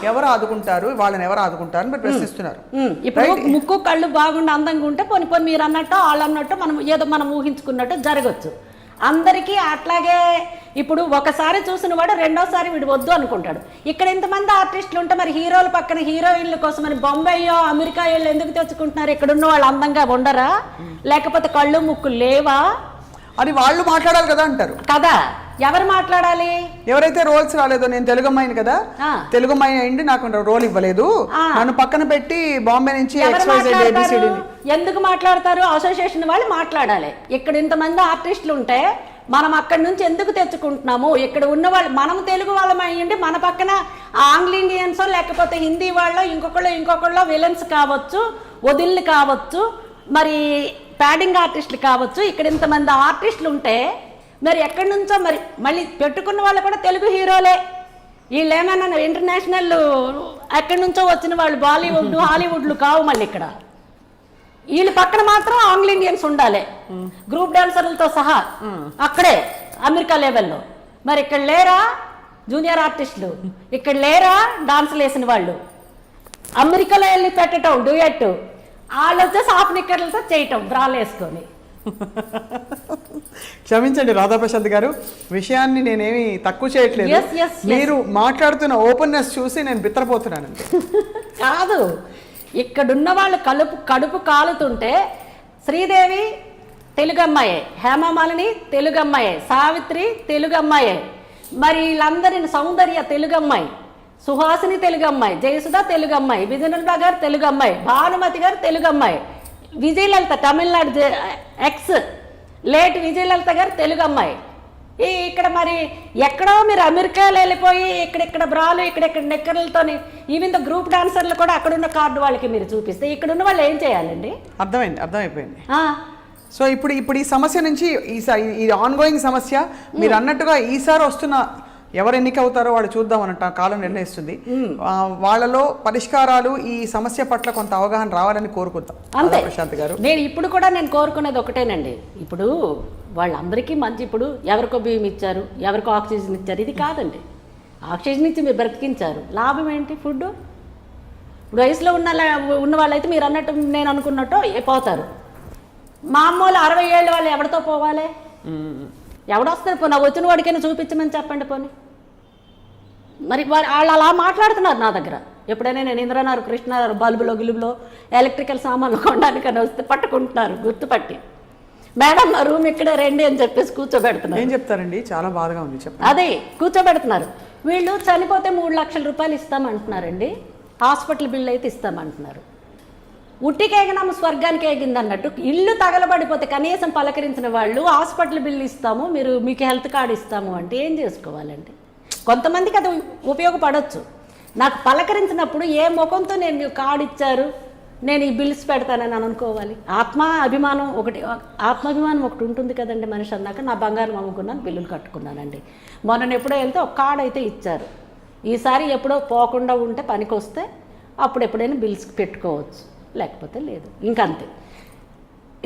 C: ఎవరు ఆదుకుంటారు, వాళ్ళని ఎవరు ఆదుకుంటారు అని ప్రశ్నిస్తున్నారు.
B: ఇప్పుడు ముక్కు కళ్ళు బాగుండి అందంగా ఉంటే పోనీ పోనీ మీరు అన్నట్టు వాళ్ళు అన్నట్టు మనం ఏదో మనం ఊహించుకున్నట్టు జరగచ్చు. అందరికీ అట్లాగే ఇప్పుడు ఒకసారి చూసిన వాడు రెండోసారి వీడు వద్దు అనుకుంటాడు. ఇక్కడ ఇంతమంది ఆర్టిస్టులు ఉంటే మరి హీరోల పక్కన హీరోయిన్ల కోసం మరి బొంబాయో అమెరికా వాళ్ళు ఎందుకు తెచ్చుకుంటున్నారు? ఇక్కడ ఉన్న వాళ్ళు అందంగా ఉండరా, లేకపోతే కళ్ళు ముక్కు లేవా
C: అని వాళ్ళు మాట్లాడాలి కదా అంటారు
B: కదా. ఎవరు మాట్లాడాలి?
C: ఎవరైతే రోల్స్ రాలేదో, నేను తెలుగు అమ్మాయిని కదా, తెలుగు అమ్మాయి అయింది నాకు రోల్ ఇవ్వలేదు, నన్ను పక్కన పెట్టి బాంబే నుంచి
B: ఎందుకు మాట్లాడతారు? అసోసియేషన్ వాళ్ళు మాట్లాడాలి. ఇక్కడ ఇంతమంది ఆర్టిస్టులు ఉంటే మనం అక్కడి నుంచి ఎందుకు తెచ్చుకుంటున్నాము? ఇక్కడ ఉన్న వాళ్ళు మనం తెలుగు వాళ్ళం అయ్యండి, మన పక్కన ఆంగ్ల ఇండియన్స్ లేకపోతే హిందీ వాళ్ళు ఇంకొకళ్ళు విలన్స్ కావచ్చు, వదిళ్ళు కావచ్చు, మరి ప్యాడింగ్ ఆర్టిస్టులు కావచ్చు. ఇక్కడ ఇంతమంది ఆర్టిస్టులు ఉంటే మరి ఎక్కడి నుంచో మరి మళ్ళీ పెట్టుకున్న వాళ్ళు కూడా తెలుగు హీరోలే. వీళ్ళు ఏమైనా ఇంటర్నేషనల్ ఎక్కడి నుంచో వచ్చిన వాళ్ళు బాలీవుడ్ హాలీవుడ్లు కావు. మళ్ళీ ఇక్కడ వీళ్ళ పక్కన మాత్రం ఆంగ్ల ఇండియన్స్ ఉండాలి, గ్రూప్ డాన్సర్లతో సహా అక్కడే అమెరికా లెవెల్లో. మరి ఇక్కడ లేరా జూనియర్ ఆర్టిస్టులు? ఇక్కడ లేరా డాన్సులు వేసిన వాళ్ళు? అమెరికాలో వెళ్ళి పెట్టడం డ్యూయట్, వాళ్ళు వచ్చేసి హాఫ్ నిక్కర్లతో చేయటం బ్రాలు వేసుకొని.
C: క్షమించండి రాధాప్రసాద్ గారు, విషయాన్ని నేనేమి తక్కువ చేయట్లేదు. మీరు మాట్లాడుతున్న ఓపెన్నెస్ చూసి నేను బిత్తరపోతున్నాను.
B: కాదు, ఇక్కడున్న వాళ్ళు కడుపు కాలుతుంటే శ్రీదేవి తెలుగు అమ్మాయే, హేమమాలిని తెలుగు అమ్మాయే, సావిత్రి తెలుగు అమ్మాయే, మరి వీళ్ళందరిని సౌందర్య తెలుగు అమ్మాయి, సుహాసిని తెలుగు అమ్మాయి, జయసుధ తెలుగు అమ్మాయి, విజయనగర గారు తెలుగు అమ్మాయి, భానుమతి గారు తెలుగు అమ్మాయి, విజయలలిత తమిళనాడు ఎక్స్ లేట్ విజయలలిత గారు తెలుగు అమ్మాయి. ఇక్కడ మరి ఎక్కడో మీరు అమెరికాలో వెళ్ళిపోయి ఇక్కడిక్కడ బ్రాలు ఇక్కడెక్కడ నెక్కర్లతోని ఈవెన్ ద గ్రూప్ డాన్సర్లు కూడా అక్కడున్న కార్డు వాళ్ళకి మీరు చూపిస్తే ఇక్కడున్న వాళ్ళు ఏం చేయాలండి?
C: అర్థమైపోయింది. సో ఇప్పుడు ఈ సమస్య నుంచి ఈ ఆన్గోయింగ్ సమస్య మీరు అన్నట్టుగా ఈసారి వస్తున్న ఎవరు ఎన్నిక అవుతారో వాళ్ళు చూద్దామన్నట్టు కాలం నిర్ణయిస్తుంది. వాళ్ళలో పరిష్కారాలు ఈ సమస్య పట్ల కొంత అవగాహన రావాలని కోరుకుంటాం.
B: అంతే
C: ప్రశాంత్ గారు,
B: నేను కోరుకునేది ఒకటేనండి. ఇప్పుడు వాళ్ళందరికీ మంచి, ఇప్పుడు ఎవరికో బియ్యం ఇచ్చారు, ఎవరికో ఆక్సిజన్ ఇచ్చారు, ఇది కాదండి. ఆక్సిజన్ ఇచ్చి మీరు బ్రతికించారు, లాభం ఏంటి? ఫుడ్. ఇప్పుడు వయసులో ఉన్న వాళ్ళైతే మీరు అన్నట్టు నేను అనుకున్నట్టు పోతారు. మామూలు 60 ఏళ్ళ వాళ్ళు ఎవరితో పోవాలి? ఎవడొస్తారు? పోనీ వచ్చిన వాడికైనా చూపించమని చెప్పండి. పోనీ మరి వాళ్ళు అలా మాట్లాడుతున్నారు నా దగ్గర. ఎప్పుడైనా నేను ఇంద్రనారు కృష్ణారు బల్బులో గిలుబులో ఎలక్ట్రికల్ సామాన్లు కొనడానికని వస్తే పట్టుకుంటున్నారు గుర్తుపట్టి, మేడం మా రూమ్ ఇక్కడే రండి అని చెప్పేసి కూర్చోబెడుతున్నారు.
C: ఏం చెప్తారండి? చాలా బాధగా ఉంది.
B: అదే కూర్చోబెడుతున్నారు. వీళ్ళు చనిపోతే 3 లక్షల రూపాయలు ఇస్తామంటున్నారండి, హాస్పిటల్ బిల్లు అయితే ఇస్తామంటున్నారు. ఉట్టికేగనమ్మ స్వర్గానికి ఏగింది అన్నట్టు ఇల్లు తగలబడిపోతే కనీసం పలకరించిన వాళ్ళు హాస్పిటల్ బిల్లు ఇస్తాము, మీకు హెల్త్ కార్డు ఇస్తాము అంటే ఏం చేసుకోవాలండి? కొంతమందికి అది ఉపయోగపడవచ్చు. నాకు పలకరించినప్పుడు ఏ ముఖంతో నేను కార్డు ఇచ్చారు, నేను ఈ బిల్స్ పెడతానని అనుకోవాలి. ఆత్మాభిమానం ఒకటి ఉంటుంది కదండి మనిషి అన్నాక. నా బంగారం అమ్ముకున్నాను, బిల్లులు కట్టుకున్నానండి. మొన్న ఎప్పుడో వెళ్తే ఒక కార్డు అయితే ఇచ్చారు. ఈసారి ఎప్పుడో పోకుండా ఉంటే పనికి వస్తే అప్పుడు ఎప్పుడైనా బిల్స్ పెట్టుకోవచ్చు, లేకపోతే లేదు, ఇంకంతే.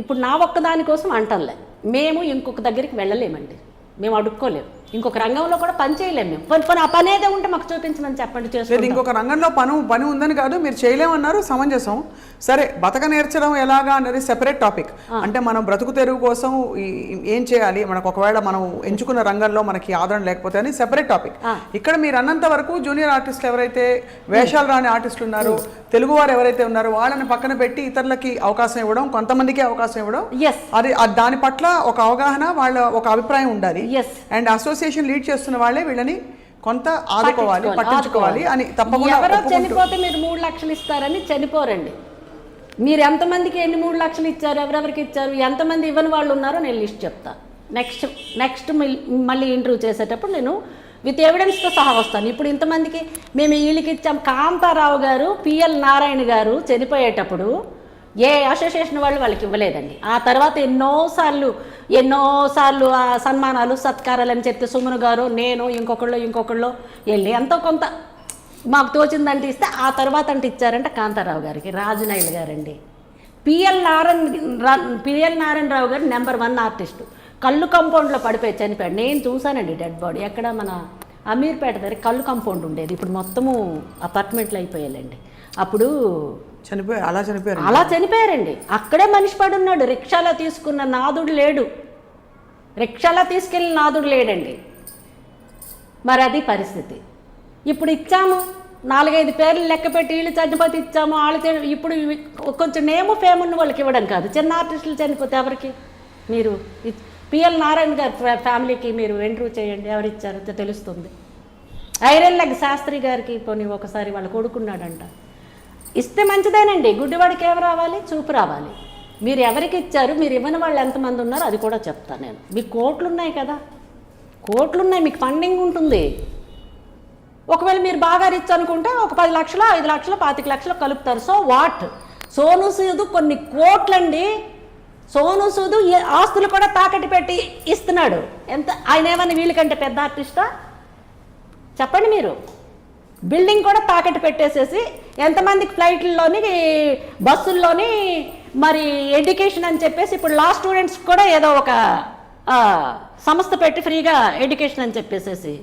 B: ఇప్పుడు నా ఒక్కదానికోసం అంటలే, మేము ఇంకొక దగ్గరికి వెళ్ళలేమండి, మేము అడుక్కోలేము, ఇంకొక రంగంలో కూడా పని చేయలేము మేము. పని ఆ పని ఏదో ఉంటే మాకు చూపించమని చెప్పండి.
C: లేదు, ఇంకొక రంగంలో పని ఉందని కాదు, మీరు చేయలేమన్నారు, సమంజసం. సరే, బతక నేర్చడం ఎలాగా అనేది సెపరేట్ టాపిక్. అంటే మనం బ్రతుకు తెరువు కోసం ఏం చేయాలి, మనకు ఒకవేళ మనం ఎంచుకున్న రంగంలో మనకి ఆదరణ లేకపోతే అని సెపరేట్ టాపిక్. ఇక్కడ మీరు అన్నంత వరకు జూనియర్ ఆర్టిస్టులు ఎవరైతే వేషాలు రాని ఆర్టిస్టులు ఉన్నారు, తెలుగు వారు ఎవరైతే ఉన్నారో వాళ్ళని పక్కన పెట్టి ఇతరులకి అవకాశం ఇవ్వడం, కొంతమందికి అవకాశం ఇవ్వడం, అది దాని పట్ల ఒక అవగాహన, వాళ్ళ ఒక అభిప్రాయం ఉండాలి. అండ్ అసోసియేషన్ లీడ్ చేస్తున్న వాళ్ళే వీళ్ళని కొంత ఆదుకోవాలి, పట్టించుకోవాలి అని తప్పకుండా.
B: ఎవరో చనిపోతే మీరు 3 లక్షలు ఇస్తారని చనిపోరండి. మీరు ఎంతమందికి ఎన్ని 3 లక్షలు ఇచ్చారు, ఎవరెవరికి ఇచ్చారు, ఎంతమంది ఇవ్వని వాళ్ళు ఉన్నారో నేను లిస్ట్ చెప్తా. నెక్స్ట్ మళ్ళీ ఇంటర్వ్యూ చేసేటప్పుడు నేను విత్ ఎవిడెన్స్తో సహా వస్తాను. ఇప్పుడు ఇంతమందికి మేము వీళ్ళకి ఇచ్చాం. కాంతారావు గారు, పిఎల్ నారాయణ గారు చనిపోయేటప్పుడు ఏ అసోసియేషన్ వాళ్ళు వాళ్ళకి ఇవ్వలేదండి. ఆ తర్వాత ఎన్నోసార్లు ఆ సన్మానాలు సత్కారాలు అని చెప్తే సుమన్ గారు నేను ఇంకొకళ్ళు వెళ్ళి ఎంతో కొంత మాకు తోచిందంటే ఇస్తే ఆ తర్వాత అంటే ఇచ్చారంటే కాంతారావు గారికి, రాజునాయుడు గారండి. పిఎల్ నారాయణరావు గారు నెంబర్ 1 ఆర్టిస్టు. కళ్ళు కాంపౌండ్లో పడిపోయి చనిపోయాడు. నేను చూశానండి డెడ్ బాడీ. ఎక్కడ మన అమీర్పేట దగ్గర కళ్ళు కాంపౌండ్ ఉండేది, ఇప్పుడు మొత్తము అపార్ట్మెంట్లు అయిపోయాలండి. అప్పుడు అలా చనిపోయారండి. అక్కడే మనిషి పడున్నాడు. రిక్షాలో తీసుకున్న నాదుడు లేడు, రిక్షాలో తీసుకెళ్ళిన నాదుడు లేడండి. మరి అది పరిస్థితి. ఇప్పుడు ఇచ్చాము 4-5 పేర్లు లెక్క పెట్టి వీళ్ళు చనిపోతే ఇచ్చాము, వాళ్ళు ఇప్పుడు కొంచెం నేము ఫేమ్ ఉన్న వాళ్ళకి ఇవ్వడం కాదు, చిన్న ఆర్టిస్టులు చనిపోతే ఎవరికి? మీరు పిఎల్ నారాయణ గారి ఫ్యామిలీకి మీరు ఇంటర్వ్యూ చేయండి, ఎవరిచ్చారో తెలుస్తుంది. ఐరన్ లెగ్ శాస్త్రి గారికి పోనీ ఒకసారి వాళ్ళు కొడుకున్నాడంట. ఇస్తే మంచిదేనండి, గుడ్డివాడికి ఏం రావాలి? చూపు రావాలి. మీరు ఎవరికి ఇచ్చారు, మీరు ఇవ్వని వాళ్ళు ఎంతమంది ఉన్నారు అది కూడా చెప్తాను నేను. మీకు కోట్లు ఉన్నాయి కదా, కోట్లు ఉన్నాయి, మీకు ఫండింగ్ ఉంటుంది. ఒకవేళ మీరు బాగా రిచ్ అనుకుంటే ఒక 10 లక్షలు 5 లక్షలు 25 లక్షలు కలుపుతారు. So what? సోను సూద్ కొన్ని కోట్లండి. సోను సూద్ ఆస్తులు కూడా తాకట్టు పెట్టి ఇస్తున్నాడు. ఎంత ఆయన ఏమన్నా వీళ్ళకంటే పెద్ద ఆర్టిస్టా? చెప్పండి మీరు. బిల్డింగ్ కూడా తాకట్టు పెట్టేసేసి ఎంతమందికి ఫ్లైట్లలోని బస్సుల్లోని మరి ఎడ్యుకేషన్ అని చెప్పేసి ఇప్పుడు లా స్టూడెంట్స్ కూడా ఏదో ఒక సంస్థ పెట్టి ఫ్రీగా ఎడ్యుకేషన్ అని చెప్పేసేసి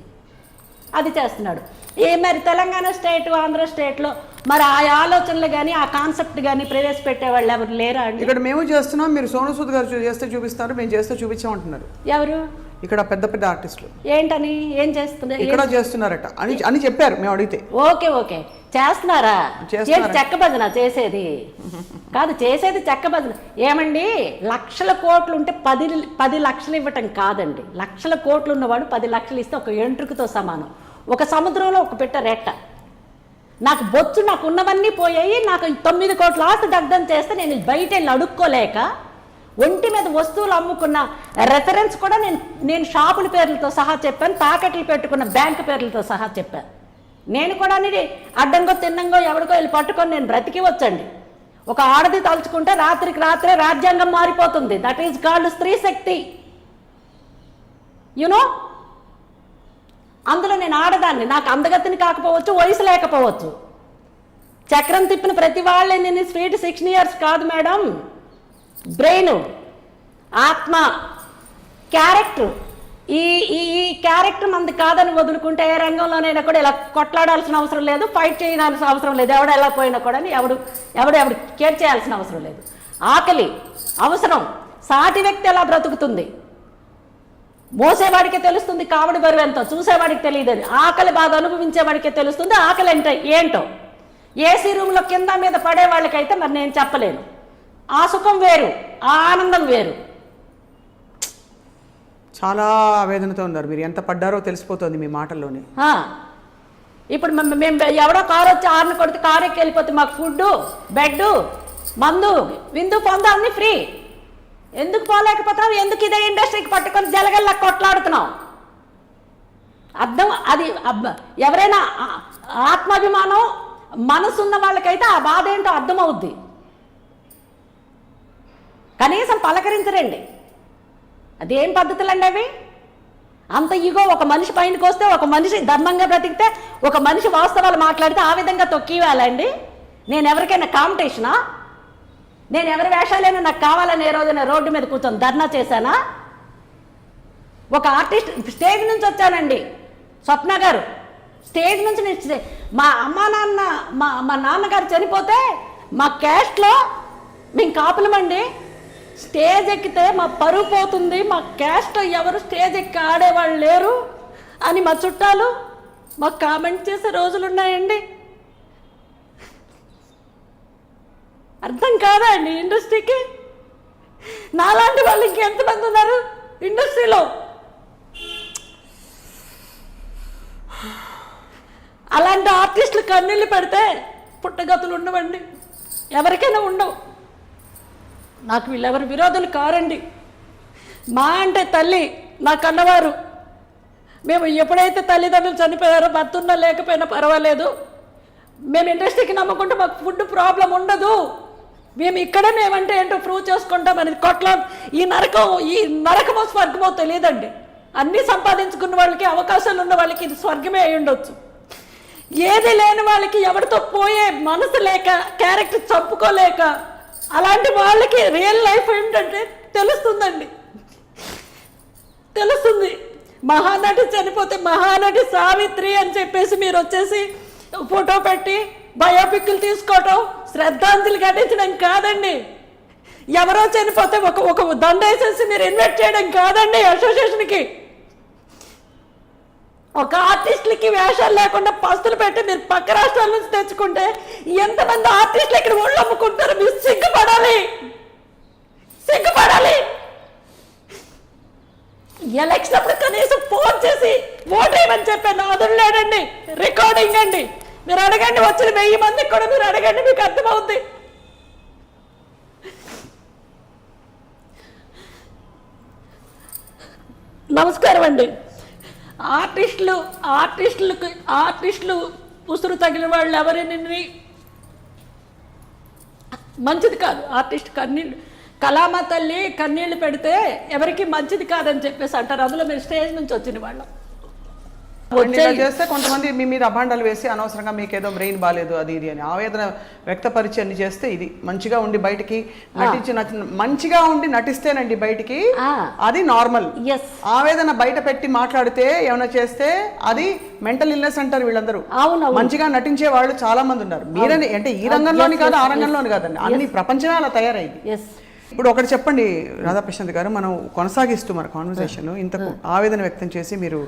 B: అది చేస్తున్నాడు. మరి తెలంగాణ స్టేట్ ఆంధ్ర స్టేట్లో మరి ఆ ఆలోచనలు కానీ ఆ కాన్సెప్ట్ కానీ ప్రవేశపెట్టే వాళ్ళు ఎవరు లేరా అండి?
C: ఇక్కడ మేము చేస్తున్నాం, మీరు సోను సూద్ గారు చేస్తే చూపిస్తారు, మేము చేస్తే చూపించామంటున్నారు.
B: ఎవరు?
C: ఇక్కడ పెద్ద ఆర్టిస్టులు.
B: ఏంటని ఏం చేస్తున్నారు?
C: ఇక్కడ చేస్తున్నారట అని చెప్పారు మేము అడిగితే.
B: ఓకే చేస్తున్నారా? చెక్క భజన చేసేది కాదు, చేసేది చెక్క భజన. ఏమండి, లక్షల కోట్లు ఉంటే 10 లక్షలు ఇవ్వటం కాదండి. లక్షల కోట్లు ఉన్నవాడు 10 లక్షలు ఇస్తే ఒక ఎంట్రుకతో సమానం. ఒక సముద్రంలో ఒక పెట్ట రెట్ట. నాకు బొచ్చు, నాకు ఉన్నవన్నీ పోయాయి, నాకు 9 కోట్ల ఆస్తి దగ్ధం చేస్తే నేను బయట వెళ్ళి అడుక్కోలేక ఒంటి మీద వస్తువులు అమ్ముకున్న రెఫరెన్స్ కూడా నేను షాపుల పేర్లతో సహా చెప్పాను, తాకట్లు పెట్టుకున్న బ్యాంకు పేర్లతో సహా చెప్పాను. నేను కూడా అనేది అడ్డంగో తిన్నంగో ఎవరికో వెళ్ళి పట్టుకొని నేను బ్రతికి వచ్చండి. ఒక ఆడది తలుచుకుంటే రాత్రికి రాత్రే రాజ్యాంగం మారిపోతుంది. దట్ ఈజ్ కాల్డ్ స్త్రీ శక్తి. యునో, అందులో నేను ఆడదాన్ని. నాకు అందగతిని కాకపోవచ్చు, వయసు లేకపోవచ్చు. చక్రం తిప్పిన ప్రతి వాళ్ళే నేను స్వీట్ 16 years కాదు మేడం. బ్రెయిన్, ఆత్మ, క్యారెక్టర్, ఈ క్యారెక్టర్ మంది కాదని వదులుకుంటే ఏ రంగంలోనైనా కూడా ఇలా కొట్లాడాల్సిన అవసరం లేదు, ఫైట్ చేయాల్సిన అవసరం లేదు. ఎవడు ఎలా పోయినా కూడా ఎవడు కేర్ చేయాల్సిన అవసరం లేదు. ఆకలి అవసరం. సాటి వ్యక్తి ఎలా బ్రతుకుతుంది మోసేవాడికే తెలుస్తుంది కావడి బరువు ఎంతో, చూసేవాడికి తెలియదు. ఆకలి బాధ అనుభవించేవాడికే తెలుస్తుంది ఆకలి అంటే ఏంటో. ఏసీ రూమ్లో కింద మీద పడే వాళ్ళకైతే మరి నేను చెప్పలేను. ఆ సుఖం వేరు, ఆ ఆనందం వేరు.
C: చాలా ఆవేదనతో ఉన్నారు మీరు. ఎంత పడ్డారో తెలిసిపోతుంది మీ మాటల్లోనే.
B: ఇప్పుడు మేము ఎవడో కారు వచ్చి ఆరుని కొడితే కారు ఎక్కి వెళ్ళిపోతే మాకు ఫుడ్, బెడ్, మందు, విందు పొందు అన్నీ ఫ్రీ. ఎందుకు పోలేకపోతున్నావు? ఎందుకు ఇదే ఇండస్ట్రీకి పట్టుకొని జలగల్లా కొట్లాడుతున్నావు? అర్థం అది. ఎవరైనా ఆత్మాభిమానం మనసు ఉన్న వాళ్ళకైతే ఆ బాధ ఏంటో అర్థమవుద్ది. కనీసం పలకరించరండి. అదేం పద్ధతులండి అవి? అంత ఈగో. ఒక మనిషి పైనకి వస్తే, ఒక మనిషి ధర్మంగా బ్రతికితే, ఒక మనిషి వాస్తవాలు మాట్లాడితే ఆ విధంగా తొక్కివేయాలండి. నేను ఎవరికైనా కాంపిటీషనా? నేను ఎవరి వేషాలైనా నాకు కావాలని ఏ రోజున రోడ్డు మీద కూర్చొని ధర్నా చేశానా? ఒక ఆర్టిస్ట్ స్టేజ్ నుంచి వచ్చానండి. స్వప్న గారు స్టేజ్ నుంచి నేను మా అమ్మా నాన్న మా నాన్నగారు చనిపోతే మా క్యాస్ట్లో మేము కాపులమండి. స్టేజ్ ఎక్కితే మా పరువు పోతుంది, మా క్యాస్ట్లో ఎవరు స్టేజ్ ఎక్కి ఆడేవాళ్ళు లేరు అని మా చుట్టాలు మాకు కామెంట్ చేసే రోజులు ఉన్నాయండి. అర్థం కాదా అండి ఇండస్ట్రీకి? నాలాంటి వాళ్ళు ఇంకెంతమంది ఉన్నారు ఇండస్ట్రీలో? అలాంటి ఆర్టిస్టులు కన్నీళ్ళు పెడితే పుట్టగతులు ఉండవండి, ఎవరికైనా ఉండవు. నాకు వీళ్ళెవరు విరోధులు కారండి. మా అంటే తల్లి, నా కన్నవారు. మేము ఎప్పుడైతే తల్లిదండ్రులు చనిపోయారో, భర్తున్నా లేకపోయినా పర్వాలేదు, మేము ఇండస్ట్రీకి నమ్ముకుంటే మాకు ఫుడ్ ప్రాబ్లం ఉండదు. మేము ఇక్కడే మేమంటే ఏంటో ప్రూవ్ చేసుకుంటామని ఈ నరకమో స్వర్గమో తెలియదండి. అన్నీ సంపాదించుకున్న వాళ్ళకి, అవకాశాలు ఉన్న వాళ్ళకి ఇది స్వర్గమే అయి ఉండొచ్చు. ఏది లేని వాళ్ళకి, ఎవరితో పోయే మనసు లేక, క్యారెక్టర్ చంపుకోలేక, అలాంటి వాళ్ళకి రియల్ లైఫ్ ఏంటంటే తెలుస్తుందండి, తెలుస్తుంది. మహానటి చనిపోతే మహానటి సావిత్రి అని చెప్పేసి మీరు వచ్చేసి ఫోటో పెట్టి బయోపిక్లు తీసుకోవటం, శ్రద్ధాంజలి ఘటించడం కాదండి. ఎవరో చనిపోతే ఒక దండ వేసేసి మీరు ఇన్వైట్ చేయడం కాదండి అసోసియేషన్కి. ఒక ఆర్టిస్టులకి వేషాలు లేకుండా పస్తులు పెట్టి మీరు పక్క రాష్ట్రాల నుంచి తెచ్చుకుంటే ఎంతమంది ఆర్టిస్టులు ఇక్కడ ఒళ్ళు అమ్ముకుంటారు? మీరు సిగ్గుపడాలి, సిగ్గుపడాలి. ఎలక్షన్ అప్పుడు కనీసం ఫోన్ చేసి ఓటేయమని చెప్పాను, అదులేడండి. రికార్డింగ్ అండి, మీరు అడగండి, వచ్చిన 1000 మందికి కూడా మీరు అడగండి, మీకు అర్థమవుద్ది. నమస్కారం అండి. ఆర్టిస్టులు ఉసురు తగిలిన వాళ్ళు ఎవరిని మంచిది కాదు. ఆర్టిస్ట్ కన్నీళ్ళు, కళామ తల్లి కన్నీళ్లు పెడితే ఎవరికి మంచిది కాదని చెప్పేసి అంటారు. అందులో మీరు స్టేజ్ నుంచి వచ్చిన వాళ్ళం
C: చేస్తే కొంతమంది మీ మీద అభాండాలు వేసి అనవసరంగా మీకు ఏదో బ్రెయిన్ బాగాలేదు అది ఇది అని ఆవేదన వ్యక్తపరిచి అన్ని చేస్తే, ఇది మంచిగా ఉండి బయటికి మంచిగా ఉండి నటిస్తేనండి బయటికి అది నార్మల్. ఆవేదన బయట పెట్టి మాట్లాడితే ఏమైనా చేస్తే అది మెంటల్ ఇల్నెస్ అంటారు వీళ్ళందరూ. మంచిగా నటించే వాళ్ళు చాలా మంది ఉన్నారు. మీరని అంటే ఈ రంగంలోని కాదు, ఆ రంగంలోని కాదండి, అన్ని ప్రపంచమే అలా తయారైంది. ఇప్పుడు ఒకటి చెప్పండి రాధాప్రశాంత్ గారు, మనం కొనసాగిస్తూ మన కాన్వర్సేషన్, ఇంతకు ఆవేదన వ్యక్తం చేసి మీరు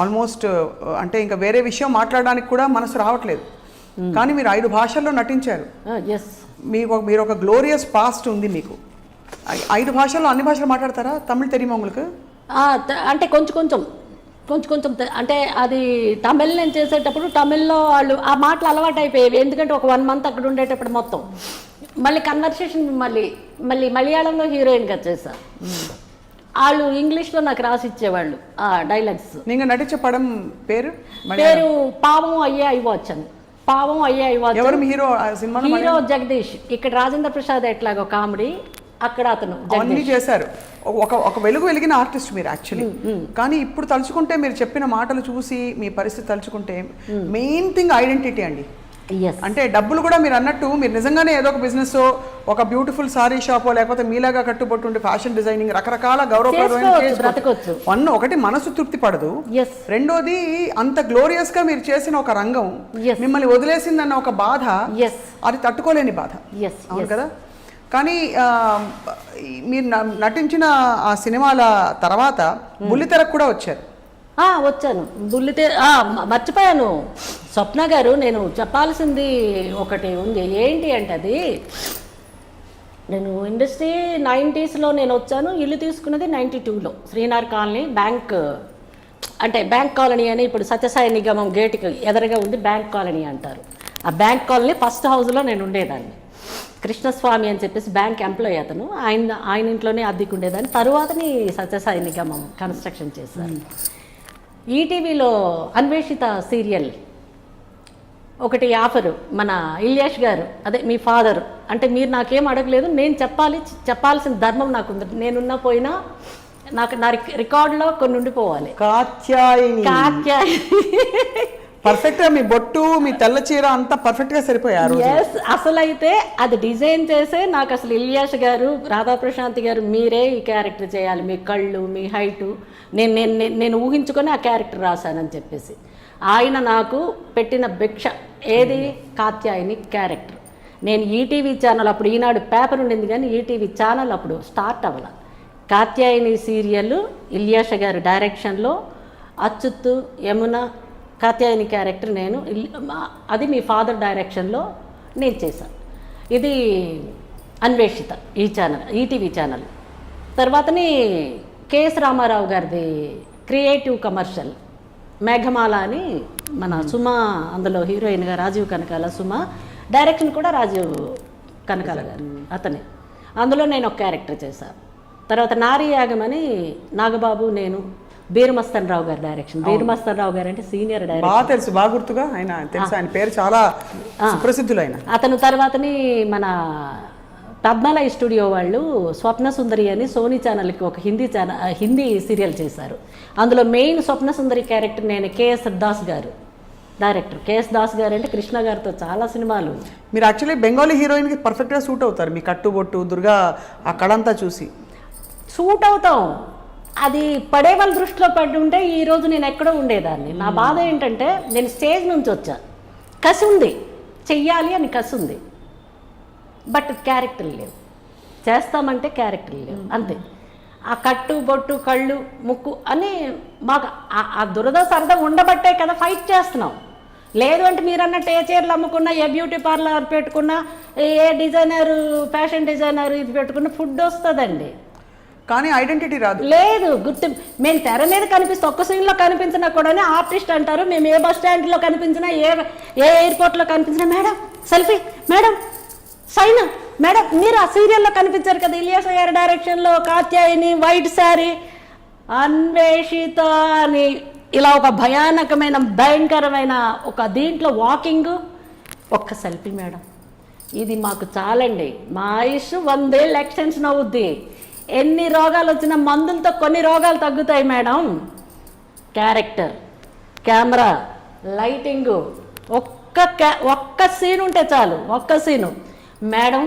C: ఆల్మోస్ట్ అంటే ఇంకా వేరే విషయం మాట్లాడడానికి కూడా మనసు రావట్లేదు, కానీ మీరు 5 భాషల్లో నటించారు. మీరు ఒక గ్లోరియస్ పాస్ట్ ఉంది మీకు. 5 భాషల్లో అన్ని భాషలు మాట్లాడతారా? తమిళ్ తెలియమా உங்களுக்கு?
B: అంటే కొంచెం అంటే అది తమిళ్ నేను చేసేటప్పుడు తమిళ్లో వాళ్ళు ఆ మాటలు అలవాటు అయిపోయేవి. ఎందుకంటే ఒక 1 మంత్ అక్కడ ఉండేటప్పుడు మొత్తం మళ్ళీ కన్వర్సేషన్ మళ్ళీ మలయాళంలో హీరోయిన్గా చేశారు. వాళ్ళు ఇంగ్లీష్లో నాకు రాసి ఇచ్చేవాళ్ళు ఆ డైలాగ్స్.
C: నీకు నటించే పడం పేరు
B: పావం అయ్యే అయ్యవచ్చు అని. పావం అయ్యే అయ్యవచ్చు.
C: ఎవరు హీరో?
B: హీరో జగదీష్. ఇక్కడ రాజేంద్ర ప్రసాద్ ఎట్లాగో కామెడీ, అక్కడ అతను
C: అన్ని చేశారు. ఒక వెలుగు వెలిగిన ఆర్టిస్ట్ మీరు యాక్చువల్లీ. కానీ ఇప్పుడు తలుచుకుంటే, మీరు చెప్పిన మాటలు చూసి మీ పరిస్థితి తలుచుకుంటే, మెయిన్ థింగ్ ఐడెంటిటీ అండి. అంటే డబ్బులు కూడా మీరు అన్నట్టు, మీరు నిజంగానే ఏదో ఒక బిజినెస్, ఒక బ్యూటిఫుల్ సారీ షాపో, లేకపోతే మీలాగా కట్టుబట్టుండి ఫ్యాషన్ డిజైనింగ్, రకరకాల గౌరవప్రదమైన ఒకటి మనసు తృప్తి పడదు. రెండోది, అంత గ్లోరియస్ గా మీరు చేసిన ఒక రంగం మిమ్మల్ని వదిలేసిందన్న ఒక బాధ, అది తట్టుకోలేని బాధ. అవును కదా? కానీ మీరు నటించిన ఆ సినిమాల తర్వాత బుల్లితెరకు కూడా వచ్చారు.
B: వచ్చాను. మర్చిపోయాను స్వప్న గారు, నేను చెప్పాల్సింది ఒకటి ఉంది. ఏంటి అంటే, అది నేను ఇండస్ట్రీ 90sలో నేను వచ్చాను. ఇల్లు తీసుకున్నది 92లో శ్రీనగర్ కాలనీ, బ్యాంక్ కాలనీ అని ఇప్పుడు సత్యసాయి నిగమం గేటుకి ఎదురుగా ఉంది, బ్యాంక్ కాలనీ అంటారు. ఆ బ్యాంక్ కాలనీ ఫస్ట్ హౌస్లో నేను ఉండేదాన్ని. కృష్ణస్వామి అని చెప్పేసి బ్యాంక్ ఎంప్లాయీ అతను, ఆయన ఇంట్లోనే అద్దెకు ఉండేదాన్ని. తరువాతని సత్యసాయి నిగమం కన్స్ట్రక్షన్ చేశారు. ఈటీవీలో అన్వేషిత సీరియల్ ఒకటి ఆఫరు, మన ఇలియాష్ గారు, అదే మీ ఫాదర్ అంటే, మీరు నాకేం అడగలేదు, నేను చెప్పాల్సిన ధర్మం నాకుంది. నేనున్నా పోయినా నా రికార్డులో కొన్ని ఉండిపోవాలి.
C: కాత్యాయని పర్ఫెక్ట్ గా మీ బొట్టు, మీ తెల్ల చీర అంతా పర్ఫెక్ట్ గా సరిపోయారు.
B: అసలు అయితే అది డిజైన్ చేసే నాకు అసలు ఇలియాష్ గారు, రాధాప్రశాంత్ గారు, మీరే ఈ క్యారెక్టర్ చేయాలి, మీ కళ్ళు, మీ హైటు, నేను ఊహించుకొని ఆ క్యారెక్టర్ రాశానని చెప్పేసి ఆయన నాకు పెట్టిన భిక్ష ఏది? కాత్యాయని క్యారెక్టర్. నేను ఈటీవీ ఛానల్, అప్పుడు ఈనాడు పేపర్ ఉండింది కానీ ఈటీవీ ఛానల్ అప్పుడు స్టార్ట్ అవ్వాల. కాత్యాయని సీరియల్ ఇలియాష గారి డైరెక్షన్లో, అచ్యుత్, యమున, కాత్యాయని క్యారెక్టర్ నేను, అది మీ ఫాదర్ డైరెక్షన్లో నేను చేశాను. ఇది అన్వేషిత ఈ ఛానల్, ఈటీవీ ఛానల్. తర్వాతని కేఎస్ రామారావు గారిది క్రియేటివ్ కమర్షియల్ మేఘమాల అని, మన సుమ అందులో హీరోయిన్గా, రాజీవ్ కనకాల సుమ, డైరెక్షన్ కూడా రాజీవ్ కనకాల గారు అతనే. అందులో నేను ఒక క్యారెక్టర్ చేశాను. తర్వాత నారీ యాగం అని నాగబాబు, నేను, బీరమస్తన్ రావు గారి డైరెక్షన్. బీరమస్తన్ రావు గారు అంటే సీనియర్ డైరెక్టర్,
C: బాగా తెలుసు, బాగా గుర్తుగా ఆయన తెలుసు, ఆయన పేరు చాలా సుప్రసిద్ధులు ఆయన.
B: అతను తర్వాతని మన పద్మాలయ స్టూడియో వాళ్ళు స్వప్న సుందరి అని సోనీ ఛానల్కి ఒక హిందీ సీరియల్ చేశారు. అందులో మెయిన్ స్వప్న సుందరి క్యారెక్టర్ నేను కేఎస్ దాస్ గారు డైరెక్టర్. కేఎస్ దాస్ గారు అంటే కృష్ణ గారితో చాలా సినిమాలు.
C: మీరు యాక్చువల్లీ బెంగాలీ హీరోయిన్కి పర్ఫెక్ట్గా సూట్ అవుతారు, మీ కట్టుబొట్టు దుర్గా ఆ కళంతా చూసి
B: సూట్ అవుతాం. అది పడే వాళ్ళ దృష్టిలో పడి ఉంటే ఈరోజు నేను ఎక్కడో ఉండేదాన్ని. నా బాధ ఏంటంటే నేను స్టేజ్ నుంచి వచ్చా, కసి ఉంది, చెయ్యాలి అని కసి ఉంది, బట్ క్యారెక్టర్ లేవు. చేస్తామంటే క్యారెక్టర్ లేవు, అంతే. ఆ కట్టు బొట్టు కళ్ళు ముక్కు అని మాకు ఆ దురద సరదా ఉండబట్టే కదా ఫైట్ చేస్తున్నాం. లేదు అంటే మీరు అన్నట్టు ఏ చీరలు అమ్ముకున్నా, ఏ బ్యూటీ పార్లర్ పెట్టుకున్నా, ఏ డిజైనర్ ఫ్యాషన్ డిజైనర్ ఇది పెట్టుకున్నా ఫుడ్ వస్తుందండి,
C: కానీ ఐడెంటిటీ రాదు.
B: లేదు గుర్తు. మేము తెర మీద కనిపిస్తే ఒక్క సీన్లో కనిపించినా కూడా ఆర్టిస్ట్ అంటారు. మేము ఏ బస్ స్టాండ్లో కనిపించినా, ఏ ఎయిర్పోర్ట్లో కనిపించినా madam selfie, madam sign, madam మీరు ఆ సీరియల్లో కనిపించారు కదా ఇలియాస్ గారి డైరెక్షన్లో కాత్యాయని వైట్ శారీ అన్వేషిత అని ఇలా ఒక భయానకమైన భయంకరమైన ఒక దీంట్లో వాకింగ్, ఒక్క సెల్ఫీ మేడం. ఇది మాకు చాలండి. మా ఆయుష్ 100 ఏళ్ళు ఎక్స్టెన్షన్ అవుద్ది. ఎన్ని రోగాలు వచ్చినా మందులతో కొన్ని రోగాలు తగ్గుతాయి మేడం. క్యారెక్టర్, కెమెరా, లైటింగు, ఒక్క సీన్ ఉంటే చాలు. ఒక్క సీను మేడం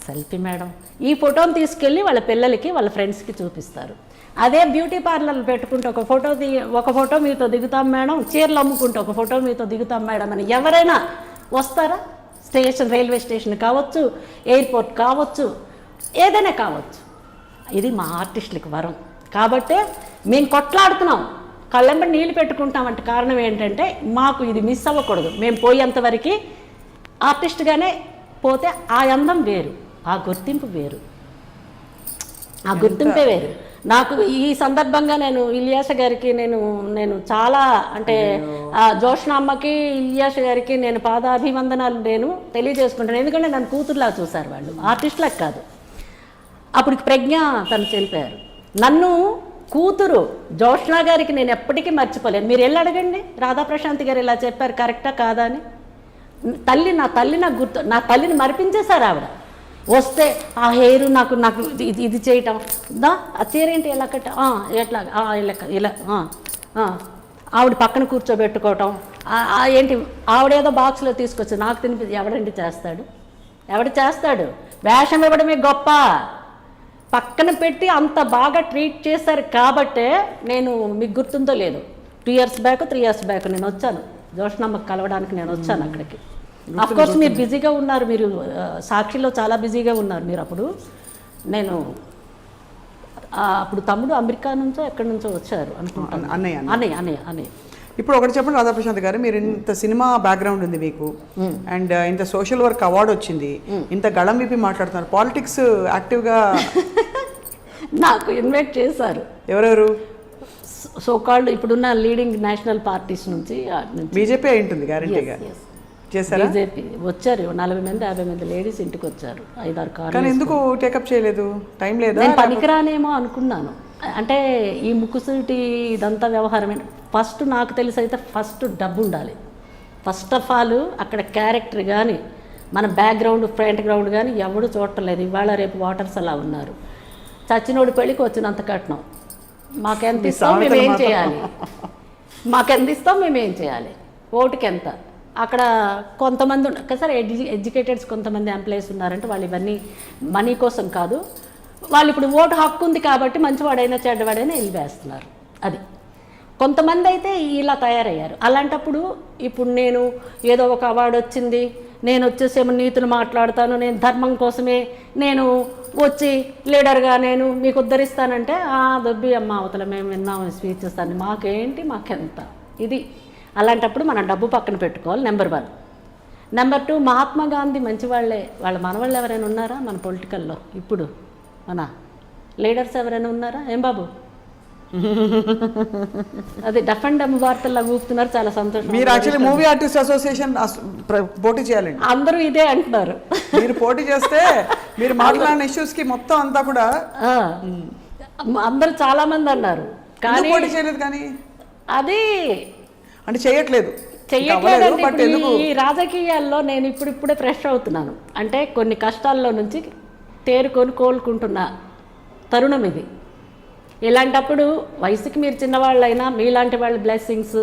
B: సెల్ఫీ మేడం. ఈ ఫోటోని తీసుకెళ్ళి వాళ్ళ పిల్లలకి వాళ్ళ ఫ్రెండ్స్కి చూపిస్తారు. అదే బ్యూటీ పార్లర్లు పెట్టుకుంటే ఒక ఫోటో మీతో దిగుతాం మేడం, చీరలు అమ్ముకుంటే ఒక ఫోటో మీతో దిగుతాం మేడం అని ఎవరైనా వస్తారా? స్టేషన్, రైల్వే స్టేషన్ కావచ్చు, ఎయిర్పోర్ట్ కావచ్చు, ఏదైనా కావచ్చు. ఇది మా ఆర్టిస్టులకి వరం. కాబట్టే మేము కొట్లాడుతున్నాం, కళ్ళెంబడి నీళ్ళు పెట్టుకుంటామంటే కారణం ఏంటంటే మాకు ఇది మిస్ అవ్వకూడదు. మేము పోయేంతవరకు ఆర్టిస్ట్గానే పోతే ఆ అందం వేరు, ఆ గుర్తింపు వేరు, ఆ గుర్తింపే వేరు. నాకు ఈ సందర్భంగా నేను ఇలియాస గారికి నేను చాలా అంటే జోష్న అమ్మకి ఇలియాస గారికి నేను పాదాభివందనాలు నేను తెలియజేసుకుంటాను. ఎందుకంటే నన్ను కూతురులా చూశారు వాళ్ళు, ఆర్టిస్టులకు కాదు. అప్పుడు ప్రజ్ఞ తను చనిపోయారు. నన్ను కూతురు జోష్నా గారికి నేను ఎప్పటికీ మర్చిపోలేను. మీరు వెళ్ళి అడగండి, రాధాప్రశాంత్ గారు ఇలా చెప్పారు కరెక్టా కాదా అని. నా తల్లి నాకు గుర్తు, నా తల్లిని మరిపించేశారు ఆవిడ. వస్తే ఆ హెయిర్ నాకు ఇది చేయటం, ఆ చీర ఏంటి ఎలా కట్ట, ఎట్లా ఇలా ఆవిడ పక్కన కూర్చోబెట్టుకోవటం, ఏంటి ఆవిడేదో బాక్స్లో తీసుకొచ్చి నాకు తినిపి ఎవడండి చేస్తాడు? ఎవడు చేస్తాడు? వేషం ఇవ్వడమే గొప్ప. పక్కన పెట్టి అంత బాగా ట్రీట్ చేశారు కాబట్టే నేను, మీకు గుర్తుందో లేదు, 2 years బ్యాక్ 3 years బ్యాక్ నేను వచ్చాను జోష్నమ్మకి కలవడానికి. నేను వచ్చాను అక్కడికి. అఫ్కోర్స్ మీరు బిజీగా ఉన్నారు, మీరు సాక్షిలో చాలా బిజీగా ఉన్నారు మీరు అప్పుడు. నేను అప్పుడు తమ్ముడు అమెరికా నుంచో ఎక్కడి నుంచో వచ్చారు అనుకుంటాను. అన్నయ్య.
C: ఇప్పుడు ఒకటి చెప్పండి రాధాప్రశాంత్ గారు, మీరు ఇంత సినిమా బ్యాక్గ్రౌండ్ ఉంది మీకు, అండ్ ఇంత సోషల్ వర్క్ అవార్డు వచ్చింది, ఇంత గళం విప్పి మాట్లాడుతున్నారు, పాలిటిక్స్ యాక్టివ్గా
B: నాకు ఇన్వైట్ చేశారు.
C: ఎవరెవరు?
B: సోకాల్డ్ ఇప్పుడున్న లీడింగ్ నేషనల్ పార్టీస్ నుంచి.
C: బీజేపీ అయి ఉంటుంది గ్యారంటీగా. చేశారా?
B: బీజేపీ వచ్చారు, 40 మంది 50 మంది లేడీస్ ఇంటికి వచ్చారు, 5-6 కార్లు.
C: కానీ ఎందుకు టేకప్ చేయలేదు? టైం లేదా?
B: నేను పనికిరానేమో అనుకున్నాను. అంటే ఈ ముక్కుసూటి ఇదంతా వ్యవహారం ఫస్ట్ నాకు తెలిసి అయితే ఫస్ట్ డబ్బు ఉండాలి. ఫస్ట్ ఆఫ్ ఆల్ అక్కడ క్యారెక్టర్ కానీ మన బ్యాక్గ్రౌండ్ ఫ్రంట్ గ్రౌండ్ కానీ ఎవడు చూడటలేదు. ఇవాళ రేపు వాటర్స్ అలా ఉన్నారు. చచ్చినోడి పెళ్ళికి వచ్చినంత కట్నం. మాకెంత ఇస్తాం మేమేం చేయాలి? మాకెంత ఇస్తాం మేమేం చేయాలి? ఓటుకి ఎంత? అక్కడ కొంతమంది సరే ఎడ్యుకేటెడ్స్ కొంతమంది ఎంప్లాయీస్ ఉన్నారంటే వాళ్ళు ఇవన్నీ మనీ కోసం కాదు, వాళ్ళు ఇప్పుడు ఓటు హక్కు ఉంది కాబట్టి మంచివాడైనా చెడ్డవాడైనా వెళ్ళి వేస్తున్నారు. అది కొంతమంది అయితే ఇలా తయారయ్యారు. అలాంటప్పుడు ఇప్పుడు నేను ఏదో ఒక అవార్డు వచ్చింది, నేను వచ్చేసేమో నీతులు మాట్లాడతాను, నేను ధర్మం కోసమే నేను వచ్చి లీడర్గా నేను మీకు ఉద్ధరిస్తానంటే దొబ్బి అమ్మ అవతల మేము విన్నాము స్పీచ్ ఇస్తాను, మాకేంటి మాకెంత ఇది. అలాంటప్పుడు మనం డబ్బు పక్కన పెట్టుకోవాలి. నెంబర్ 1. నెంబర్ 2, మహాత్మా గాంధీ మంచివాళ్లే. వాళ్ళ మనవాళ్ళు ఎవరైనా ఉన్నారా మన పొలిటికల్లో? ఇప్పుడు మన లీడర్స్ ఎవరైనా ఉన్నారా? ఏం బాబు? అది డఫ్ అండ్ డమ్ వార్తల్లో ఊపుతున్నారు, చాలా సంతోషం.
C: మీరు యాక్చువల్లీ మూవీ ఆర్టిస్ట్ అసోసియేషన్ పోటీ చేయాలండి.
B: అందరూ ఇదే అంటున్నారు.
C: మీరు పోటీ చేస్తే మీరు మాట్లాడిన ఇష్యూస్ కి మొత్తం అంతా కూడా
B: అందరూ చాలా మంది అన్నారు. కానీ
C: పోటీ చేయలేదు. కానీ
B: అది
C: అంటే చేయట్లేదు.
B: ఈ రాజకీయాల్లో నేను ఇప్పుడిప్పుడే ఫ్రెష్ అవుతున్నాను. అంటే కొన్ని కష్టాల్లో నుంచి తేరుకొని కోలుకుంటున్న తరుణం ఇది. ఇలాంటప్పుడు వయసుకి మీరు చిన్నవాళ్ళైనా మీలాంటి వాళ్ళ బ్లెస్సింగ్స్,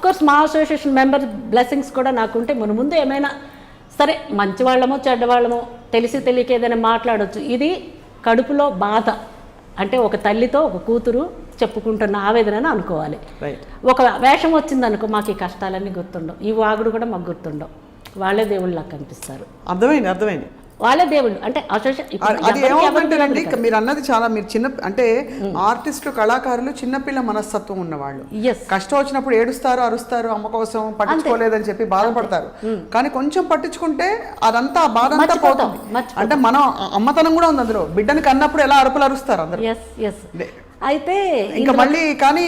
B: కోర్స్ మా అసోసియేషన్ మెంబర్ బ్లెస్సింగ్స్ కూడా నాకుంటే ముందు ఏమైనా సరే మంచి వాళ్ళమో చెడ్డవాళ్ళమో తెలిసి తెలియక ఏదైనా మాట్లాడవచ్చు. ఇది కడుపులో బాధ, అంటే ఒక తల్లితో ఒక కూతురు చెప్పుకుంటున్న ఆవేదనని అనుకోవాలి. ఒక వేషం వచ్చిందనుకో మాకు ఈ కష్టాలన్నీ గుర్తుండవు, ఈ వాగుడు కూడా మాకు గుర్తుండవు. వాళ్ళే దేవుళ్ళు నాకు కనిపిస్తారు.
C: అర్థమైంది.
B: వాళ్ళే దేవుళ్ళు అంటే
C: అది ఏమవుతుందండి, మీరు అన్నది చాలా, మీరు చిన్న అంటే ఆర్టిస్టులు కళాకారులు చిన్నపిల్ల మనస్తత్వం ఉన్నవాళ్ళు. కష్టం వచ్చినప్పుడు ఏడుస్తారు, అరుస్తారు, అమ్మ కోసం పట్టించుకోలేదని చెప్పి బాధపడతారు. కానీ కొంచెం పట్టించుకుంటే అదంతా ఆ బాధ అంతా పోతుంది. అంటే మనం అమ్మతనం కూడా ఉంది అందులో. బిడ్డని కన్నప్పుడు ఎలా అరుపులు అరుస్తారు అందరూ.
B: అయితే
C: ఇంకా మళ్ళీ కానీ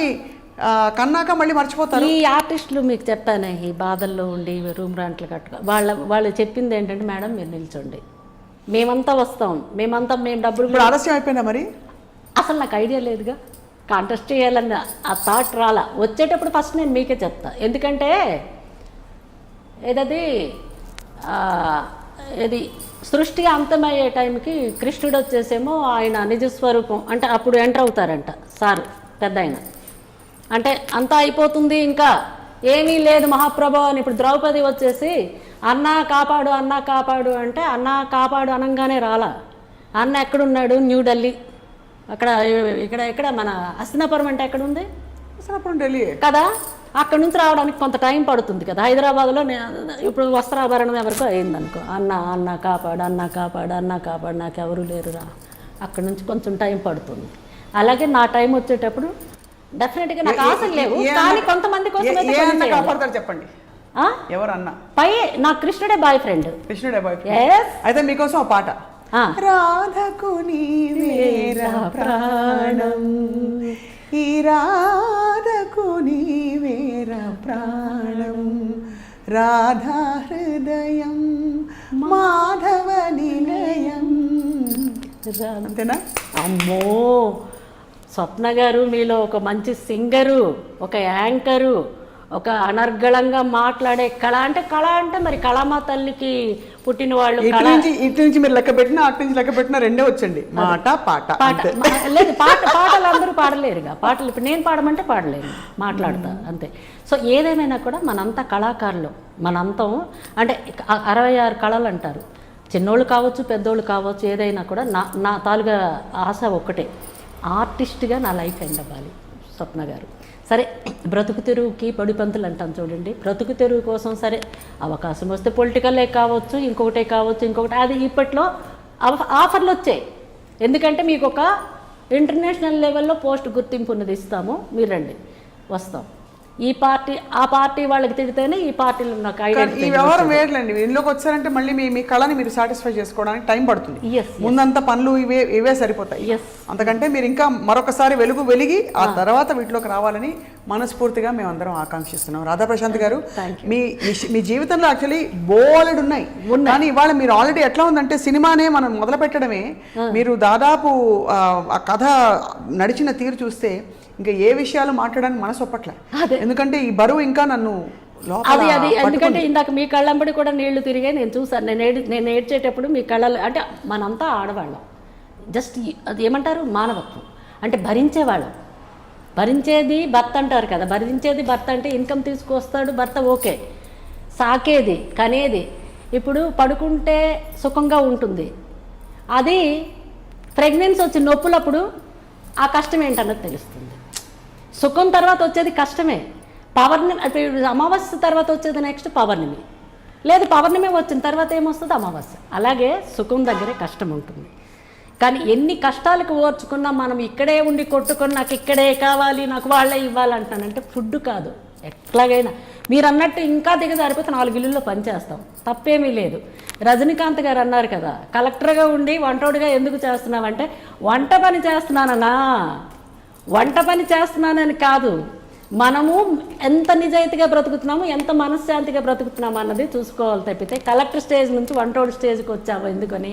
C: కన్నాక మళ్ళీ మర్చిపోతారు.
B: ఈ ఆర్టిస్టులు మీకు చెప్పాను, ఈ బాధల్లో ఉండి రూమ్ రెంట్లు కట్టుకో వాళ్ళు చెప్పింది ఏంటంటే, మేడం మీరు నిల్చోండి, మేమంతా వస్తాం, మేము డబ్బులు.
C: ఇప్పుడు ఆలస్యం అయిపోయిందా మరి?
B: అసలు నాకు ఐడియా లేదుగా, కాంటెస్ట్ చేయాలన్న ఆ థాట్ రాలా. వచ్చేటప్పుడు ఫస్ట్ నేను మీకే చెప్తా, ఎందుకంటే ఇది సృష్టి అంతమయ్యే టైంకి కృష్ణుడు వచ్చేసేమో ఆయన నిజస్వరూపం అంటే అప్పుడు ఎంటర్ అవుతారంట సార్ పెద్ద ఆయన. అంటే అంతా అయిపోతుంది, ఇంకా ఏమీ లేదు మహాప్రభు అని. ఇప్పుడు ద్రౌపది వచ్చేసి అన్నా కాపాడు అంటే అన్నా కాపాడు అనగానే రాలా. అన్న ఎక్కడున్నాడు? న్యూఢిల్లీ. ఇక్కడ మన హస్తినాపురం అంటే ఎక్కడుంది?
C: హస్తినాపురం ఢిల్లీ
B: కదా. అక్కడ నుంచి రావడానికి కొంత టైం పడుతుంది కదా. హైదరాబాద్లో ఇప్పుడు వస్త్రాభరణం ఎవరికో అయిందనుకో, అన్న కాపాడు నాకెవరూ లేరురా, అక్కడ నుంచి కొంచెం టైం పడుతుంది. అలాగే నా టైం వచ్చేటప్పుడు డెఫినెట్గా నాకు ఆశలు లేవు, కానీ కొంతమంది కోసం
C: చెప్పండి.
B: ఎవరు అన్న పై నా కృష్ణుడే బాయ్ ఫ్రెండ్.
C: అయితే మీకోసం పాట. రాధకు నీవేరా ప్రాణం, ఈ రాధకు నీవేరా ప్రాణం, రాధా హృదయం మాధవ నిలయం. అంతేనా?
B: అమ్మో, స్వప్న గారు మీలో ఒక మంచి సింగరు, ఒక యాంకరు, ఒక అనర్గళంగా మాట్లాడే కళ అంటే మరి కళామా తల్లికి పుట్టిన వాళ్ళు.
C: ఇటు నుంచి మీరు లెక్క పెట్టినా అటు నుంచి లెక్క పెట్టినా రెండే వచ్చండి, మాట పాట.
B: లేదు పాటలు అందరూ పాడలేరుగా. పాటలు ఇప్పుడు నేను పాడమంటే పాడలేను, మాట్లాడతా అంతే. సో ఏదేమైనా కూడా మనంతా కళాకారులు, మనంతం అంటే 66 కళలు అంటారు. చిన్నోళ్ళు కావచ్చు, పెద్దోళ్ళు కావచ్చు, ఏదైనా కూడా నా తాలుగా ఆశ ఒక్కటే, ఆర్టిస్ట్గా నా లైఫ్ ఎండ్ అవ్వాలి. స్వప్న గారు సరే బ్రతుకు తెరువుకి పడిపంతులు అంటాం చూడండి. బ్రతుకు తెరువు కోసం సరే అవకాశం వస్తే పొలిటికల్లే కావచ్చు, ఇంకొకటి అది ఇప్పట్లో ఆఫర్లు వచ్చాయి. ఎందుకంటే మీకు ఒక ఇంటర్నేషనల్ లెవెల్లో పోస్ట్ గుర్తింపు ఉన్నది ఇస్తాము, మీరు రండి, వస్తాం. ఈ పార్టీ ఆ పార్టీ వాళ్ళకి తిడితేనే ఈ పార్టీలో నాకు
C: ఈ వ్యవహారం వేయట్లేండి. ఇందులోకి వచ్చారంటే మళ్ళీ మీ కళని మీరు సాటిస్ఫై చేసుకోవడానికి టైం పడుతుంది. ముందంతా పనులు ఇవే సరిపోతాయి. అంతకంటే మీరు ఇంకా మరొకసారి వెలిగి ఆ తర్వాత వీటిలోకి రావాలని మనస్ఫూర్తిగా మేమందరం ఆకాంక్షిస్తున్నాం. రాధాప్రశాంత్ గారు, మీ జీవితంలో యాక్చువల్లీ బోలెడు ఉన్నాయి, కానీ ఇవాళ మీరు ఆల్రెడీ ఎట్లా ఉందంటే సినిమానే మనం మొదలు పెట్టడమే, మీరు దాదాపు ఆ కథ నడిచిన తీరు చూస్తే ఇంకా ఏ విషయాలు మాట్లాడడానికి మనసు ఒప్పట్లే. ఎందుకంటే ఈ బరువు ఇంకా నన్ను
B: అది ఎందుకంటే ఇందాక మీ కళ్ళంబడి కూడా నీళ్లు తిరిగే నేను చూసాను. నేను ఏడ్చేటప్పుడు మీ కళ్ళలు అంటే మనంతా ఆడవాళ్ళం, జస్ట్ అది ఏమంటారు మానవత్వం అంటే భరించేవాళ్ళం. భరించేది భర్త అంటారు కదా, భరించేది భర్త అంటే ఇన్కమ్ తీసుకొస్తాడు భర్త, ఓకే, సాకేది కనేది. ఇప్పుడు పడుకుంటే సుఖంగా ఉంటుంది, అది ప్రెగ్నెన్సీ వచ్చి నొప్పులప్పుడు ఆ కష్టం ఏంటన్నది తెలుస్తుంది. సుఖం తర్వాత వచ్చేది కష్టమే. పౌర్ణమి అమావాస్య తర్వాత వచ్చేది నెక్స్ట్ పౌర్ణమి, లేదు పౌర్ణమి వచ్చిన తర్వాత ఏమొస్తుంది అమావాస్య. అలాగే సుఖం దగ్గరే కష్టం ఉంటుంది. కానీ ఎన్ని కష్టాలకు ఓర్చుకున్నా మనం ఇక్కడే ఉండి కొట్టుకొని నాకు ఇక్కడే కావాలి, నాకు వాళ్ళే ఇవ్వాలంటానంటే ఫుడ్ కాదు. ఎట్లాగైనా మీరు అన్నట్టు ఇంకా దిగజారిపోతే 4 ఇళ్ళల్లో పనిచేస్తాం, తప్పేమీ లేదు. రజనీకాంత్ గారు అన్నారు కదా, కలెక్టర్గా ఉండి వంటోడిగా ఎందుకు చేస్తున్నావంటే వంట పని చేస్తున్నానన్నా, వంట పని చేస్తున్నానని కాదు, మనము ఎంత నిజాయితీగా బ్రతుకుతున్నాము, ఎంత మనశ్శాంతిగా బ్రతుకుతున్నాము అన్నది చూసుకోవాలి తప్పితే కలెక్టర్ స్టేజ్ నుంచి వంటోడి స్టేజ్కి వచ్చాము ఎందుకని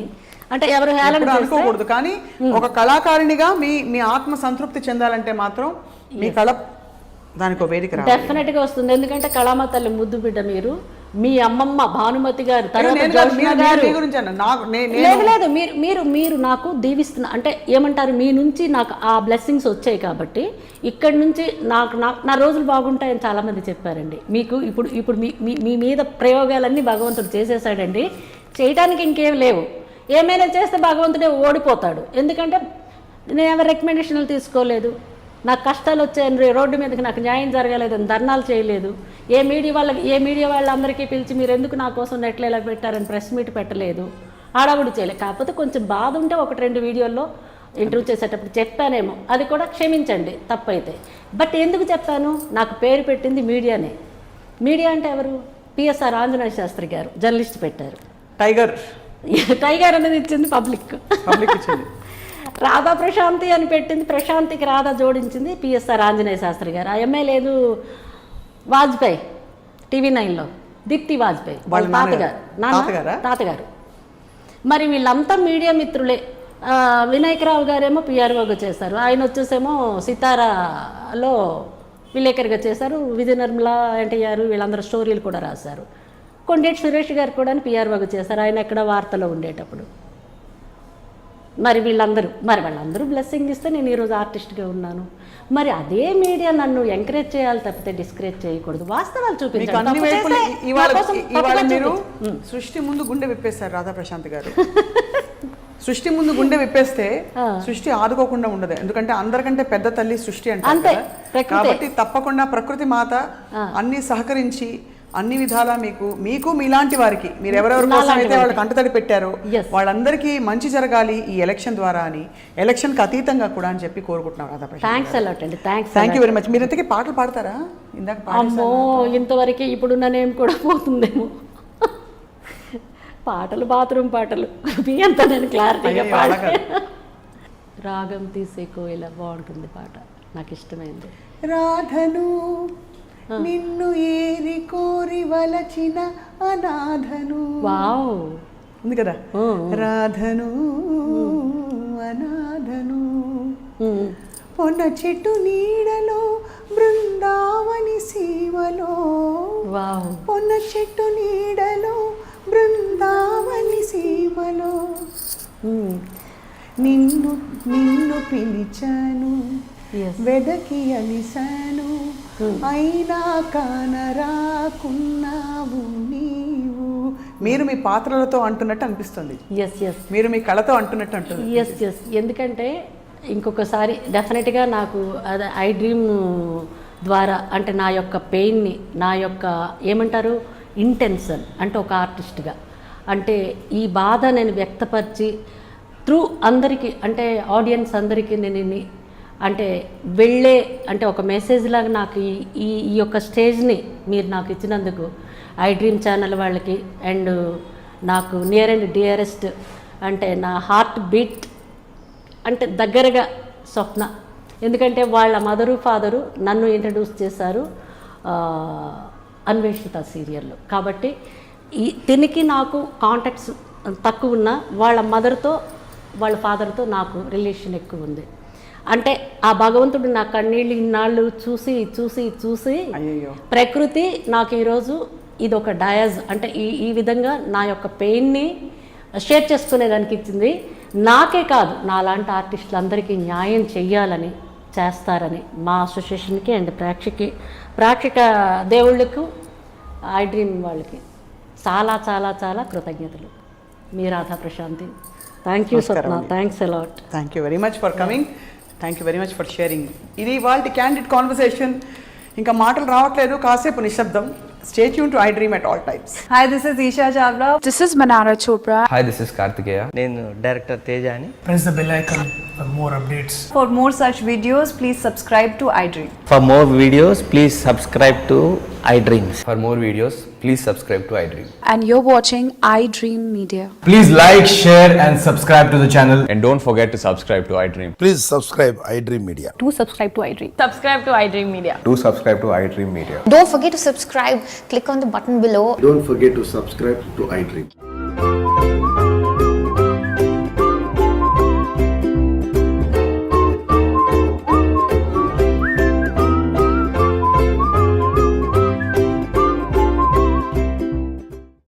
B: అంటే ఎవరు హేళన
C: అనుకోకూడదు. కానీ ఒక కళాకారిణిగా మీ ఆత్మ సంతృప్తి చెందాలంటే మాత్రం మీ కళ దానికి వేదిక
B: డెఫినెట్గా వస్తుంది. ఎందుకంటే కళామ తల్లి ముద్దు బిడ్డ మీరు, మీ అమ్మమ్మ భానుమతి గారు, తర్వాత
C: నేను కాదు,
B: జోష్నా
C: మీరు-
B: గారు.
C: మీ గురించి అన్న నాకు
B: లేదు లేదు, మీరు నాకు దీవిస్తున్న అంటే ఏమంటారు, మీ నుంచి నాకు ఆ బ్లెస్సింగ్స్ వచ్చాయి కాబట్టి ఇక్కడి నుంచి నా రోజులు బాగుంటాయని చాలామంది చెప్పారండి. మీకు ఇప్పుడు మీ మీద ప్రయోగాలన్నీ భగవంతుడు చేసేసాడండి. చేయడానికి ఇంకేం లేవు. ఏమైనా చేస్తే భగవంతుడే ఓడిపోతాడు. ఎందుకంటే నేను ఎవరి రికమెండేషన్లు తీసుకోలేదు. నాకు కష్టాలు వచ్చాయని రోడ్డు మీదకి నాకు న్యాయం జరగలేదని ధర్నాలు చేయలేదు. ఏ మీడియా వాళ్ళందరికీ పిలిచి మీరు ఎందుకు నా కోసం నెట్లు ఇలా పెట్టారని ప్రెస్ మీట్ పెట్టలేదు. హడావుడి చేయలేదు. కాకపోతే కొంచెం బాధ ఉంటే 1-2 వీడియోల్లో ఇంటర్వ్యూ చేసేటప్పుడు చెప్పానేమో, అది కూడా క్షమించండి తప్పైతే. బట్ ఎందుకు చెప్పాను, నాకు పేరు పెట్టింది మీడియానే. మీడియా అంటే ఎవరు? పిఎస్ఆర్ ఆంజనేయ శాస్త్రి గారు జర్నలిస్ట్ పెట్టారు. టైగర్ అనేది ఇచ్చింది పబ్లిక్
C: ఇచ్చింది.
B: రాధా ప్రశాంతి అని పెట్టింది, ప్రశాంతికి రాధా జోడించింది పిఎస్ఆర్ ఆంజనేయ శాస్త్రి గారు. ఆ అమ్మాయి లేదు, వాజ్పేయి TV9లో దీప్తి వాజ్పేయి వాళ్ళ తాతగారు. మరి వీళ్ళంతా మీడియా మిత్రులే. వినాయకరావు గారేమో పిఆర్ఓగా చేశారు. ఆయన వచ్చేసేమో సితారాలో విలేకరిగా చేశారు. విజయ నిర్మల, ఎన్టీఆర్ వీళ్ళందరూ స్టోరీలు కూడా రాశారు. కొండేటి సురేష్ గారు కూడా పిఆర్ఓగా చేశారు. ఆయన ఎక్కడ వార్తలో ఉండేటప్పుడు. మరి వాళ్ళందరూ బ్లెస్సింగ్ ఇస్తే నేను ఈరోజు ఆర్టిస్ట్గా ఉన్నాను. మరి అదే మీడియా నన్ను ఎంకరేజ్ చేయాలి తప్పితే డిస్కరేజ్ చేయకూడదు. వాస్తవాలు చూపించాలి.
C: మీరు సృష్టి ముందు గుండె విప్పేస్తారు రాధా ప్రశాంత్ గారు. సృష్టి ముందు గుండె విప్పేస్తే సృష్టి ఆదుకోకుండా ఉండదు. ఎందుకంటే అందరికంటే పెద్ద తల్లి సృష్టి అంటే. కాబట్టి తప్పకుండా ప్రకృతి మాత అన్ని సహకరించి అన్ని విధాలా మీకు మీలాంటి వారికి మీరు ఎవరెవరి కోసం అయితే వాళ్ళు కంటతడి పెట్టారో వాళ్ళందరికీ మంచి జరగాలి ఈ ఎలక్షన్ ద్వారా అని, ఎలక్షన్కి అతీతంగా కూడా అని చెప్పి కోరుకుంటున్నాం Radha Prashant. Thank you very much. మీరు ఇంతకీ పాటలు పాడతారా? ఇందాక
B: అమ్మో ఇంతవరకు ఇప్పుడు నేనేం కూడా పోతుందేమో. పాటలు బాత్రూమ్ పాటలు అంత నేను క్లారిటీగా రాగం తీసే కోయిల బాగుంటుంది పాట, నాకు ఇష్టమైంది.
C: రాధను నిన్ను ఏరి కోరి వలచిన అనాథను.
B: వావ్
C: ఉంది కదా. రాధను అనాథను పొన్న చెట్టు నీడలో బృందావని సీమలో.
B: వావ్.
C: పొన్న చెట్టు నీడలో బృందావని సీమలో నిన్ను పిలిచాను, వెదకి అలిసాను, అయినా కానరాకున్నావు నీవు. మీరు మీ పాత్రలతో అంటున్నట్టు అనిపిస్తుంది. మీరు మీ కళతో అంటున్నట్టు అంటుంది.
B: ఎందుకంటే ఇంకొకసారి డెఫినెట్గా నాకు అదే ఐ డ్రీమ్ ద్వారా అంటే నా యొక్క పెయిన్ని, నా యొక్క ఏమంటారు ఇంటెన్షన్ అంటే ఒక ఆర్టిస్ట్గా అంటే ఈ బాధ నేను వ్యక్తపరిచి త్రూ అందరికీ అంటే ఆడియన్స్ అందరికీ నేను అంటే వెళ్ళే అంటే ఒక మెసేజ్ లాగా నాకు ఈ యొక్క స్టేజ్ని మీరు నాకు ఇచ్చినందుకు ఐ డ్రీమ్ ఛానల్ వాళ్ళకి అండ్ నాకు నియర్ అండ్ డియరెస్ట్ అంటే నా హార్ట్ బీట్ అంటే దగ్గరగా స్వప్న. ఎందుకంటే వాళ్ళ మదరు ఫాదరు నన్ను ఇంట్రడ్యూస్ చేశారు అన్వేషిత సీరియల్లో. కాబట్టి దీనికి నాకు కాంటాక్ట్స్ తక్కువ ఉన్నా వాళ్ళ మదర్తో వాళ్ళ ఫాదర్తో నాకు రిలేషన్ ఎక్కువ ఉంది. అంటే ఆ భగవంతుడు నా కన్నీళ్ళు ఇన్నాళ్ళు చూసి చూసి చూసి ప్రకృతి నాకు ఈరోజు ఇది ఒక డయాజ్ అంటే ఈ విధంగా నా యొక్క పెయిన్ని షేర్ చేసుకునేదానికి ఇచ్చింది. నాకే కాదు నాలాంటి ఆర్టిస్టులందరికీ న్యాయం చెయ్యాలని చేస్తారని మా అసోసియేషన్కి అండ్ ప్రేక్షక దేవుళ్ళకు ఐ డ్రీమ్ వాళ్ళకి చాలా చాలా చాలా కృతజ్ఞతలు. మీ Radha Prashanthi. Thank you Swapna. Thanks a lot.
C: Thank you very much for coming. Thank you very much for sharing. ఇది వాళ్ళ క్యాండిడ్ కాన్వర్సేషన్. ఇంకా మాటలు రావట్లేదు, కాసేపు నిశ్శబ్దం. Stay tuned to iDream at all times.
D: Hi, this is Isha Chavla. This is Manara Chopra.
E: Hi, this is Kartikeya.
F: నేను director తేజాని.
G: Press the bell icon for more updates.
D: For more such videos, please subscribe to iDream.
F: For more videos, please subscribe to iDreams.
E: For more videos, please subscribe to iDream.
D: And you're watching iDream Media.
H: Please like, share and subscribe to the channel.
E: And don't forget to subscribe to iDream.
I: Please subscribe iDream Media.
D: Do subscribe to iDream.
J: Subscribe to iDream Media.
E: Do subscribe to iDream Media.
K: Don't forget to subscribe. Click on the button below.
I: Don't forget to subscribe to iDream.